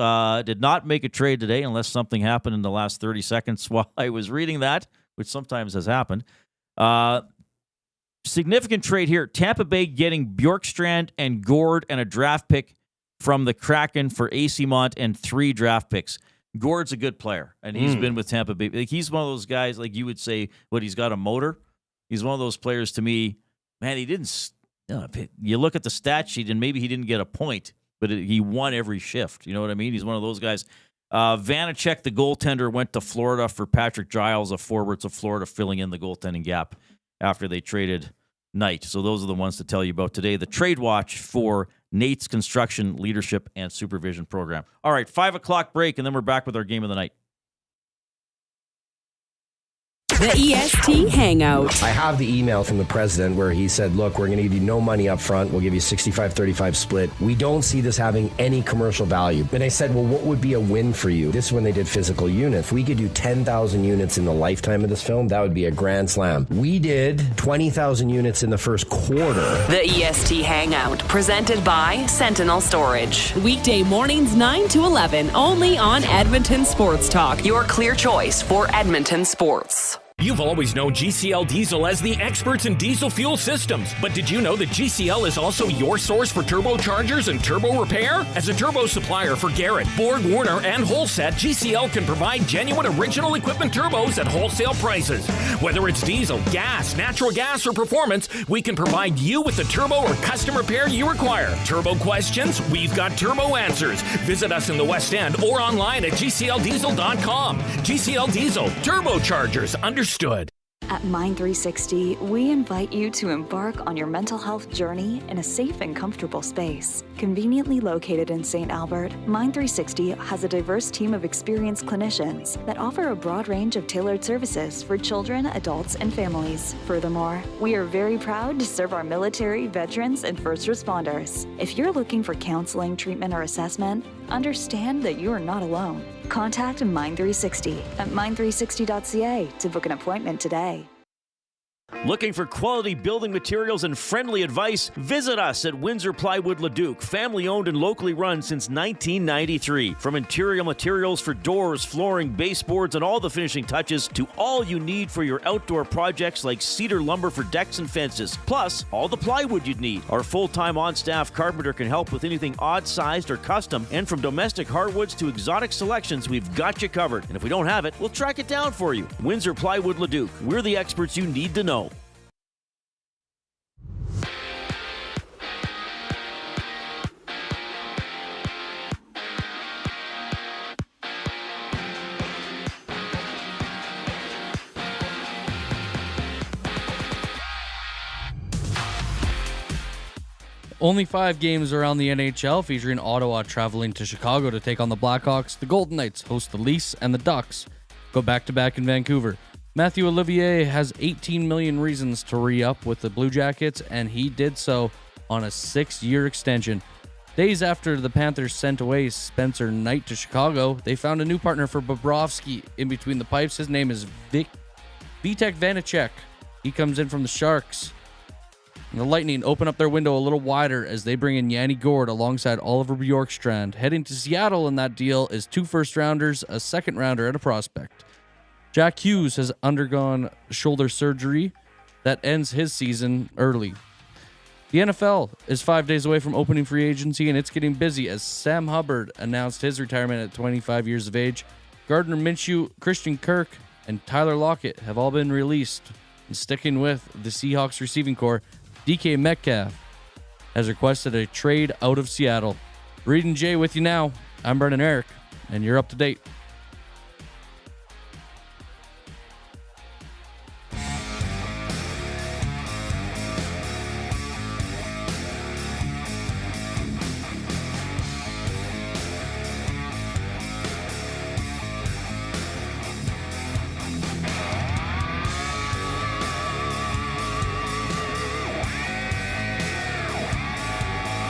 Speaker 1: did not make a trade today unless something happened in the last 30 seconds while I was reading that, which sometimes has happened. Significant trade here. Tampa Bay getting Bjorkstrand and Gord and a draft pick from the Kraken for AC Mont and 3 draft picks. Gord's a good player, and he's been with Tampa Bay. Like, he's one of those guys, like you would say, he's got a motor. He's one of those players to me, man, he didn't, you look at the stat sheet, and maybe he didn't get a point, but he won every shift. You know what I mean? He's one of those guys. Vanacek, the goaltender, went to Florida for Patrick Giles, a forward to Florida, filling in the goaltending gap after they traded Knight. So those are the ones to tell you about today. The Trade Watch for Nate's Construction Leadership and Supervision Program. All right, 5 o'clock break, and then we're back with our game of the night.
Speaker 12: The EST Hangout.
Speaker 10: I have the email from the president where he said, look, we're going to give you no money up front. We'll give you 65-35 split. We don't see this having any commercial value. And I said, well, what would be a win for you? This is when they did physical units. If we could do 10,000 units in the lifetime of this film, that would be a grand slam. We did 20,000 units in the first quarter.
Speaker 12: The EST Hangout, presented by Sentinel Storage. Weekday mornings 9 to 11, only on Edmonton Sports Talk. Your clear choice for Edmonton sports.
Speaker 8: You've always known GCL Diesel as the experts in diesel fuel systems, but did you know that GCL is also your source for turbochargers and turbo repair? As a turbo supplier for Garrett, Borg Warner, and Holset, GCL can provide genuine original equipment turbos at wholesale prices. Whether it's diesel, gas, natural gas, or performance, we can provide you with the turbo or custom repair you require. Turbo questions? We've got turbo answers. Visit us in the West End or online at GCLDiesel.com. GCL Diesel, turbochargers, understood.
Speaker 11: At Mind 360, we invite you to embark on your mental health journey in a safe and comfortable space. Conveniently located in St. Albert, Mind 360 has a diverse team of experienced clinicians that offer a broad range of tailored services for children, adults, and families. Furthermore, we are very proud to serve our military, veterans, and first responders. If you're looking for counseling, treatment, or assessment, understand that you are not alone. Contact Mind 360 at mind360.ca to book an appointment today.
Speaker 1: Looking for quality building materials and friendly advice? Visit us at Windsor Plywood Leduc, family owned and locally run since 1993. From interior materials for doors, flooring, baseboards, and all the finishing touches to all you need for your outdoor projects like cedar lumber for decks and fences, plus all the plywood you'd need. Our full-time on-staff carpenter can help with anything odd-sized or custom, and from domestic hardwoods to exotic selections, we've got you covered. And if we don't have it, we'll track it down for you. Windsor Plywood Leduc. We're the experts you need to know.
Speaker 7: Only 5 games around the NHL, featuring Ottawa traveling to Chicago to take on the Blackhawks. The Golden Knights host the Leafs, and the Ducks go back-to-back in Vancouver. Matthew Olivier has 18 million reasons to re-up with the Blue Jackets, and he did so on a 6-year extension. Days after the Panthers sent away Spencer Knight to Chicago, they found a new partner for Bobrovsky in between the pipes. His name is Vitek Vanacek. He comes in from the Sharks. And the Lightning open up their window a little wider as they bring in Yanni Gourde alongside Oliver Bjorkstrand. Heading to Seattle in that deal is 2 first-rounders, a second-rounder, and a prospect. Jack Hughes has undergone shoulder surgery that ends his season early. The NFL is 5 days away from opening free agency, and it's getting busy as Sam Hubbard announced his retirement at 25 years of age. Gardner Minshew, Christian Kirk, and Tyler Lockett have all been released. And sticking with the Seahawks receiving corps, DK Metcalf has requested a trade out of Seattle. Reid and Jay with you now. I'm Brendan Eric, and you're up to date.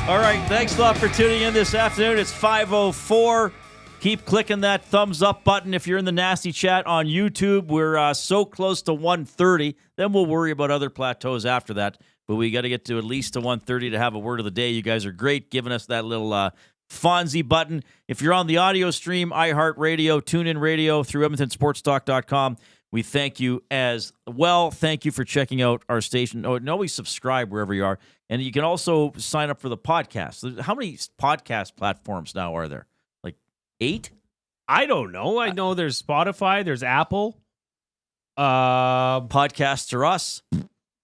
Speaker 1: All right, thanks a lot for tuning in this afternoon. It's 5:04. Keep clicking that thumbs up button if you're in the nasty chat on YouTube. We're so close to 1:30. Then we'll worry about other plateaus after that. But we got to get to at least to 1:30 to have a word of the day. You guys are great giving us that little Fonzie button. If you're on the audio stream, iHeartRadio, TuneIn Radio, through EdmontonSportsTalk.com, we thank you as well. Thank you for checking out our station. Oh, and always subscribe wherever you are. And you can also sign up for the podcast. How many podcast platforms now are there? Like 8?
Speaker 2: I don't know. I know there's Spotify, there's Apple.
Speaker 1: Podcasts are us.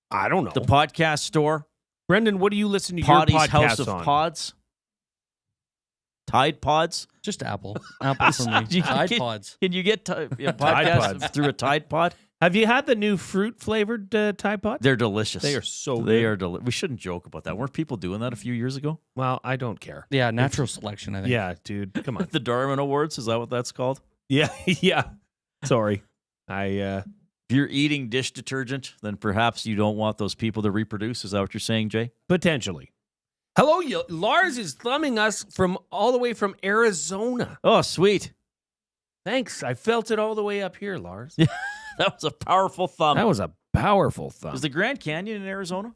Speaker 2: I don't know.
Speaker 1: The podcast store.
Speaker 2: Brendan, what do you listen to
Speaker 1: Poddy's
Speaker 2: your podcast
Speaker 1: House of
Speaker 2: on?
Speaker 1: Pods. Tide Pods.
Speaker 7: Just Apple. Apple for me. Tide Pods.
Speaker 1: Can you get podcasts through a Tide Pod?
Speaker 2: Have you had the new fruit-flavored Tide Pods?
Speaker 1: They're delicious.
Speaker 2: They are so good.
Speaker 1: They are delicious. We shouldn't joke about that. Weren't people doing that a few years ago?
Speaker 2: Well, I don't care.
Speaker 7: Yeah, natural selection, I think.
Speaker 2: Yeah, dude. Come on.
Speaker 1: The Darwin Awards, is that what that's called?
Speaker 2: Yeah, yeah. Sorry.
Speaker 1: If you're eating dish detergent, then perhaps you don't want those people to reproduce. Is that what you're saying, Jay?
Speaker 2: Potentially. Hello, Lars is thumbing us from all the way from Arizona.
Speaker 1: Oh, sweet.
Speaker 2: Thanks. I felt it all the way up here, Lars.
Speaker 1: That was a powerful thumb.
Speaker 2: That was a powerful thumb.
Speaker 1: Is the Grand Canyon in Arizona?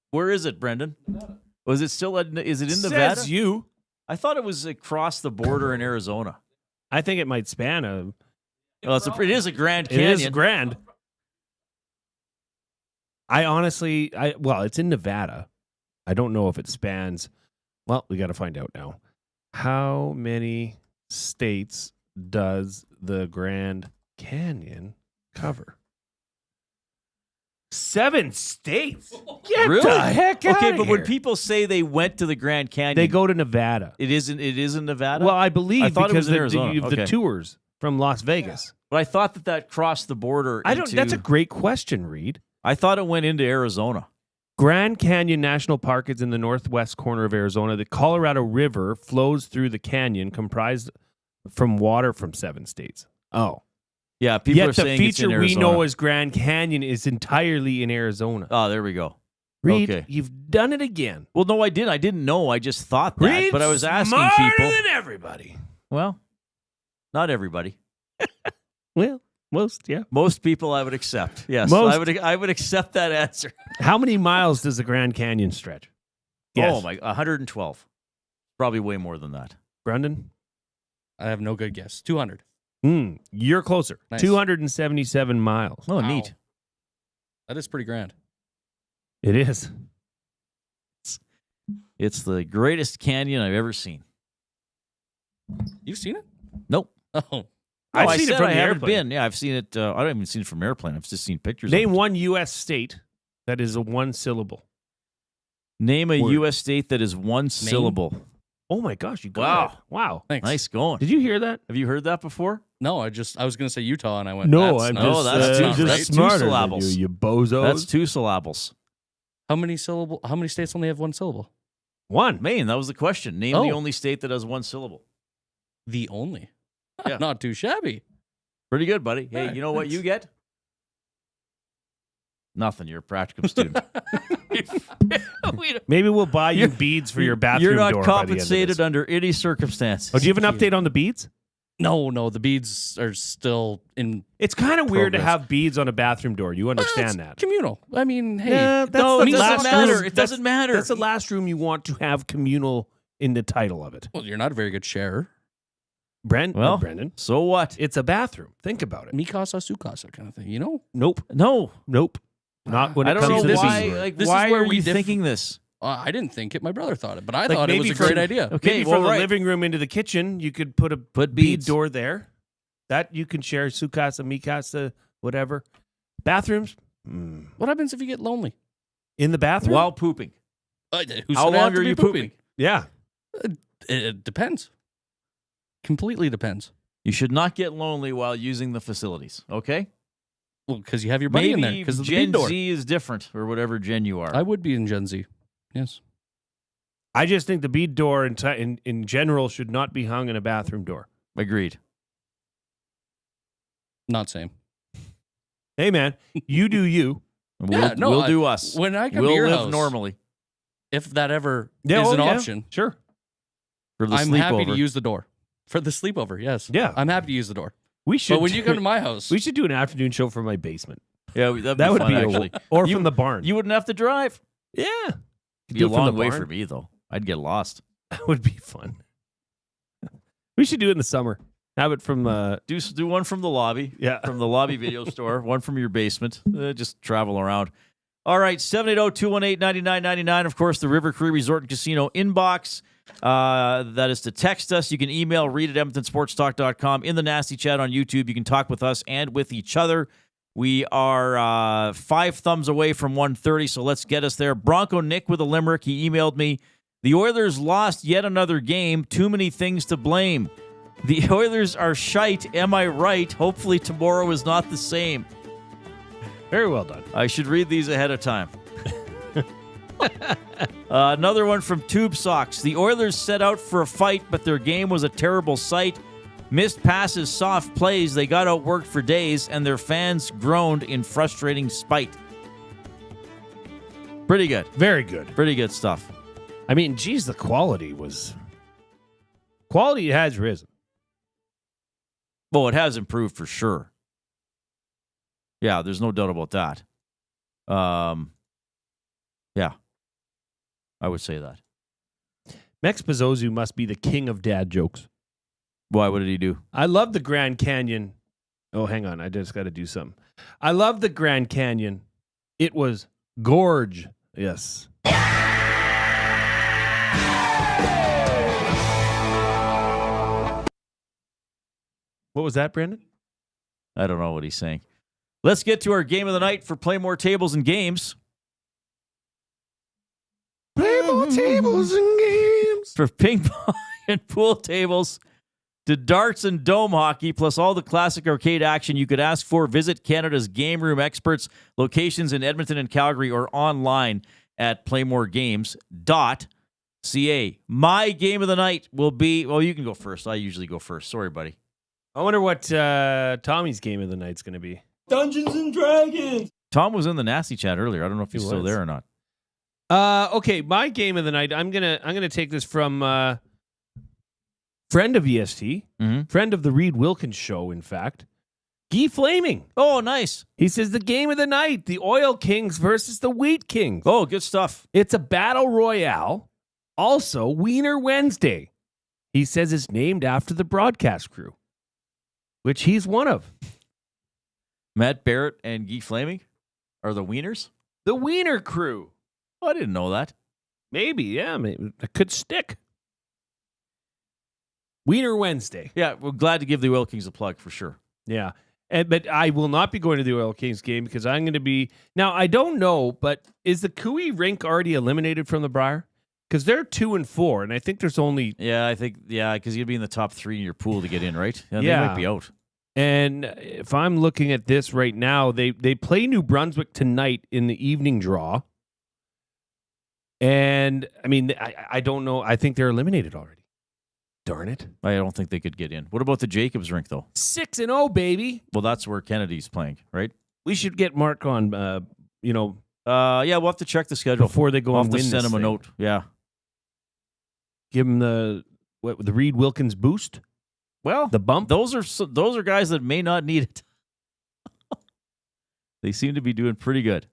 Speaker 1: Where is it, Brendan? Was it still? Is it in Nevada?
Speaker 2: Says you.
Speaker 1: I thought it was across the border in Arizona.
Speaker 2: I think it might span
Speaker 1: Well, it is a Grand
Speaker 2: It
Speaker 1: Canyon.
Speaker 2: is grand. Well, it's in Nevada. I don't know if it spans. Well, we got to find out now. How many states does the Grand Canyon cover? 7 states. Get
Speaker 1: Really?
Speaker 2: the heck out
Speaker 1: Okay,
Speaker 2: of
Speaker 1: but when
Speaker 2: here.
Speaker 1: people say they went to the Grand Canyon,
Speaker 2: They go to Nevada.
Speaker 1: It is in Nevada.
Speaker 2: Well, I believe
Speaker 1: I thought it
Speaker 2: because
Speaker 1: was in
Speaker 2: the
Speaker 1: Arizona.
Speaker 2: the
Speaker 1: Okay.
Speaker 2: tours from Las Vegas.
Speaker 1: But I thought that crossed the border.
Speaker 2: That's a great question, Reid.
Speaker 1: I thought it went into Arizona.
Speaker 2: Grand Canyon National Park is in the northwest corner of Arizona. The Colorado River flows through the canyon, comprised from water from 7 states. Oh.
Speaker 1: Yeah, people are
Speaker 2: Yet the
Speaker 1: saying it's in
Speaker 2: feature we
Speaker 1: Arizona.
Speaker 2: know as Grand Canyon is entirely in Arizona.
Speaker 1: Oh, there we go.
Speaker 2: Reid,
Speaker 1: Okay.
Speaker 2: you've done it again.
Speaker 1: Well, no, I didn't. I didn't know. I just thought that.
Speaker 2: Reid's
Speaker 1: but I was asking
Speaker 2: smarter
Speaker 1: people.
Speaker 2: than everybody.
Speaker 1: Well, not everybody.
Speaker 2: Well, most, yeah.
Speaker 1: Most people I would accept. Yes,
Speaker 2: Most.
Speaker 1: I would accept that answer.
Speaker 2: How many miles does the Grand Canyon stretch? Yes.
Speaker 1: Oh, my, 112. Probably way more than that.
Speaker 2: Brendan?
Speaker 7: I have no good guess. 200.
Speaker 2: You're closer.
Speaker 7: Nice.
Speaker 2: 277 miles.
Speaker 1: Oh,
Speaker 7: Wow.
Speaker 1: neat.
Speaker 7: That is pretty grand.
Speaker 2: It is.
Speaker 1: It's the greatest canyon I've ever seen.
Speaker 7: You've seen it?
Speaker 1: Nope.
Speaker 7: Oh.
Speaker 2: I've
Speaker 1: I
Speaker 2: seen it
Speaker 1: said
Speaker 2: from
Speaker 1: I
Speaker 2: the
Speaker 1: haven't
Speaker 2: airplane.
Speaker 1: been. Yeah, I've seen it. I don't even seen it from airplane. I've just seen pictures.
Speaker 2: Name
Speaker 1: of it.
Speaker 2: one U.S. state that is a one syllable.
Speaker 1: Name a
Speaker 2: word.
Speaker 1: U.S. state that is one syllable.
Speaker 2: Oh my gosh, you got
Speaker 1: Wow.
Speaker 2: it. Wow.
Speaker 7: Thanks.
Speaker 1: Nice going.
Speaker 2: Did you hear that?
Speaker 1: Have you heard that before?
Speaker 7: No, I was going to say Utah, and I went,
Speaker 2: No,
Speaker 7: that's
Speaker 2: I'm
Speaker 7: not,
Speaker 2: just,
Speaker 1: that's
Speaker 7: not
Speaker 1: two-
Speaker 7: right.
Speaker 1: that's two
Speaker 2: smarter than
Speaker 1: syllables.
Speaker 2: You bozos.
Speaker 1: That's 2 syllables.
Speaker 7: How many states only have one syllable?
Speaker 2: one.
Speaker 1: Maine, that was the question. Name
Speaker 7: Oh.
Speaker 1: the only state that has one syllable.
Speaker 7: The only.
Speaker 1: Yeah.
Speaker 7: Not too shabby.
Speaker 1: Pretty good, buddy. Hey,
Speaker 7: Yeah,
Speaker 1: you know what
Speaker 7: thanks.
Speaker 1: you get? Nothing. You're a practicum student.
Speaker 2: Maybe we'll buy you beads for your bathroom
Speaker 1: You're not
Speaker 2: door by the end of
Speaker 1: compensated
Speaker 2: this.
Speaker 1: under any circumstances.
Speaker 2: Oh, do you have an update on the beads?
Speaker 7: No, the beads are still in.
Speaker 2: It's kind of weird to
Speaker 7: Progress.
Speaker 2: have beads on a bathroom door. You understand that?
Speaker 7: Communal. I mean, hey.
Speaker 2: Yeah, that's
Speaker 1: No,
Speaker 2: the
Speaker 1: it doesn't
Speaker 2: last
Speaker 1: matter.
Speaker 2: room-
Speaker 1: It doesn't matter.
Speaker 2: That's the last room you want to have communal in the title of it.
Speaker 7: Well, you're not a very good sharer.
Speaker 1: Well,
Speaker 2: Brendan,
Speaker 1: so what?
Speaker 2: it's a bathroom. Think about it.
Speaker 7: Mikasa, Sukasa kind of thing, you know?
Speaker 2: Nope.
Speaker 1: No.
Speaker 2: Nope. Not when
Speaker 1: I
Speaker 2: it
Speaker 1: don't
Speaker 2: comes
Speaker 1: know
Speaker 2: to the
Speaker 1: why.
Speaker 2: bead.
Speaker 1: Like,
Speaker 7: This is
Speaker 1: why
Speaker 7: where
Speaker 1: are
Speaker 7: we
Speaker 1: you
Speaker 7: diff-
Speaker 1: thinking this?
Speaker 7: I didn't think it. My brother thought it, but I
Speaker 2: Like
Speaker 7: thought it was
Speaker 2: maybe
Speaker 7: a great
Speaker 2: from-
Speaker 7: idea.
Speaker 1: Okay,
Speaker 2: Maybe
Speaker 1: well,
Speaker 2: from the
Speaker 1: right.
Speaker 2: living room into the kitchen, you could put a
Speaker 1: Put
Speaker 2: bead
Speaker 1: beads.
Speaker 2: door there. That you can share Sukasa, Mikasa, whatever. Bathrooms?
Speaker 7: What happens if you get lonely?
Speaker 2: In the bathroom?
Speaker 1: While pooping.
Speaker 7: Who
Speaker 1: How
Speaker 7: said I have
Speaker 1: long
Speaker 7: to
Speaker 1: are
Speaker 7: be
Speaker 1: you pooping?
Speaker 2: Yeah.
Speaker 7: It depends. Completely depends.
Speaker 1: You should not get lonely while using the facilities. Okay.
Speaker 7: Well, because you have your buddy in there.
Speaker 1: Maybe
Speaker 7: Because of the
Speaker 1: Gen
Speaker 7: bead door.
Speaker 1: Z is different, or whatever Gen you are.
Speaker 7: I would be in Gen Z. Yes.
Speaker 2: I just think the bead door in general should not be hung in a bathroom door.
Speaker 1: Agreed.
Speaker 7: Not same.
Speaker 2: Hey, man, you do you.
Speaker 1: We'll do us.
Speaker 7: When I come
Speaker 1: we'll
Speaker 7: to your
Speaker 1: live
Speaker 7: house,
Speaker 1: normally.
Speaker 7: if that ever
Speaker 2: Yeah,
Speaker 7: is
Speaker 2: oh,
Speaker 7: an
Speaker 2: yeah.
Speaker 7: option,
Speaker 2: Sure.
Speaker 1: For the
Speaker 7: I'm
Speaker 1: sleepover.
Speaker 7: happy to use the door. For the sleepover, yes.
Speaker 2: Yeah.
Speaker 7: I'm happy to use the door.
Speaker 2: We should.
Speaker 7: But when you come to my house,
Speaker 2: we should do an afternoon show from my basement.
Speaker 1: Yeah,
Speaker 2: That would
Speaker 1: fun,
Speaker 2: be
Speaker 1: actually.
Speaker 2: or
Speaker 1: You-
Speaker 2: from the barn.
Speaker 1: You wouldn't have to drive.
Speaker 2: Yeah.
Speaker 1: It'd be
Speaker 2: Do
Speaker 1: a
Speaker 2: it from
Speaker 1: long
Speaker 2: the
Speaker 1: way
Speaker 2: barn.
Speaker 1: for me, though. I'd get lost.
Speaker 2: That would be fun. We should do it in the summer. Have it from
Speaker 1: Do one from the lobby.
Speaker 2: Yeah.
Speaker 1: From the lobby video store. One from your basement. Just travel around. All right, 780-218-9999. Of course, the River Cree Resort and Casino inbox. That is to text us. You can email reid@edmontonsportstalk.com. In the Nasty Chat on YouTube, you can talk with us and with each other. We are 5 thumbs away from 1:30, so let's get us there. Bronco Nick with a limerick. He emailed me. The Oilers lost yet another game. Too many things to blame. The Oilers are shite. Am I right? Hopefully tomorrow is not the same.
Speaker 2: Very well done.
Speaker 1: I should read these ahead of time. Another one from Tube Socks. The Oilers set out for a fight, but their game was a terrible sight. Missed passes, soft plays. They got outworked for days, and their fans groaned in frustrating spite. Pretty good.
Speaker 2: Very good.
Speaker 1: Pretty good stuff.
Speaker 2: I mean, geez, the quality has risen.
Speaker 1: Well, it has improved for sure. Yeah, there's no doubt about that. Yeah, I would say that.
Speaker 2: Max Pizzozu must be the king of dad jokes.
Speaker 1: Why? What did he do?
Speaker 2: I love the Grand Canyon Oh, hang on. I just got to do something. I love the Grand Canyon. It was gorge. Yes. What was that, Brandon?
Speaker 1: I don't know what he's saying. Let's get to our game of the night for Play More Tables and Games.
Speaker 2: Play more tables and games.
Speaker 1: For ping pong and pool tables to darts and dome hockey, plus all the classic arcade action you could ask for, visit Canada's Game Room experts, locations in Edmonton and Calgary, or online at playmoregames.ca. My game of the night will be, well, you can go first. I usually go first. Sorry, buddy.
Speaker 2: I wonder what Tommy's game of the night's going to be.
Speaker 20: Dungeons and Dragons.
Speaker 1: Tom was in the nasty chat earlier. I don't know if he's still there or not.
Speaker 2: Okay, my game of the night. I'm gonna take this from friend of EST, friend of the Reid Wilkins Show. In fact, Guy Flaming.
Speaker 1: Oh, nice.
Speaker 2: He says the game of the night: the Oil Kings versus the Wheat Kings.
Speaker 1: Oh, good stuff.
Speaker 2: It's a battle royale. Also, Wiener Wednesday. He says it's named after the broadcast crew, which he's one of.
Speaker 1: Matt Barrett and Guy Flaming are the Wieners?
Speaker 2: The Wiener crew.
Speaker 1: Oh, I didn't know that.
Speaker 2: Maybe, yeah. Maybe that could stick. Wiener Wednesday.
Speaker 1: Yeah, we're glad to give the Oil Kings a plug for sure.
Speaker 2: Yeah. But I will not be going to the Oil Kings game because I'm going to be... Now, I don't know, but is the Cooey rink already eliminated from the Briar? Because they're 2-4, and I think there's only...
Speaker 1: Yeah, because you'd be in the top 3 in your pool to get in, right? Yeah, they might be out.
Speaker 2: And if I'm looking at this right now, they play New Brunswick tonight in the evening draw. And, I mean, I don't know. I think they're eliminated already. Darn it.
Speaker 1: I don't think they could get in. What about the Jacobs rink, though?
Speaker 2: 6-0, baby.
Speaker 1: Well, that's where Kennedy's playing, right?
Speaker 2: We should get Mark on,
Speaker 1: yeah, we'll have to check the schedule.
Speaker 2: Before they go and win this
Speaker 1: send him a
Speaker 2: thing.
Speaker 1: note, yeah.
Speaker 2: Give him the Reid Wilkins boost?
Speaker 1: Well,
Speaker 2: the bump?
Speaker 1: Those are guys that may not need it. They seem to be doing pretty good.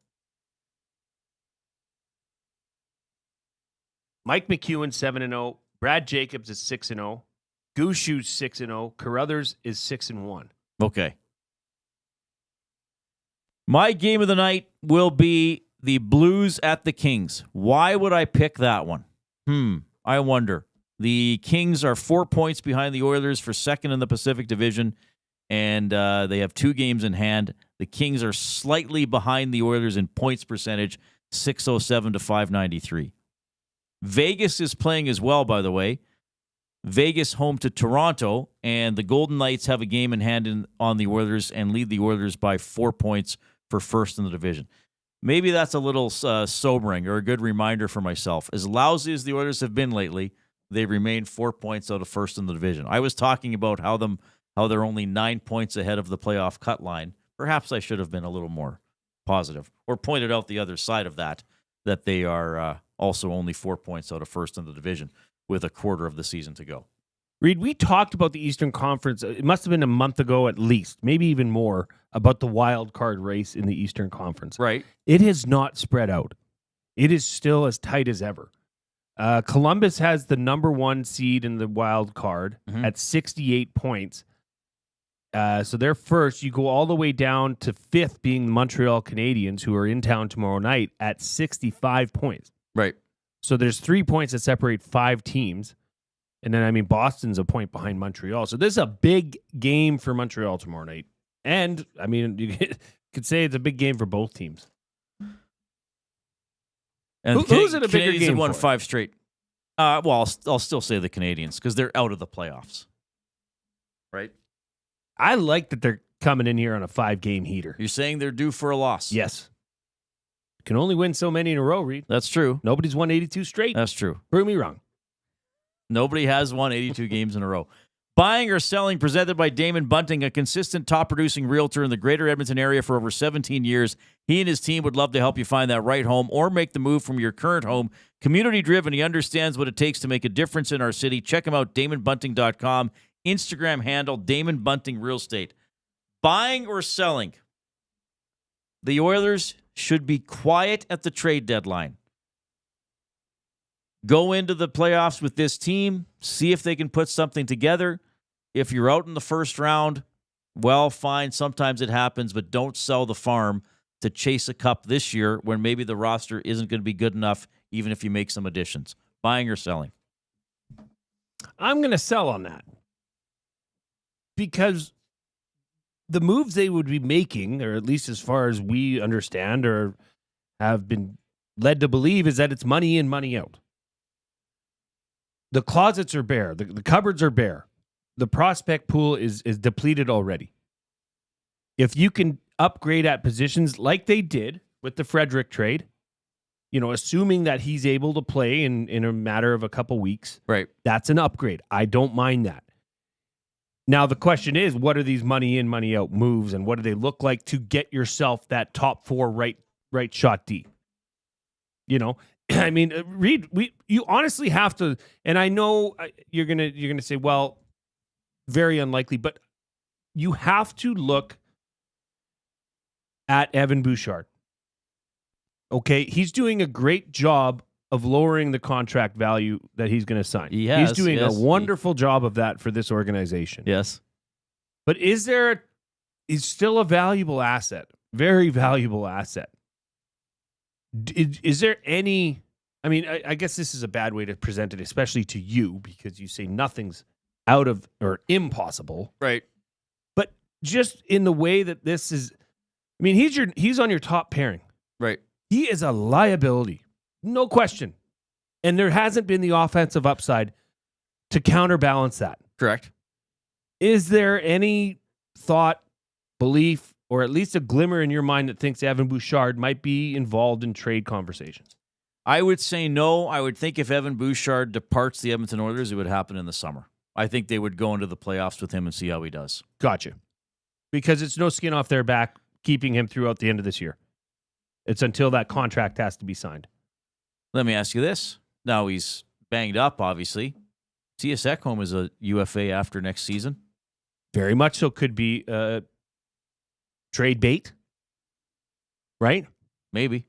Speaker 2: Mike McEwen 7-0, Brad Jacobs is 6-0, Gushew's 6-0, Carruthers is 6-1.
Speaker 1: Okay. My game of the night will be the Blues at the Kings. Why would I pick that one? I wonder. The Kings are 4 points behind the Oilers for second in the Pacific Division, and they have 2 games in hand. The Kings are slightly behind the Oilers in points percentage, 607 to 593. Vegas is playing as well, by the way. Vegas home to Toronto, and the Golden Knights have a game in hand on the Oilers and lead the Oilers by 4 points for first in the division. Maybe that's a little sobering or a good reminder for myself. As lousy as the Oilers have been lately, they remain 4 points out of first in the division. I was talking about how they're only 9 points ahead of the playoff cut line. Perhaps I should have been a little more positive or pointed out the other side of that they are also only 4 points out of first in the division with a quarter of the season to go.
Speaker 2: Reid, we talked about the Eastern Conference. It must have been a month ago at least, maybe even more, about the wild card race in the Eastern Conference.
Speaker 1: Right.
Speaker 2: It has not spread out. It is still as tight as ever. Columbus has the number 1 seed in the wild card at 68 points. So they're first. You go all the way down to 5th, being the Montreal Canadiens, who are in town tomorrow night at 65 points.
Speaker 1: Right.
Speaker 2: So there's 3 points that separate 5 teams. And then, Boston's a point behind Montreal. So this is a big game for Montreal tomorrow night. And, you could say it's a big game for both teams.
Speaker 1: And
Speaker 2: who's in a bigger
Speaker 1: Canadians
Speaker 2: game
Speaker 1: have won
Speaker 2: for?
Speaker 1: 5 straight. Well, I'll still say the Canadians because they're out of the playoffs. Right?
Speaker 2: I like that they're coming in here on a 5-game heater.
Speaker 1: You're saying they're due for a loss?
Speaker 2: Yes. Can only win so many in a row, Reid.
Speaker 1: That's true.
Speaker 2: Nobody's won 82 straight.
Speaker 1: That's true.
Speaker 2: Prove me wrong.
Speaker 1: Nobody has won 82 games in a row. Buying or selling, presented by Damon Bunting, a consistent top-producing realtor in the greater Edmonton area for over 17 years. He and his team would love to help you find that right home or make the move from your current home. Community-driven, he understands what it takes to make a difference in our city. Check him out, DamonBunting.com. Instagram handle, Damon Bunting Real Estate. Buying or selling? The Oilers should be quiet at the trade deadline. Go into the playoffs with this team, see if they can put something together. If you're out in the first round, well, fine, sometimes it happens, but don't sell the farm to chase a cup this year when maybe the roster isn't going to be good enough, even if you make some additions. Buying or selling?
Speaker 2: I'm going to sell on that. Because the moves they would be making, or at least as far as we understand or have been led to believe, is that it's money in, money out. The closets are bare. The cupboards are bare. The prospect pool is depleted already. If you can upgrade at positions like they did with the Frederick trade, assuming that he's able to play in a matter of a couple weeks,
Speaker 1: right?
Speaker 2: That's an upgrade. I don't mind that. Now, the question is, what are these money in, money out moves, and what do they look like to get yourself that top 4 right shot D? I mean, Reid, you honestly have to, and I know you're gonna say, well, very unlikely, but you have to look at Evan Bouchard. Okay, he's doing a great job of lowering the contract value that he's going to sign. He's doing a wonderful job of that for this organization.
Speaker 1: Yes.
Speaker 2: But he's still a valuable asset, very valuable asset. Is there any, I mean, I guess this is a bad way to present it, especially to you, because you say nothing's out of or impossible.
Speaker 1: Right.
Speaker 2: But just in the way that this is, I mean, he's on your top pairing.
Speaker 1: Right.
Speaker 2: He is a liability. No question. And there hasn't been the offensive upside to counterbalance that.
Speaker 1: Correct.
Speaker 2: Is there any thought, belief, or at least a glimmer in your mind that thinks Evan Bouchard might be involved in trade conversations?
Speaker 1: I would say no. I would think if Evan Bouchard departs the Edmonton Oilers, it would happen in the summer. I think they would go into the playoffs with him and see how he does.
Speaker 2: Gotcha. Because it's no skin off their back keeping him throughout the end of this year. It's until that contract has to be signed.
Speaker 1: Let me ask you this. Now he's banged up, obviously. Mattias Ekholm is a UFA after next season.
Speaker 2: Very much so. Could be trade bait, right?
Speaker 1: Maybe.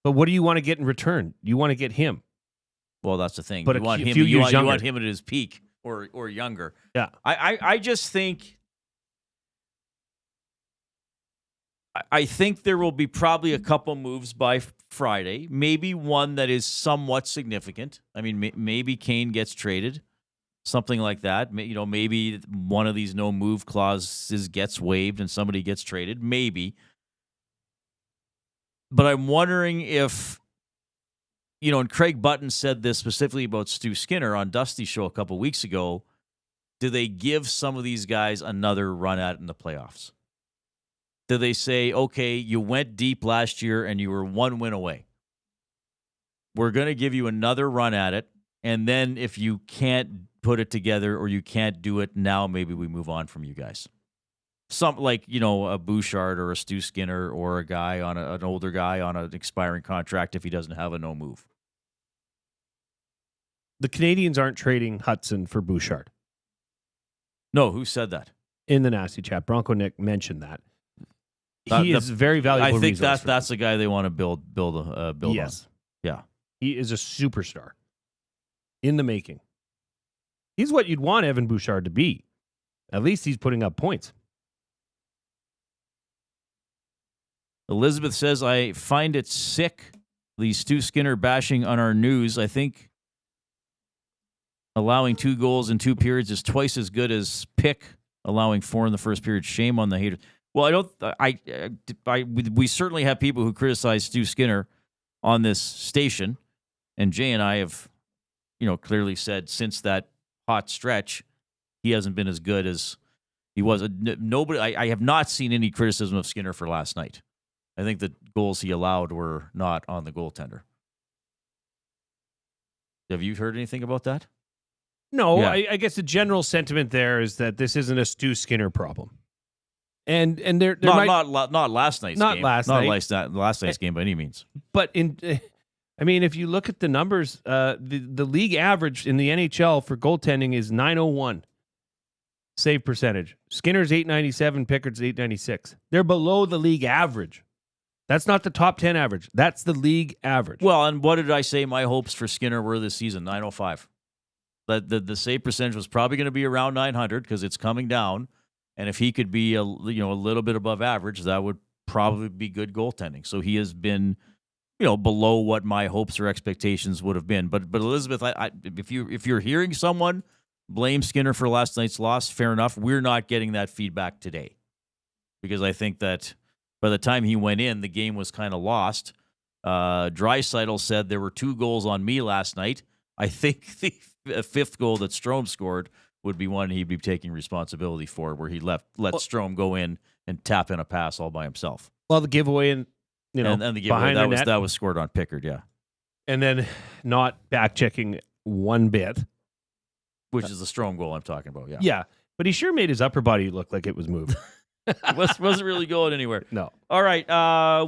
Speaker 2: But what do you want to get in return? You want to get him.
Speaker 1: Well, that's the thing.
Speaker 2: But
Speaker 1: you want him. You want him at his peak or younger.
Speaker 2: Yeah.
Speaker 1: I just think. I think there will be probably a couple moves by Friday. Maybe one that is somewhat significant. I mean, maybe Kane gets traded, something like that. Maybe one of these no move clauses gets waived and somebody gets traded. Maybe. But I'm wondering if, and Craig Button said this specifically about Stu Skinner on Dusty's show a couple weeks ago. Do they give some of these guys another run at it in the playoffs? Do they say, okay, you went deep last year and you were 1 win away. We're going to give you another run at it. And then if you can't put it together or you can't do it now, maybe we move on from you guys. Some like, a Bouchard or a Stu Skinner or a guy on an older guy on an expiring contract if he doesn't have a no move.
Speaker 2: The Canadians aren't trading Hudson for Bouchard.
Speaker 1: No, who said that?
Speaker 2: In the Nasty Chat, Bronco Nick mentioned that. He is very valuable.
Speaker 1: I think that's the guy they want to build
Speaker 2: yes.
Speaker 1: on. Yeah.
Speaker 2: He is a superstar in the making. He's what you'd want Evan Bouchard to be. At least he's putting up points.
Speaker 1: Elizabeth says, I find it sick, the Stu Skinner bashing on our news. I think allowing 2 goals in 2 periods is twice as good as Pick allowing 4 in the first period. Shame on the haters. Well, we certainly have people who criticize Stu Skinner on this station, and Jay and I have, clearly said since that hot stretch, he hasn't been as good as he was. I have not seen any criticism of Skinner for last night. I think the goals he allowed were not on the goaltender. Have you heard anything about that?
Speaker 2: No,
Speaker 1: Yeah.
Speaker 2: I guess the general sentiment there is that this isn't a Stu Skinner problem. And there
Speaker 1: not last night's
Speaker 2: not
Speaker 1: game.
Speaker 2: last
Speaker 1: Not
Speaker 2: night.
Speaker 1: last night's game by any means.
Speaker 2: But if you look at the numbers, the league average in the NHL for goaltending is .901 save percentage. Skinner's .897, Pickard's .896. They're below the league average. That's not the top 10 average. That's the league average.
Speaker 1: Well, and what did I say my hopes for Skinner were this season? .905. The save percentage was probably going to be around .900 because it's coming down. And if he could be a little bit above average, that would probably be good goaltending. So he has been, below what my hopes or expectations would have been. But Elizabeth, if you're hearing someone blame Skinner for last night's loss, fair enough. We're not getting that feedback today, because I think that by the time he went in, the game was kind of lost. Draisaitl said there were 2 goals on me last night. I think the 5th goal that Strome scored would be one he'd be taking responsibility for, where he let Strome go in and tap in a pass all by himself.
Speaker 2: Well, the giveaway and the giveaway
Speaker 1: that was scored on Pickard, yeah.
Speaker 2: And then not back checking one bit,
Speaker 1: which is the Strome goal I'm talking about. Yeah,
Speaker 2: yeah. But he sure made his upper body look like it was moved.
Speaker 1: Wasn't really going anywhere.
Speaker 2: No.
Speaker 1: All right,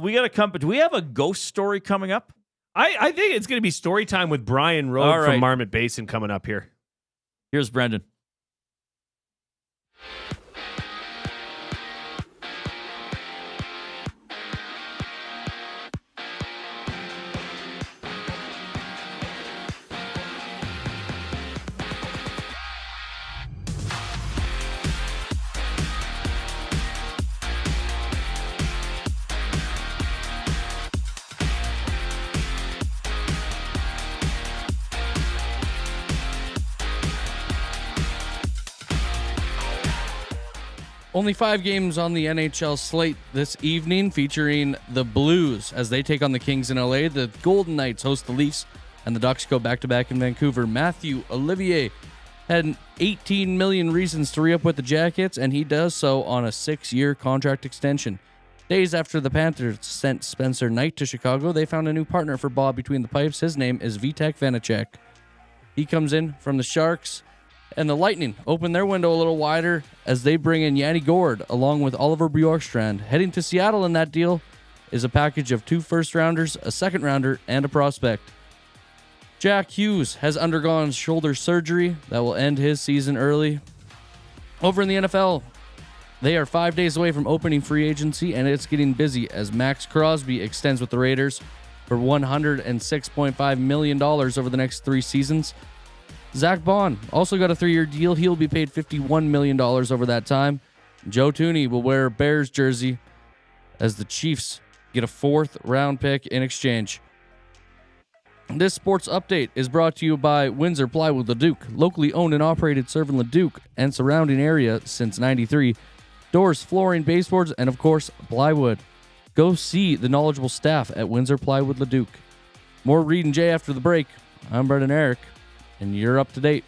Speaker 1: we got to come. Do we have a ghost story coming up?
Speaker 2: I think it's going to be story time with Brian Rowe from Marmot Basin coming up here.
Speaker 1: Here's Brendan.
Speaker 7: Only 5 games on the NHL slate this evening, featuring the Blues as they take on the Kings in LA. The Golden Knights host the Leafs, and the Ducks go back-to-back in Vancouver. Matthew Olivier had 18 million reasons to re-up with the Jackets, and he does so on a 6-year contract extension. Days after the Panthers sent Spencer Knight to Chicago, they found a new partner for Bob between the pipes. His name is Vitek Vanacek. He comes in from the Sharks. And the Lightning open their window a little wider as they bring in Yanni Gourde along with Oliver Bjorkstrand. Heading to Seattle in that deal is a package of 2 first-rounders, a second-rounder, and a prospect. Jack Hughes has undergone shoulder surgery that will end his season early. Over in the NFL, they are 5 days away from opening free agency, and it's getting busy as Max Crosby extends with the Raiders for $106.5 million over the next 3 seasons. Zach Bond also got a 3-year deal. He'll be paid $51 million over that time. Joe Thuney will wear a Bears jersey as the Chiefs get a 4th-round pick in exchange. This sports update is brought to you by Windsor Plywood Leduc, locally owned and operated serving Leduc and surrounding area since '93. Doors, flooring, baseboards, and of course, plywood. Go see the knowledgeable staff at Windsor Plywood Leduc. More Reid and Jay after the break. I'm Brendan Eric, and you're up to date.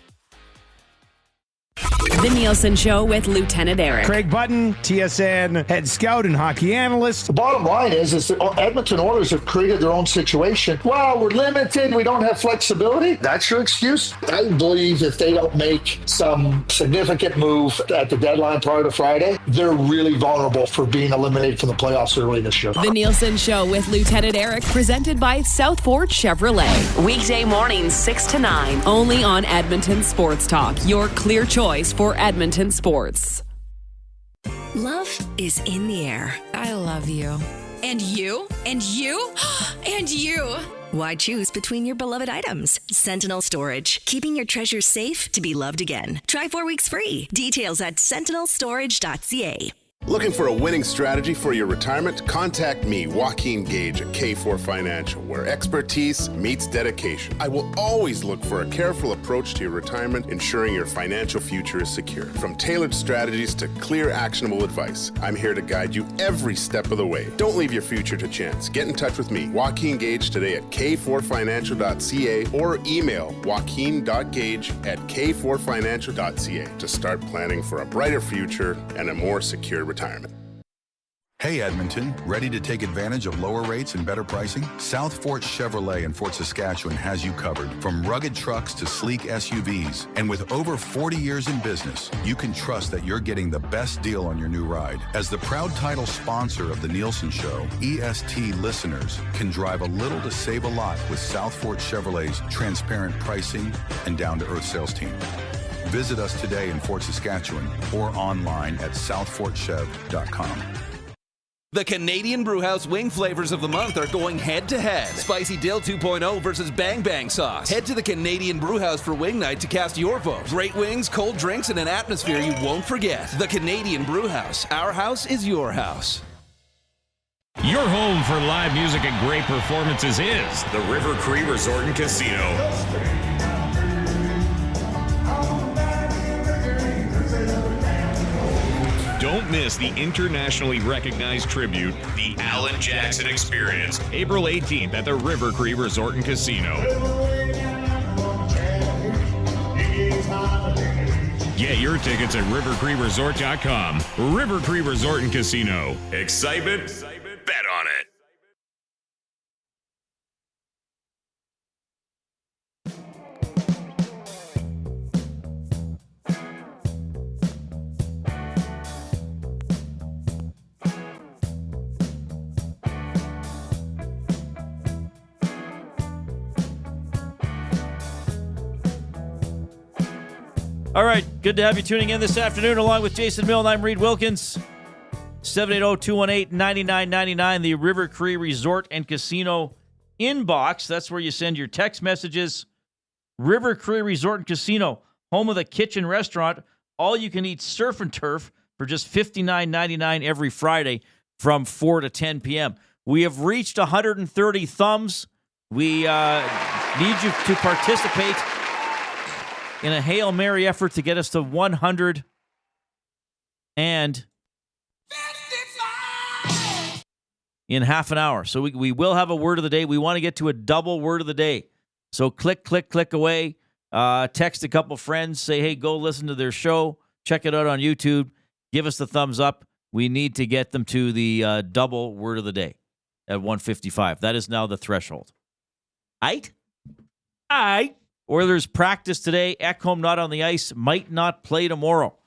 Speaker 12: The Nielsen Show with Lieutenant Eric.
Speaker 13: Craig Button, TSN head scout and hockey analyst.
Speaker 15: The bottom line is that Edmonton Oilers have created their own situation. Well, we're limited. We don't have flexibility. That's your excuse? I believe if they don't make some significant move at the deadline prior to Friday, they're really vulnerable for being eliminated from the playoffs early this year.
Speaker 12: The Nielsen Show with Lieutenant Eric, presented by South Fort Chevrolet. Weekday mornings 6 to 9, only on Edmonton Sports Talk, your clear choice for Edmonton sports.
Speaker 21: Love is in the air. I love you. And you? And you? And you! Why choose between your beloved items? Sentinel Storage, keeping your treasures safe to be loved again. Try 4 weeks free. Details at sentinelstorage.ca.
Speaker 16: Looking for a winning strategy for your retirement? Contact me, Joaquin Gage at K4 Financial, where expertise meets dedication. I will always look for a careful approach to your retirement, ensuring your financial future is secure. From tailored strategies to clear, actionable advice, I'm here to guide you every step of the way. Don't leave your future to chance. Get in touch with me, Joaquin Gage, today at k4financial.ca or email joaquin.gage@k4financial.ca to start planning for a brighter future and a more secure retirement.
Speaker 18: Hey Edmonton, ready to take advantage of lower rates and better pricing? South Fort Chevrolet in Fort Saskatchewan has you covered. From rugged trucks to sleek SUVs. And with over 40 years in business, you can trust that you're getting the best deal on your new ride. As the proud title sponsor of the Nielsen Show, EST listeners can drive a little to save a lot with South Fort Chevrolet's transparent pricing and down-to-earth sales team. Visit us today in Fort Saskatchewan or online at southfortchev.com.
Speaker 23: The Canadian Brewhouse wing flavors of the month are going head-to-head. Spicy Dill 2.0 versus Bang Bang Sauce. Head to the Canadian Brewhouse for wing night to cast your vote. Great wings, cold drinks, and an atmosphere you won't forget. The Canadian Brewhouse. Our house is your house.
Speaker 4: Your home for live music and great performances is
Speaker 8: the River Cree Resort and Casino.
Speaker 4: Don't miss the internationally recognized tribute, the Alan Jackson Experience, April 18th at the River Cree Resort and Casino. Get your tickets at rivercreeresort.com. River Cree Resort and Casino. Excitement? Bet on it.
Speaker 1: All right, good to have you tuning in this afternoon along with Jason Milne. I'm Reid Wilkins. 780-218-9999, the River Cree Resort and Casino inbox. That's where you send your text messages. River Cree Resort and Casino, home of the kitchen restaurant. All you can eat surf and turf for just $59.99 every Friday from 4 to 10 p.m. We have reached 130 thumbs. We need you to participate in a Hail Mary effort to get us to 100 and in half an hour. So we will have a word of the day. We want to get to a double word of the day. So click away. Text a couple friends. Say, hey, go listen to their show. Check it out on YouTube. Give us the thumbs up. We need to get them to the double word of the day at 155. That is now the threshold. Aight? Oilers practice today. Ekholm not on the ice. Might not play tomorrow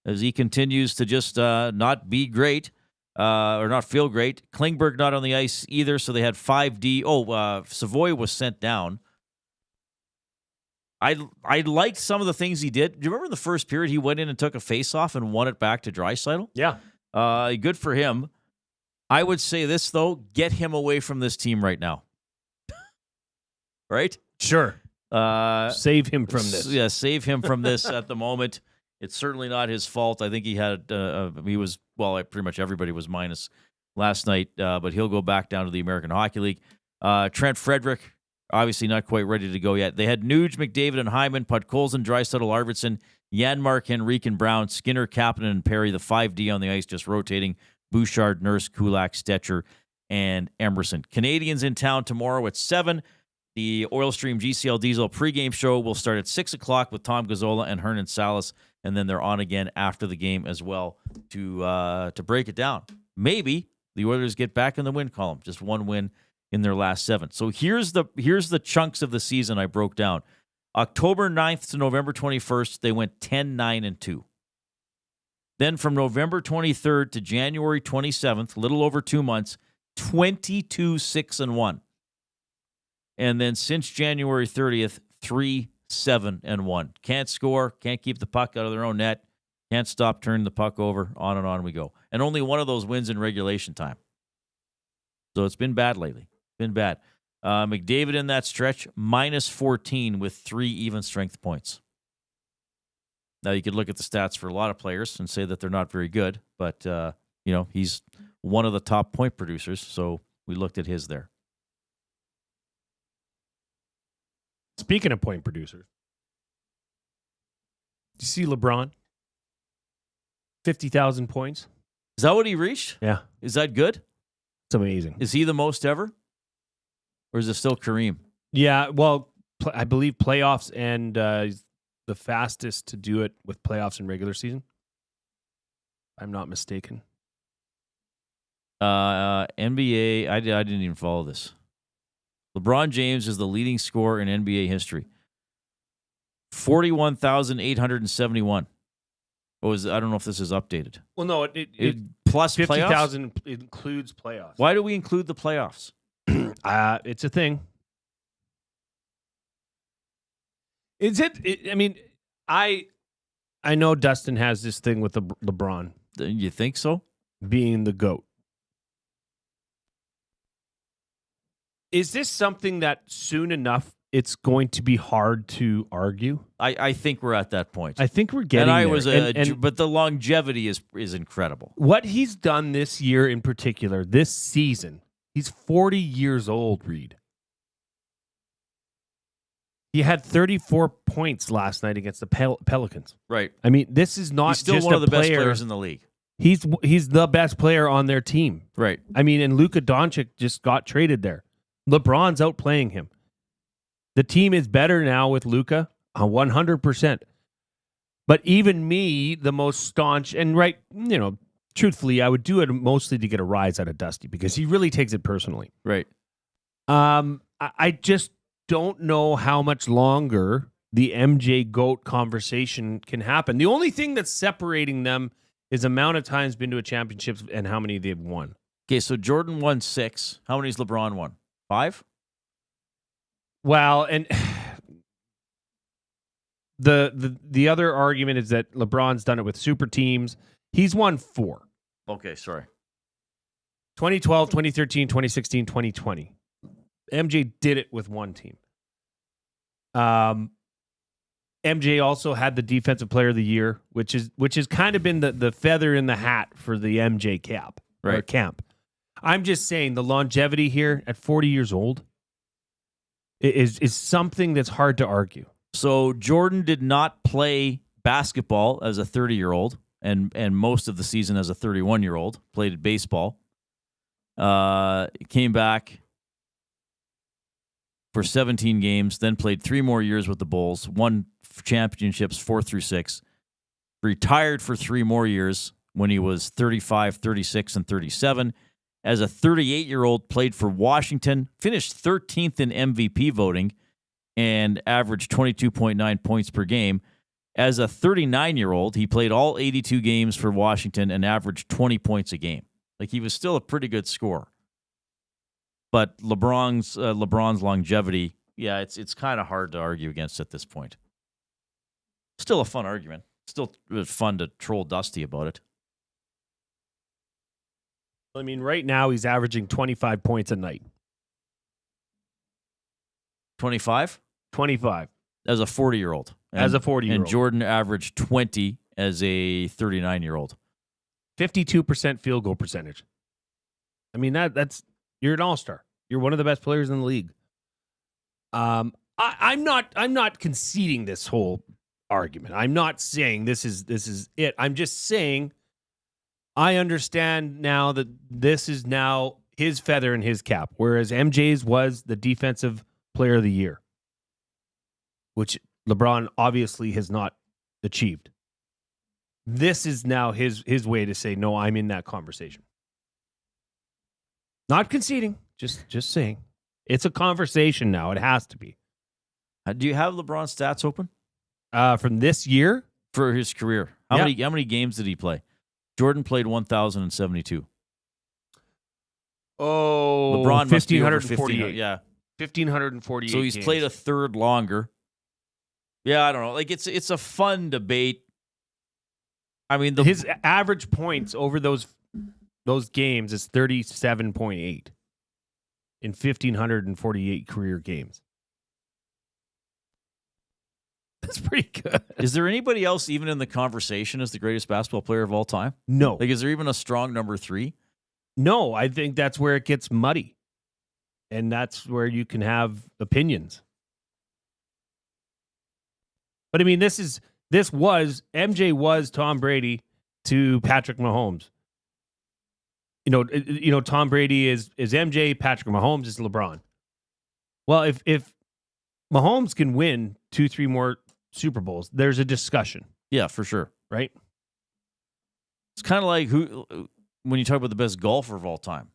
Speaker 1: as he continues to just not be great or not feel great. Klingberg not on the ice either, so they had 5D. Savoy was sent down. I liked some of the things he did. Do you remember in the first period he went in and took a face-off and won it back to Draisaitl?
Speaker 2: Yeah.
Speaker 1: Good for him. I would say this, though. Get him away from this team right now. Right?
Speaker 2: Sure. Save him from this.
Speaker 1: Yeah, save him from this at the moment. It's certainly not his fault. I think pretty much everybody was minus last night, but he'll go back down to the American Hockey League. Trent Frederick, obviously not quite ready to go yet. They had Nuge, McDavid, and Hyman, Podkolzin, Draisaitl, Arvidsson, Janmark, Henrique, and Brown, Skinner, Kapanen, and Perry, the 5D on the ice, just rotating. Bouchard, Nurse, Kulak, Stetcher, and Emerson. Canadians in town tomorrow at 7. The Oil Stream GCL Diesel pregame show will start at 6 o'clock with Tom Gazzola and Hernan Salas, and then they're on again after the game as well to break it down. Maybe the Oilers get back in the win column, just one win in their last 7. So here's the chunks of the season I broke down. October 9th to November 21st, they went 10-9-2. Then from November 23rd to January 27th, a little over 2 months, 22-6-1. And then since January 30th, 3-7-1. Can't score, can't keep the puck out of their own net, can't stop turning the puck over, on and on we go. And only one of those wins in regulation time. So it's been bad lately. Been bad. McDavid in that stretch, minus 14 with 3 even strength points. Now you could look at the stats for a lot of players and say that they're not very good, but he's one of the top point producers, so we looked at his there.
Speaker 2: Speaking of point producers, do you see LeBron? 50,000 points.
Speaker 1: Is that what he reached?
Speaker 2: Yeah.
Speaker 1: Is that good?
Speaker 2: It's amazing.
Speaker 1: Is he the most ever? Or is it still Kareem?
Speaker 2: Yeah, well, I believe playoffs and the fastest to do it with playoffs and regular season. I'm not mistaken.
Speaker 1: NBA, I didn't even follow this. LeBron James is the leading scorer in NBA history. 41,871. I don't know if this is updated.
Speaker 2: Well, no, it
Speaker 1: plus
Speaker 2: 50,000 includes playoffs.
Speaker 1: Why do we include the playoffs?
Speaker 2: It's a thing. Is it? I mean, I know Dustin has this thing with the LeBron.
Speaker 1: You think so?
Speaker 2: Being the GOAT. Is this something that soon enough it's going to be hard to argue?
Speaker 1: I think we're at that point.
Speaker 2: I think we're getting there.
Speaker 1: But the longevity is incredible.
Speaker 2: What he's done this year in particular, this season, he's 40 years old, Reid. He had 34 points last night against the Pelicans.
Speaker 1: Right.
Speaker 2: I mean, this is not
Speaker 1: He's still
Speaker 2: just
Speaker 1: one of the best
Speaker 2: player.
Speaker 1: players in the league.
Speaker 2: He's the best player on their team.
Speaker 1: Right.
Speaker 2: I mean, and Luka Doncic just got traded there. LeBron's outplaying him. The team is better now with Luka, 100%. But even me, the most staunch, and truthfully, I would do it mostly to get a rise out of Dusty because he really takes it personally.
Speaker 1: Right.
Speaker 2: I just don't know how much longer the MJ GOAT conversation can happen. The only thing that's separating them is amount of times been to a championship and how many they've won.
Speaker 1: Okay, so Jordan won 6. How many's LeBron won? 5?
Speaker 2: Well, and the other argument is that LeBron's done it with super teams. He's won 4.
Speaker 1: Okay, sorry.
Speaker 2: 2012, 2013, 2016, 2020. MJ did it with one team. MJ also had the Defensive Player of the Year, which has kind of been the feather in the hat for the MJ cap or camp. I'm just saying the longevity here at 40 years old is something that's hard to argue.
Speaker 1: So Jordan did not play basketball as a 30-year-old and most of the season as a 31-year-old. Played baseball. Came back for 17 games, then played 3 more years with the Bulls, won championships 4 through 6, retired for 3 more years when he was 35, 36, and 37. As a 38-year-old, played for Washington, finished 13th in MVP voting, and averaged 22.9 points per game. As a 39-year-old, he played all 82 games for Washington and averaged 20 points a game. Like, he was still a pretty good scorer. But LeBron's longevity, yeah, it's kind of hard to argue against at this point. Still a fun argument. Still fun to troll Dusty about it.
Speaker 2: I mean, right now he's averaging 25 points a night.
Speaker 1: 25?
Speaker 2: 25.
Speaker 1: As a 40-year-old.
Speaker 2: As a 40-year-old.
Speaker 1: And Jordan averaged 20 as a 39-year-old.
Speaker 2: 52% field goal percentage. I mean, that's you're an all-star. You're one of the best players in the league. I'm not conceding this whole argument. I'm not saying this is it. I'm just saying I understand now that this is now his feather in his cap, whereas MJ's was the Defensive Player of the Year, which LeBron obviously has not achieved. This is now his way to say, no, I'm in that conversation. Not conceding, just saying. It's a conversation now. It has to be.
Speaker 1: Do you have LeBron's stats open?
Speaker 2: From this year?
Speaker 1: For his career. How many games did he play? Jordan played 1,072.
Speaker 2: Oh,
Speaker 1: LeBron must be over
Speaker 2: 1,548.
Speaker 1: Yeah.
Speaker 2: 1,548
Speaker 1: So he's
Speaker 2: games.
Speaker 1: played a third longer. Yeah, I don't know. Like, it's a fun debate. I mean,
Speaker 2: his average points over those games is 37.8 in 1,548 career games. That's pretty good.
Speaker 1: Is there anybody else even in the conversation as the greatest basketball player of all time?
Speaker 2: No.
Speaker 1: Like, is there even a strong number 3?
Speaker 2: No, I think that's where it gets muddy. And that's where you can have opinions. But I mean, MJ was Tom Brady to Patrick Mahomes. You know, Tom Brady is MJ, Patrick Mahomes is LeBron. Well, if Mahomes can win 2-3 more Super Bowls, there's a discussion.
Speaker 1: Yeah, for sure.
Speaker 2: Right?
Speaker 1: It's kind of like when you talk about the best golfer of all time.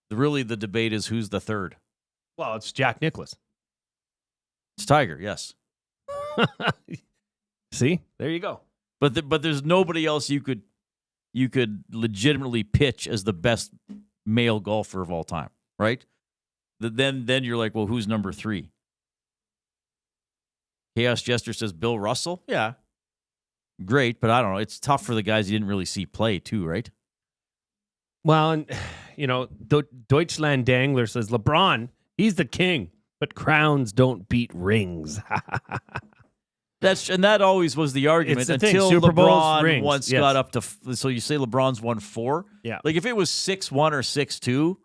Speaker 1: Really, the debate is who's the third.
Speaker 2: Well, it's Jack Nicklaus.
Speaker 1: It's Tiger, yes.
Speaker 2: See? There you go.
Speaker 1: But there's nobody else you could legitimately pitch as the best male golfer of all time, right? Then you're like, well, who's number 3? Chaos Jester says Bill Russell. Yeah. Great, but I don't know. It's tough for the guys you didn't really see play too, right?
Speaker 2: Well, and Deutschland Dangler says LeBron He's the king, but crowns don't beat rings.
Speaker 1: That always was the argument
Speaker 2: It's the thing,
Speaker 1: until
Speaker 2: Super Bowls,
Speaker 1: LeBron
Speaker 2: rings,
Speaker 1: once
Speaker 2: yes.
Speaker 1: got up to. So you say LeBron's won 4?
Speaker 2: Yeah.
Speaker 1: Like if it was 6-1 or 6-2,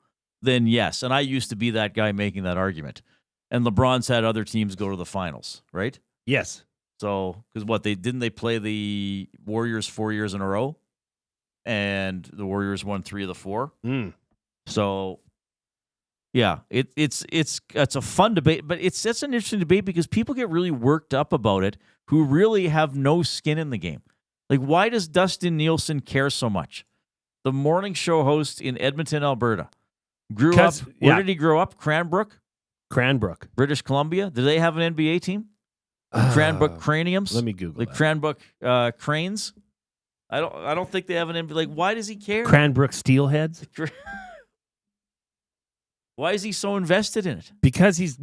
Speaker 1: then yes. And I used to be that guy making that argument. And LeBron's had other teams go to the finals, right?
Speaker 2: Yes.
Speaker 1: So because they play the Warriors 4 years in a row, and the Warriors won 3 of the 4. So. Yeah, it's a fun debate, but it's an interesting debate because people get really worked up about it who really have no skin in the game. Like, why does Dustin Nielsen care so much? The morning show host in Edmonton, Alberta. Where did he grow up? Cranbrook?
Speaker 2: Cranbrook.
Speaker 1: British Columbia? Do they have an NBA team? Cranbrook Craniums?
Speaker 2: Let me Google
Speaker 1: like
Speaker 2: that.
Speaker 1: Cranbrook Cranes? I don't think they have an NBA. Like, why does he care?
Speaker 2: Cranbrook Steelheads?
Speaker 1: Why is he so invested in it?
Speaker 2: Because he's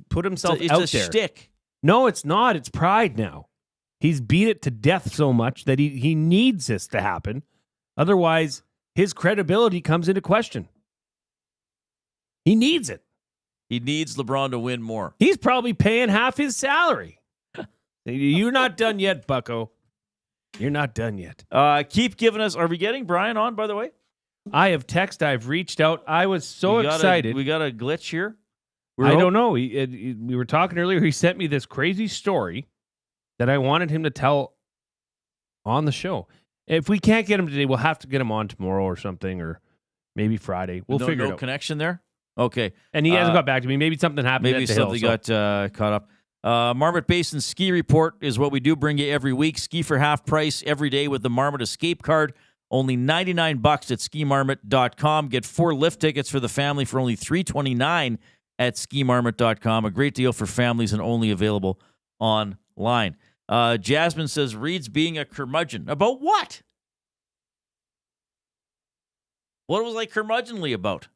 Speaker 2: put himself
Speaker 1: it's
Speaker 2: out
Speaker 1: a
Speaker 2: there.
Speaker 1: shtick.
Speaker 2: No, it's not. It's pride now. He's beat it to death so much that he needs this to happen. Otherwise, his credibility comes into question. He needs it.
Speaker 1: He needs LeBron to win more.
Speaker 2: He's probably paying half his salary. You're not done yet, bucko. You're not done yet.
Speaker 1: Keep giving us. Are we getting Brian on, by the way?
Speaker 2: I have texted. I've reached out. I was so excited.
Speaker 1: We got a glitch here.
Speaker 2: I don't know. We were talking earlier. He sent me this crazy story that I wanted him to tell on the show. If we can't get him today, we'll have to get him on tomorrow or something, or maybe Friday. We'll figure it out.
Speaker 1: No connection there? Okay.
Speaker 2: And he hasn't got back to me. Maybe something happened
Speaker 1: Maybe
Speaker 2: at the
Speaker 1: something
Speaker 2: hill,
Speaker 1: got caught up. Marmot Basin Ski Report is what we do bring you every week. Ski for half price every day with the Marmot Escape Card. Only $99 at skimarmot.com. Get 4 lift tickets for the family for only $329 at skimarmot.com. A great deal for families and only available online. Jasmine says Reid's being a curmudgeon. About what? What was I curmudgeonly about?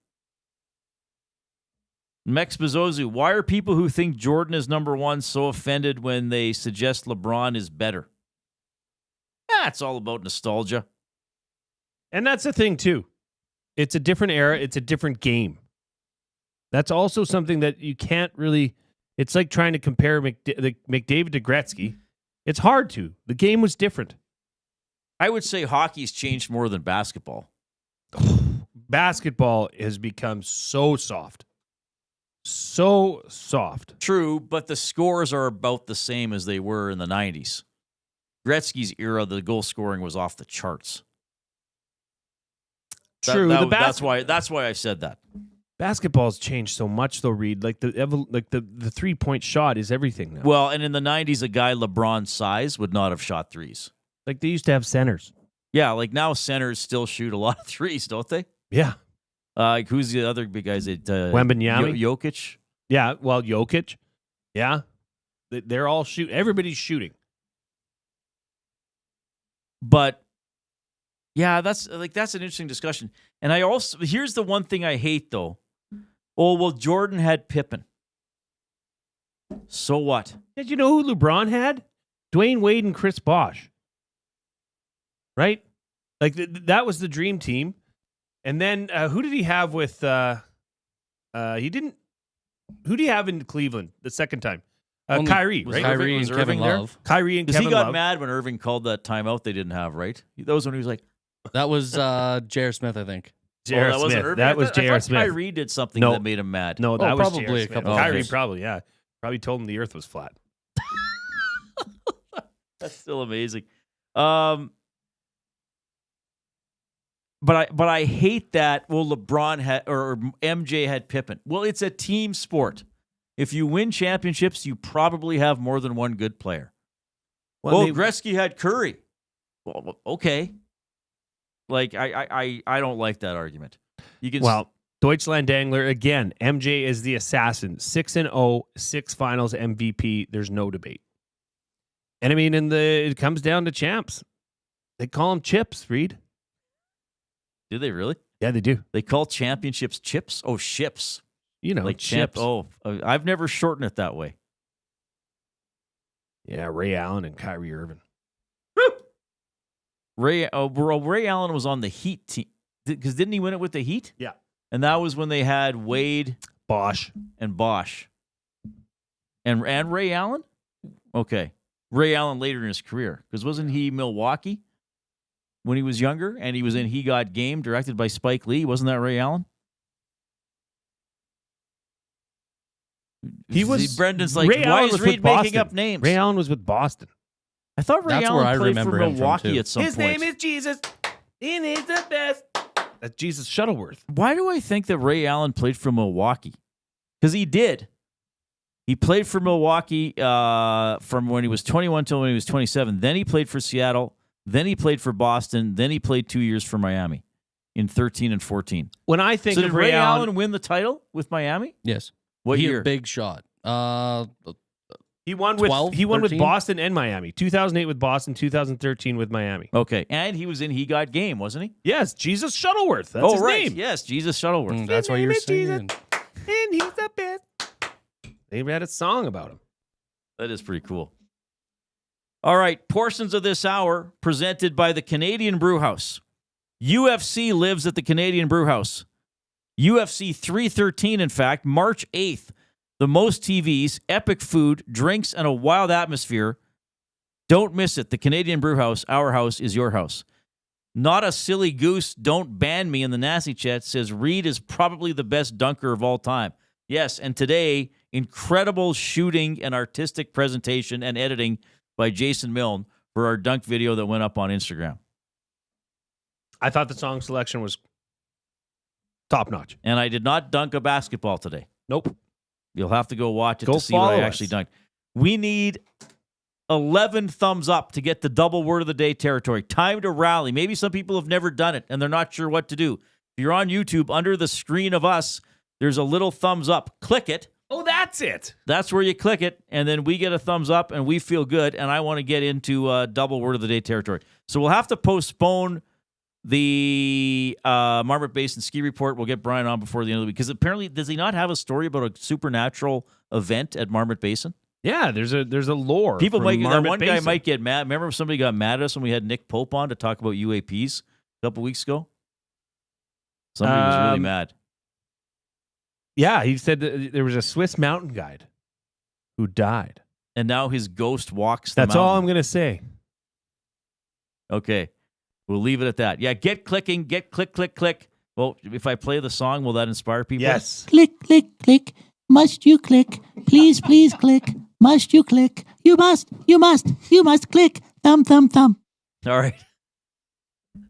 Speaker 1: Mex Bezozu, why are people who think Jordan is number 1 so offended when they suggest LeBron is better? It's all about nostalgia.
Speaker 2: And that's the thing, too. It's a different era. It's a different game. That's also something that you can't really... It's like trying to compare McDavid to Gretzky. It's hard to. The game was different.
Speaker 1: I would say hockey's changed more than basketball.
Speaker 2: Basketball has become so soft. So soft.
Speaker 1: True, but the scores are about the same as they were in the 90s. Gretzky's era, the goal scoring was off the charts.
Speaker 2: True.
Speaker 1: That's why I said that.
Speaker 2: Basketball's changed so much, though, Reid. Like the 3-point shot is everything now.
Speaker 1: Well, and in the 90s, a guy LeBron's size would not have shot threes.
Speaker 2: Like they used to have centers.
Speaker 1: Yeah, like now centers still shoot a lot of threes, don't they?
Speaker 2: Yeah.
Speaker 1: Who's the other big guys?
Speaker 2: Wembanyama?
Speaker 1: Jokic?
Speaker 2: Yeah, well, Jokic. Yeah. They're all shooting. Everybody's shooting.
Speaker 1: But yeah, that's an interesting discussion. And here's the one thing I hate though. Oh, well, Jordan had Pippen. So what?
Speaker 2: Did you know who LeBron had? Dwayne Wade and Chris Bosh. Right? Like that was the dream team. And then who did he have with he didn't who do you have in Cleveland the second time? Kyrie, right?
Speaker 7: Kyrie and Kevin Love.
Speaker 2: Kyrie and Kevin Love.
Speaker 1: He got mad when Irving called that timeout they didn't have, right? That was when he was like...
Speaker 7: That was J.R. Smith, I think.
Speaker 2: J.R.
Speaker 1: that wasn't
Speaker 2: Smith.
Speaker 1: Irving?
Speaker 2: That was J.R.
Speaker 1: I thought
Speaker 2: Smith.
Speaker 1: Kyrie did something that made him mad.
Speaker 2: No, that was
Speaker 7: probably
Speaker 2: J.R.
Speaker 7: a couple
Speaker 2: Smith. Kyrie
Speaker 7: of
Speaker 2: probably, yeah. Probably told him the earth was flat.
Speaker 1: That's still amazing. But I hate that. Well, LeBron had or MJ had Pippen. Well, it's a team sport. If you win championships, you probably have more than one good player. Well, Gretzky had Curry. Well, okay. Like I don't like that argument. You can
Speaker 2: Deutschland Dangler again. MJ is the assassin. 6-0, 6 Finals MVP. There's no debate. And I mean, it comes down to champs. They call them chips, Reid.
Speaker 1: Do they really?
Speaker 2: Yeah, they do.
Speaker 1: They call championships chips? Oh, ships.
Speaker 2: You know,
Speaker 1: like
Speaker 2: chips.
Speaker 1: Oh, I've never shortened it that way.
Speaker 2: Yeah, Ray Allen and Kyrie Irving.
Speaker 1: Ray Allen was on the Heat team because didn't he win it with the Heat?
Speaker 2: Yeah.
Speaker 1: And that was when they had Wade,
Speaker 2: Bosch.
Speaker 1: And Ray Allen? Okay. Ray Allen later in his career. Because wasn't he Milwaukee when he was younger? And he was in He Got Game, directed by Spike Lee. Wasn't that Ray Allen?
Speaker 2: He was.
Speaker 1: Brendan's like,
Speaker 2: Ray
Speaker 1: why
Speaker 2: Allen
Speaker 1: is
Speaker 2: was
Speaker 1: Reid
Speaker 2: with
Speaker 1: making
Speaker 2: Boston.
Speaker 1: up names?
Speaker 2: Ray Allen was with Boston.
Speaker 1: I thought Ray
Speaker 7: That's where I
Speaker 1: Allen played for
Speaker 7: remember him from,
Speaker 1: Milwaukee
Speaker 7: too.
Speaker 1: at some
Speaker 2: His
Speaker 1: point.
Speaker 2: name is Jesus. And he's the best. That's Jesus Shuttleworth.
Speaker 1: Why do I think that Ray Allen played for Milwaukee? Because he did. He played for Milwaukee from when he was 21 till when he was 27. Then he played for Seattle. Then he played for Boston. Then he played 2 years for Miami in 13 and 14.
Speaker 2: When I think
Speaker 1: So
Speaker 2: of
Speaker 1: did Ray Allen win the title with Miami?
Speaker 7: Yes.
Speaker 1: What
Speaker 7: He a
Speaker 1: year?
Speaker 7: big shot.
Speaker 2: He won
Speaker 7: 12,
Speaker 2: with
Speaker 7: 13?
Speaker 2: Boston and Miami. 2008 with Boston, 2013 with Miami.
Speaker 1: Okay. And he was in He Got Game, wasn't he?
Speaker 2: Yes, Jesus Shuttleworth. That's his
Speaker 1: right.
Speaker 2: name.
Speaker 1: Yes, Jesus Shuttleworth.
Speaker 7: That's why you're saying.
Speaker 2: And he's the best. They had a song about him.
Speaker 1: That is pretty cool. All right, portions of this hour presented by the Canadian Brewhouse. UFC lives at the Canadian Brewhouse. UFC 313, in fact, March 8th. The most TVs, epic food, drinks, and a wild atmosphere. Don't miss it. The Canadian Brewhouse, our house is your house. Not a silly goose, don't ban me in the nasty chat, says Reid is probably the best dunker of all time. Yes, and today, incredible shooting and artistic presentation and editing by Jason Milne for our dunk video that went up on Instagram.
Speaker 2: I thought the song selection was top notch.
Speaker 1: And I did not dunk a basketball today.
Speaker 2: Nope.
Speaker 1: You'll have to go watch it
Speaker 2: Go
Speaker 1: to see what I
Speaker 2: follow
Speaker 1: actually
Speaker 2: us.
Speaker 1: dunked. We need 11 thumbs up to get the double word of the day territory. Time to rally. Maybe some people have never done it and they're not sure what to do. If you're on YouTube, under the screen of us, there's a little thumbs up. Click it.
Speaker 2: Oh, that's it.
Speaker 1: That's where you click it, and then we get a thumbs up, and we feel good, and I want to get into double word of the day territory. So we'll have to postpone the Marmot Basin ski report. We'll get Brian on before the end of the week, because apparently, does he not have a story about a supernatural event at Marmot Basin?
Speaker 2: Yeah, there's a lore.
Speaker 1: People
Speaker 2: from
Speaker 1: might, that
Speaker 2: Marmot
Speaker 1: one guy
Speaker 2: Basin.
Speaker 1: might get mad. Remember somebody got mad at us when we had Nick Pope on to talk about UAPs a couple weeks ago? Somebody was really mad.
Speaker 2: Yeah, he said that there was a Swiss mountain guide who died.
Speaker 1: And now his ghost walks the
Speaker 2: That's all I'm
Speaker 1: mountain.
Speaker 2: going to say.
Speaker 1: Okay. We'll leave it at that. Yeah, get clicking. Get click, click, click. Well, if I play the song, will that inspire people?
Speaker 2: Yes.
Speaker 14: Click, click, click. Must you click? Please, please click. Must you click? You must click. Thumb, thumb, thumb.
Speaker 1: All right.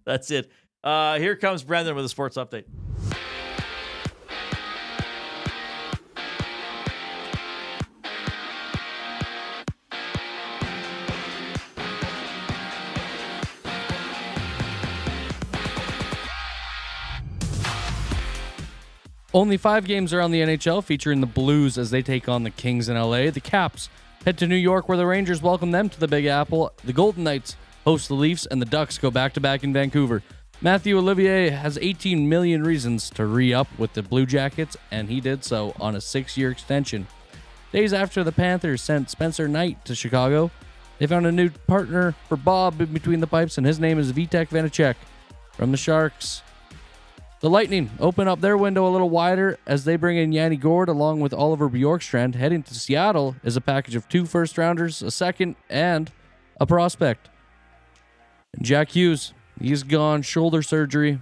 Speaker 1: That's it. Here comes Brendan with a sports update.
Speaker 7: Only 5 games around the NHL featuring the Blues as they take on the Kings in LA. The Caps head to New York where the Rangers welcome them to the Big Apple. The Golden Knights host the Leafs and the Ducks go back-to-back in Vancouver. Matthew Olivier has 18 million reasons to re-up with the Blue Jackets, and he did so on a 6-year extension. Days after the Panthers sent Spencer Knight to Chicago, they found a new partner for Bob in between the pipes, and his name is Vitek Vanacek from the Sharks. The Lightning open up their window a little wider as they bring in Yanni Gourde along with Oliver Bjorkstrand. Heading to Seattle is a package of 2 first-rounders, a second, and a prospect. And Jack Hughes, he's gone, shoulder surgery.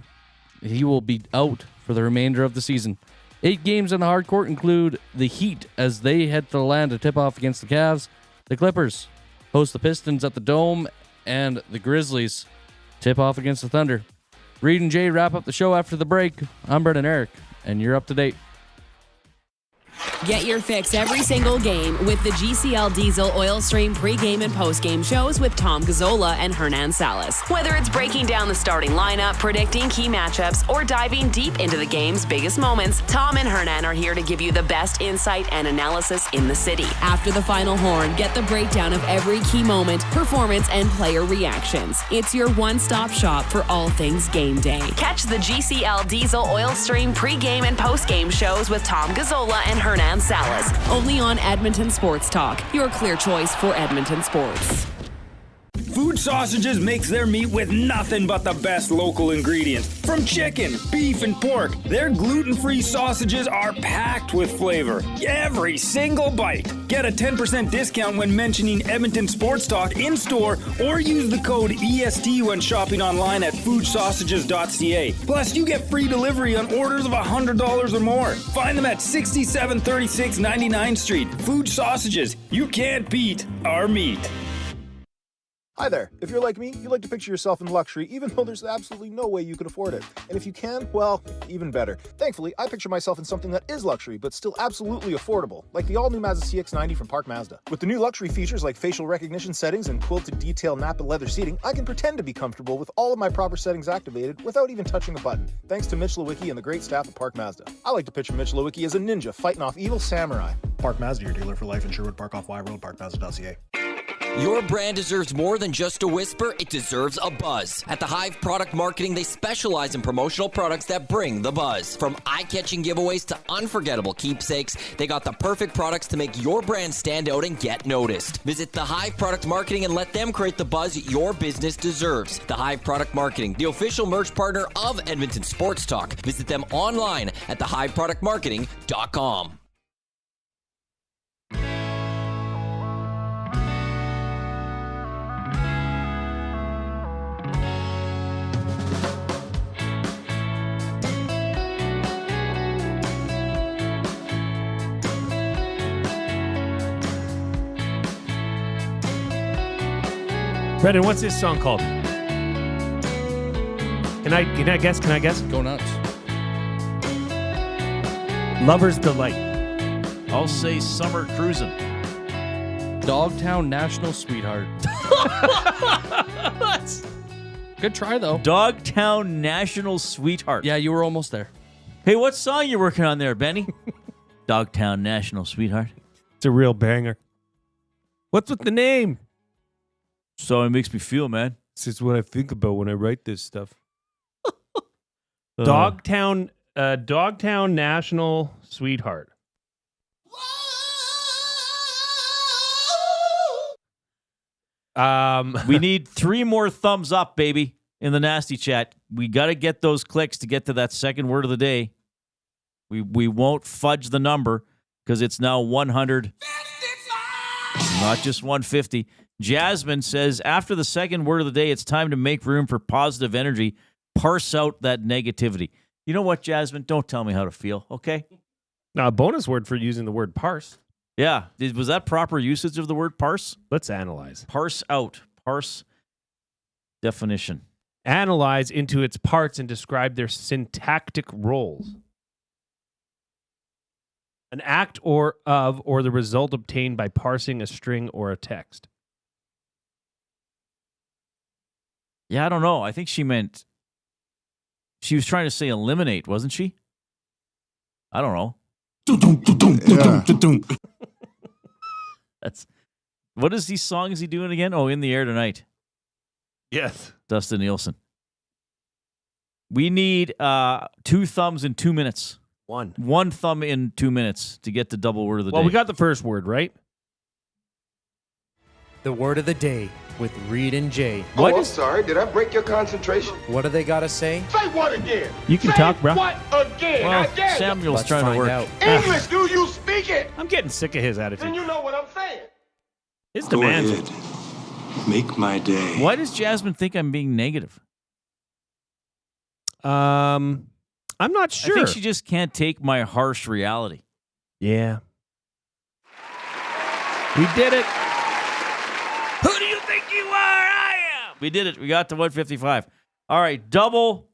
Speaker 7: He will be out for the remainder of the season. 8 games in the hard court include the Heat as they head to the land to tip off against the Cavs. The Clippers host the Pistons at the Dome, and the Grizzlies tip off against the Thunder. Reid and Jay wrap up the show after the break. I'm Brendan Eric, and you're up to date.
Speaker 12: Get your fix every single game with the GCL Diesel Oil Stream pregame and postgame shows with Tom Gazzola and Hernan Salas. Whether it's breaking down the starting lineup, predicting key matchups, or diving deep into the game's biggest moments, Tom and Hernan are here to give you the best insight and analysis in the city. After the final horn, get the breakdown of every key moment, performance, and player reactions. It's your one-stop shop for all things game day. Catch the GCL Diesel Oil Stream pregame and postgame shows with Tom Gazzola and Hernan Salas, only on Edmonton Sports Talk, your clear choice for Edmonton sports.
Speaker 6: Food Sausages makes their meat with nothing but the best local ingredients. From chicken, beef, and pork, their gluten-free sausages are packed with flavor. Every single bite. Get a 10% discount when mentioning Edmonton Sports Talk in-store or use the code EST when shopping online at foodsausages.ca. Plus, you get free delivery on orders of $100 or more. Find them at 6736 99th Street. Food Sausages. You can't beat our meat.
Speaker 3: Hi there. If you're like me, you like to picture yourself in luxury, even though there's absolutely no way you could afford it. And if you can, well, even better. Thankfully, I picture myself in something that is luxury, but still absolutely affordable, like the all-new Mazda CX-90 from Park Mazda. With the new luxury features like facial recognition settings and quilted detail Napa leather seating, I can pretend to be comfortable with all of my proper settings activated without even touching a button, thanks to Mitch Lewicki and the great staff at Park Mazda. I like to picture Mitch Lewicki as a ninja fighting off evil samurai.
Speaker 17: Park Mazda, your dealer for life in Sherwood Park off Y Road, parkmazda.ca.
Speaker 19: Your brand deserves more than just a whisper, it deserves a buzz. At the Hive Product Marketing, they specialize in promotional products that bring the buzz. From eye-catching giveaways to unforgettable keepsakes, they got the perfect products to make your brand stand out and get noticed. Visit the Hive Product Marketing and let them create the buzz your business deserves. The Hive Product Marketing, the official merch partner of Edmonton Sports Talk. Visit them online at thehiveproductmarketing.com.
Speaker 2: Brendan, what's this song called? Can I guess?
Speaker 7: Go nuts.
Speaker 2: Lover's Delight.
Speaker 1: I'll say Summer Cruisin'.
Speaker 7: Dogtown National Sweetheart. Good try, though.
Speaker 1: Dogtown National Sweetheart.
Speaker 7: Yeah, you were almost there.
Speaker 1: Hey, what song you working on there, Benny? Dogtown National Sweetheart.
Speaker 2: It's a real banger. What's with the name?
Speaker 1: So it makes me feel, man.
Speaker 2: This is what I think about when I write this stuff. Dogtown National Sweetheart.
Speaker 1: We need 3 more thumbs up, baby, in the nasty chat. We got to get those clicks to get to that second word of the day. We won't fudge the number because it's now 100, not just 150. Jasmine says, after the second word of the day, it's time to make room for positive energy. Parse out that negativity. You know what, Jasmine? Don't tell me how to feel, okay?
Speaker 2: Now, a bonus word for using the word parse.
Speaker 1: Yeah. Was that proper usage of the word parse?
Speaker 2: Let's analyze.
Speaker 1: Parse out. Parse definition.
Speaker 2: Analyze into its parts and describe their syntactic roles. An act or the result obtained by parsing a string or a text.
Speaker 1: Yeah, I don't know. I think she was trying to say eliminate, wasn't she? I don't know. What is these songs is he doing again? Oh, In the Air Tonight.
Speaker 2: Yes.
Speaker 1: Dustin Nielsen. We need 2 thumbs in 2 minutes. One thumb in 2 minutes to get the double word of the day.
Speaker 2: Well, we got the first word, right?
Speaker 22: The word of the day with Reid and Jay.
Speaker 25: I'm sorry. Did I break your concentration?
Speaker 22: What do they got to say?
Speaker 25: Say what again?
Speaker 2: You can talk, bro.
Speaker 25: What again?
Speaker 1: Well,
Speaker 25: Again.
Speaker 1: Samuel's trying to work.
Speaker 22: Out.
Speaker 25: English, do you speak it?
Speaker 2: I'm getting sick of his attitude.
Speaker 25: Then you know what I'm saying.
Speaker 2: His demands.
Speaker 25: Go ahead. Make my day.
Speaker 1: Why does Jasmine think I'm being negative?
Speaker 2: I'm not sure.
Speaker 1: I think she just can't take my harsh reality.
Speaker 2: Yeah. We did it.
Speaker 1: Who do you think you are? I am. We did it. We got to 155. All right, double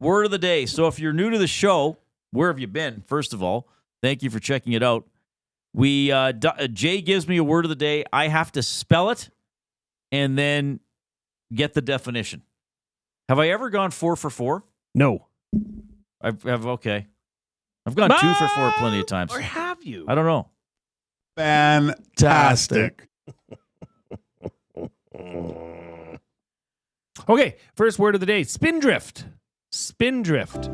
Speaker 1: word of the day. So if you're new to the show, where have you been? First of all, thank you for checking it out. Jay gives me a word of the day. I have to spell it and then get the definition. Have I ever gone 4 for 4?
Speaker 2: No.
Speaker 1: I've okay. I've gone 2 for 4 plenty of times.
Speaker 2: Or have you?
Speaker 1: I don't know.
Speaker 13: Fantastic.
Speaker 2: Okay, first word of the day. Spindrift. Spindrift.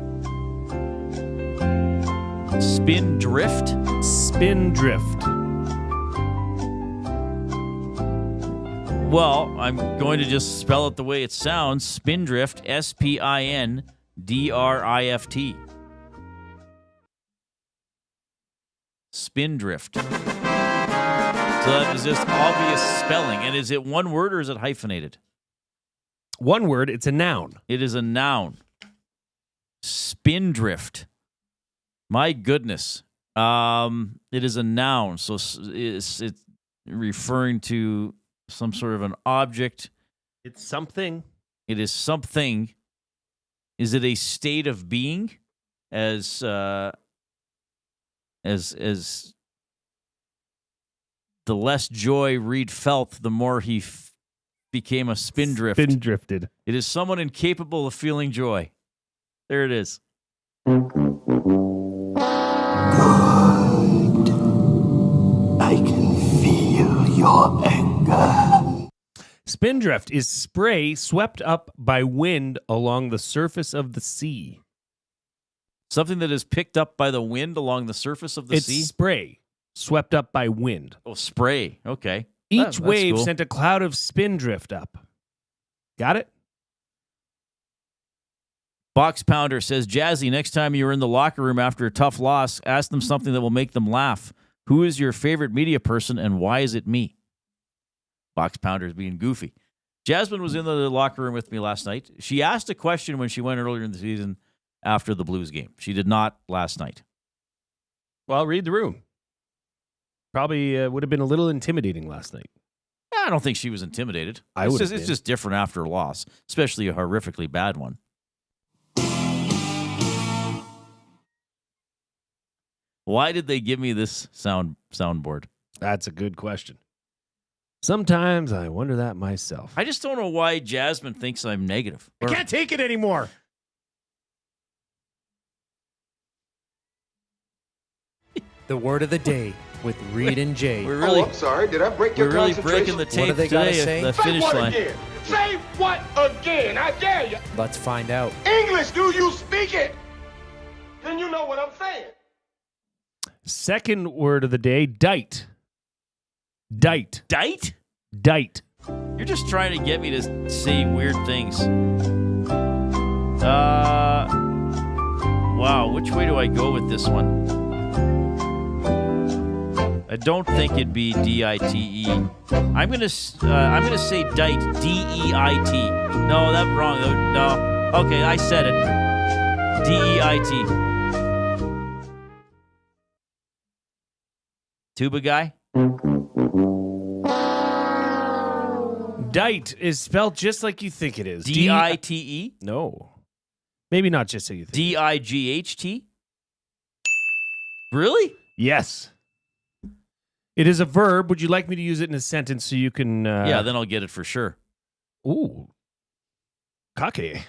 Speaker 1: Spindrift?
Speaker 2: Spindrift.
Speaker 1: Well, I'm going to just spell it the way it sounds. Spindrift, S-P-I-N-D-R-I-F-T. Spindrift. So that is just obvious spelling. And is it one word or is it hyphenated?
Speaker 2: One word, it's a noun.
Speaker 1: It is a noun. Spindrift. My goodness. It is a noun. So it's referring to some sort of an object.
Speaker 2: It's something.
Speaker 1: It is something. Is it a state of being? As the less joy Reid felt, the more he became a spindrift.
Speaker 2: Spindrifted.
Speaker 1: It is someone incapable of feeling joy. There it is.
Speaker 25: I can feel your anger.
Speaker 2: Spindrift is spray swept up by wind along the surface of the sea.
Speaker 1: Something that is picked up by the wind along the surface of the sea?
Speaker 2: It's spray swept up by wind.
Speaker 1: Oh, spray. Okay.
Speaker 2: Each
Speaker 1: That's
Speaker 2: wave
Speaker 1: cool.
Speaker 2: sent a cloud of spindrift up. Got it?
Speaker 1: Box Pounder says, Jazzy, next time you're in the locker room after a tough loss, ask them something that will make them laugh. Who is your favorite media person and why is it me? Box Pounder is being goofy. Jasmine was in the locker room with me last night. She asked a question when she went earlier in the season after the Blues game. She did not last night.
Speaker 2: Well, read the room. Probably would have been a little intimidating last night.
Speaker 1: I don't think she was intimidated. It's just different after a loss, especially a horrifically bad one. Why did they give me this soundboard?
Speaker 2: That's a good question. Sometimes I wonder that myself.
Speaker 1: I just don't know why Jasmine thinks I'm negative.
Speaker 2: I can't take it anymore. The word of the day with Reid and Jay.
Speaker 25: I'm sorry. Did I break your
Speaker 1: really
Speaker 25: concentration?
Speaker 1: breaking the tape
Speaker 22: do they gotta
Speaker 1: today
Speaker 22: say?
Speaker 1: at the
Speaker 25: Say
Speaker 1: finish
Speaker 25: what
Speaker 1: line.
Speaker 25: again? Say what again? I dare you.
Speaker 22: Let's find out.
Speaker 25: English, do you speak it? Then you know what I'm saying.
Speaker 2: Second word of the day, dite. Dite.
Speaker 1: Dite?
Speaker 2: Dite.
Speaker 1: You're just trying to get me to say weird things. Wow, which way do I go with this one? I don't think it'd be D-I-T-E. I'm gonna say dite, D-E-I-T. No, that's wrong. No. Okay, I said it. D-E-I-T. Tuba guy?
Speaker 2: Dite is spelled just like you think it is.
Speaker 1: D-I-T-E?
Speaker 2: No. Maybe not just so you think.
Speaker 1: D-I-G-H-T? Really?
Speaker 2: Yes. It is a verb. Would you like me to use it in a sentence so you can...
Speaker 1: Yeah, then I'll get it for sure.
Speaker 2: Ooh. Cocky.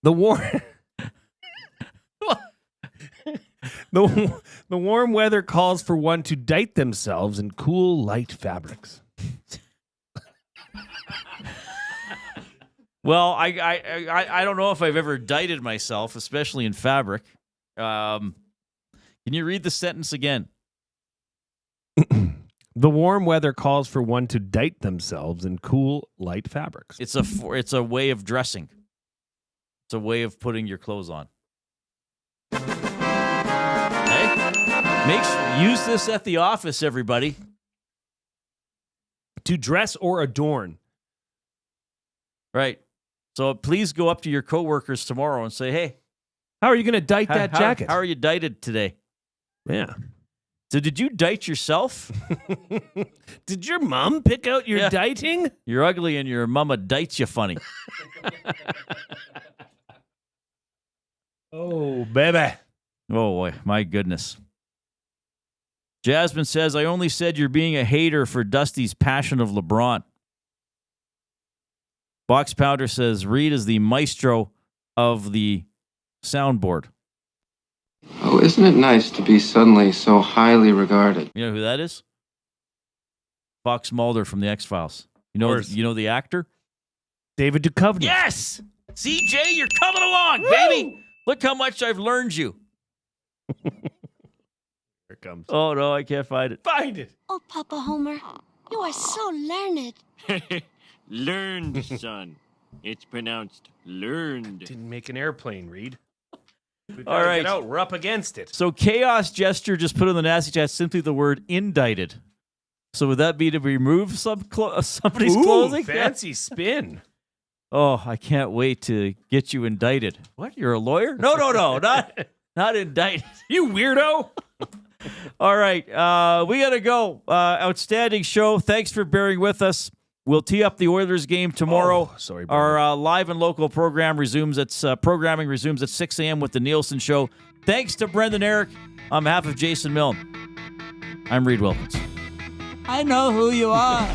Speaker 2: The warm... The warm weather calls for one to dite themselves in cool, light fabrics.
Speaker 1: Well, I don't know if I've ever dited myself, especially in fabric. Can you read the sentence again?
Speaker 2: The warm weather calls for one to dite themselves in cool, light fabrics.
Speaker 1: It's a way of dressing. It's a way of putting your clothes on. Use this at the office, everybody.
Speaker 2: To dress or adorn.
Speaker 1: Right. So please go up to your coworkers tomorrow and say, hey.
Speaker 2: How are you going to dite that jacket?
Speaker 1: How are you dited today?
Speaker 2: Yeah.
Speaker 1: So did you dite yourself?
Speaker 2: Did your mom pick out your diting?
Speaker 1: You're ugly and your mama dites you funny.
Speaker 2: Oh, baby.
Speaker 1: Oh, boy. My goodness. Jasmine says, I only said you're being a hater for Dusty's passion of LeBron. Box Pounder says, Reid is the maestro of the soundboard.
Speaker 25: Oh, isn't it nice to be suddenly so highly regarded?
Speaker 1: You know who that is? Fox Mulder from the X-Files. You know the actor?
Speaker 2: David Duchovny.
Speaker 1: Yes! See, Jay, you're coming along, baby. Look how much I've learned you.
Speaker 2: Here it comes.
Speaker 1: Oh, no, I can't find it.
Speaker 2: Find it.
Speaker 5: Oh, Papa Homer, You are so learned.
Speaker 9: Learned, son. It's pronounced learned.
Speaker 2: Didn't make an airplane, Reid.
Speaker 1: All right.
Speaker 2: Get out. We're up against it.
Speaker 1: So Chaos Gesture just put in the nasty chat simply the word indicted. So would that be to remove somebody's clothing?
Speaker 2: Fancy spin.
Speaker 1: Oh, I can't wait to get you indicted. What? You're a lawyer? No, not indicted.
Speaker 2: You weirdo.
Speaker 1: All right, we got to go. Outstanding show. Thanks for bearing with us. We'll tee up the Oilers game tomorrow.
Speaker 2: Sorry,
Speaker 1: our live and local program resumes. Programming resumes at 6 a.m. with the Nielsen Show. Thanks to Brendan Eric. On behalf of Jason Milne, I'm Reid Wilkins.
Speaker 14: I know who you are.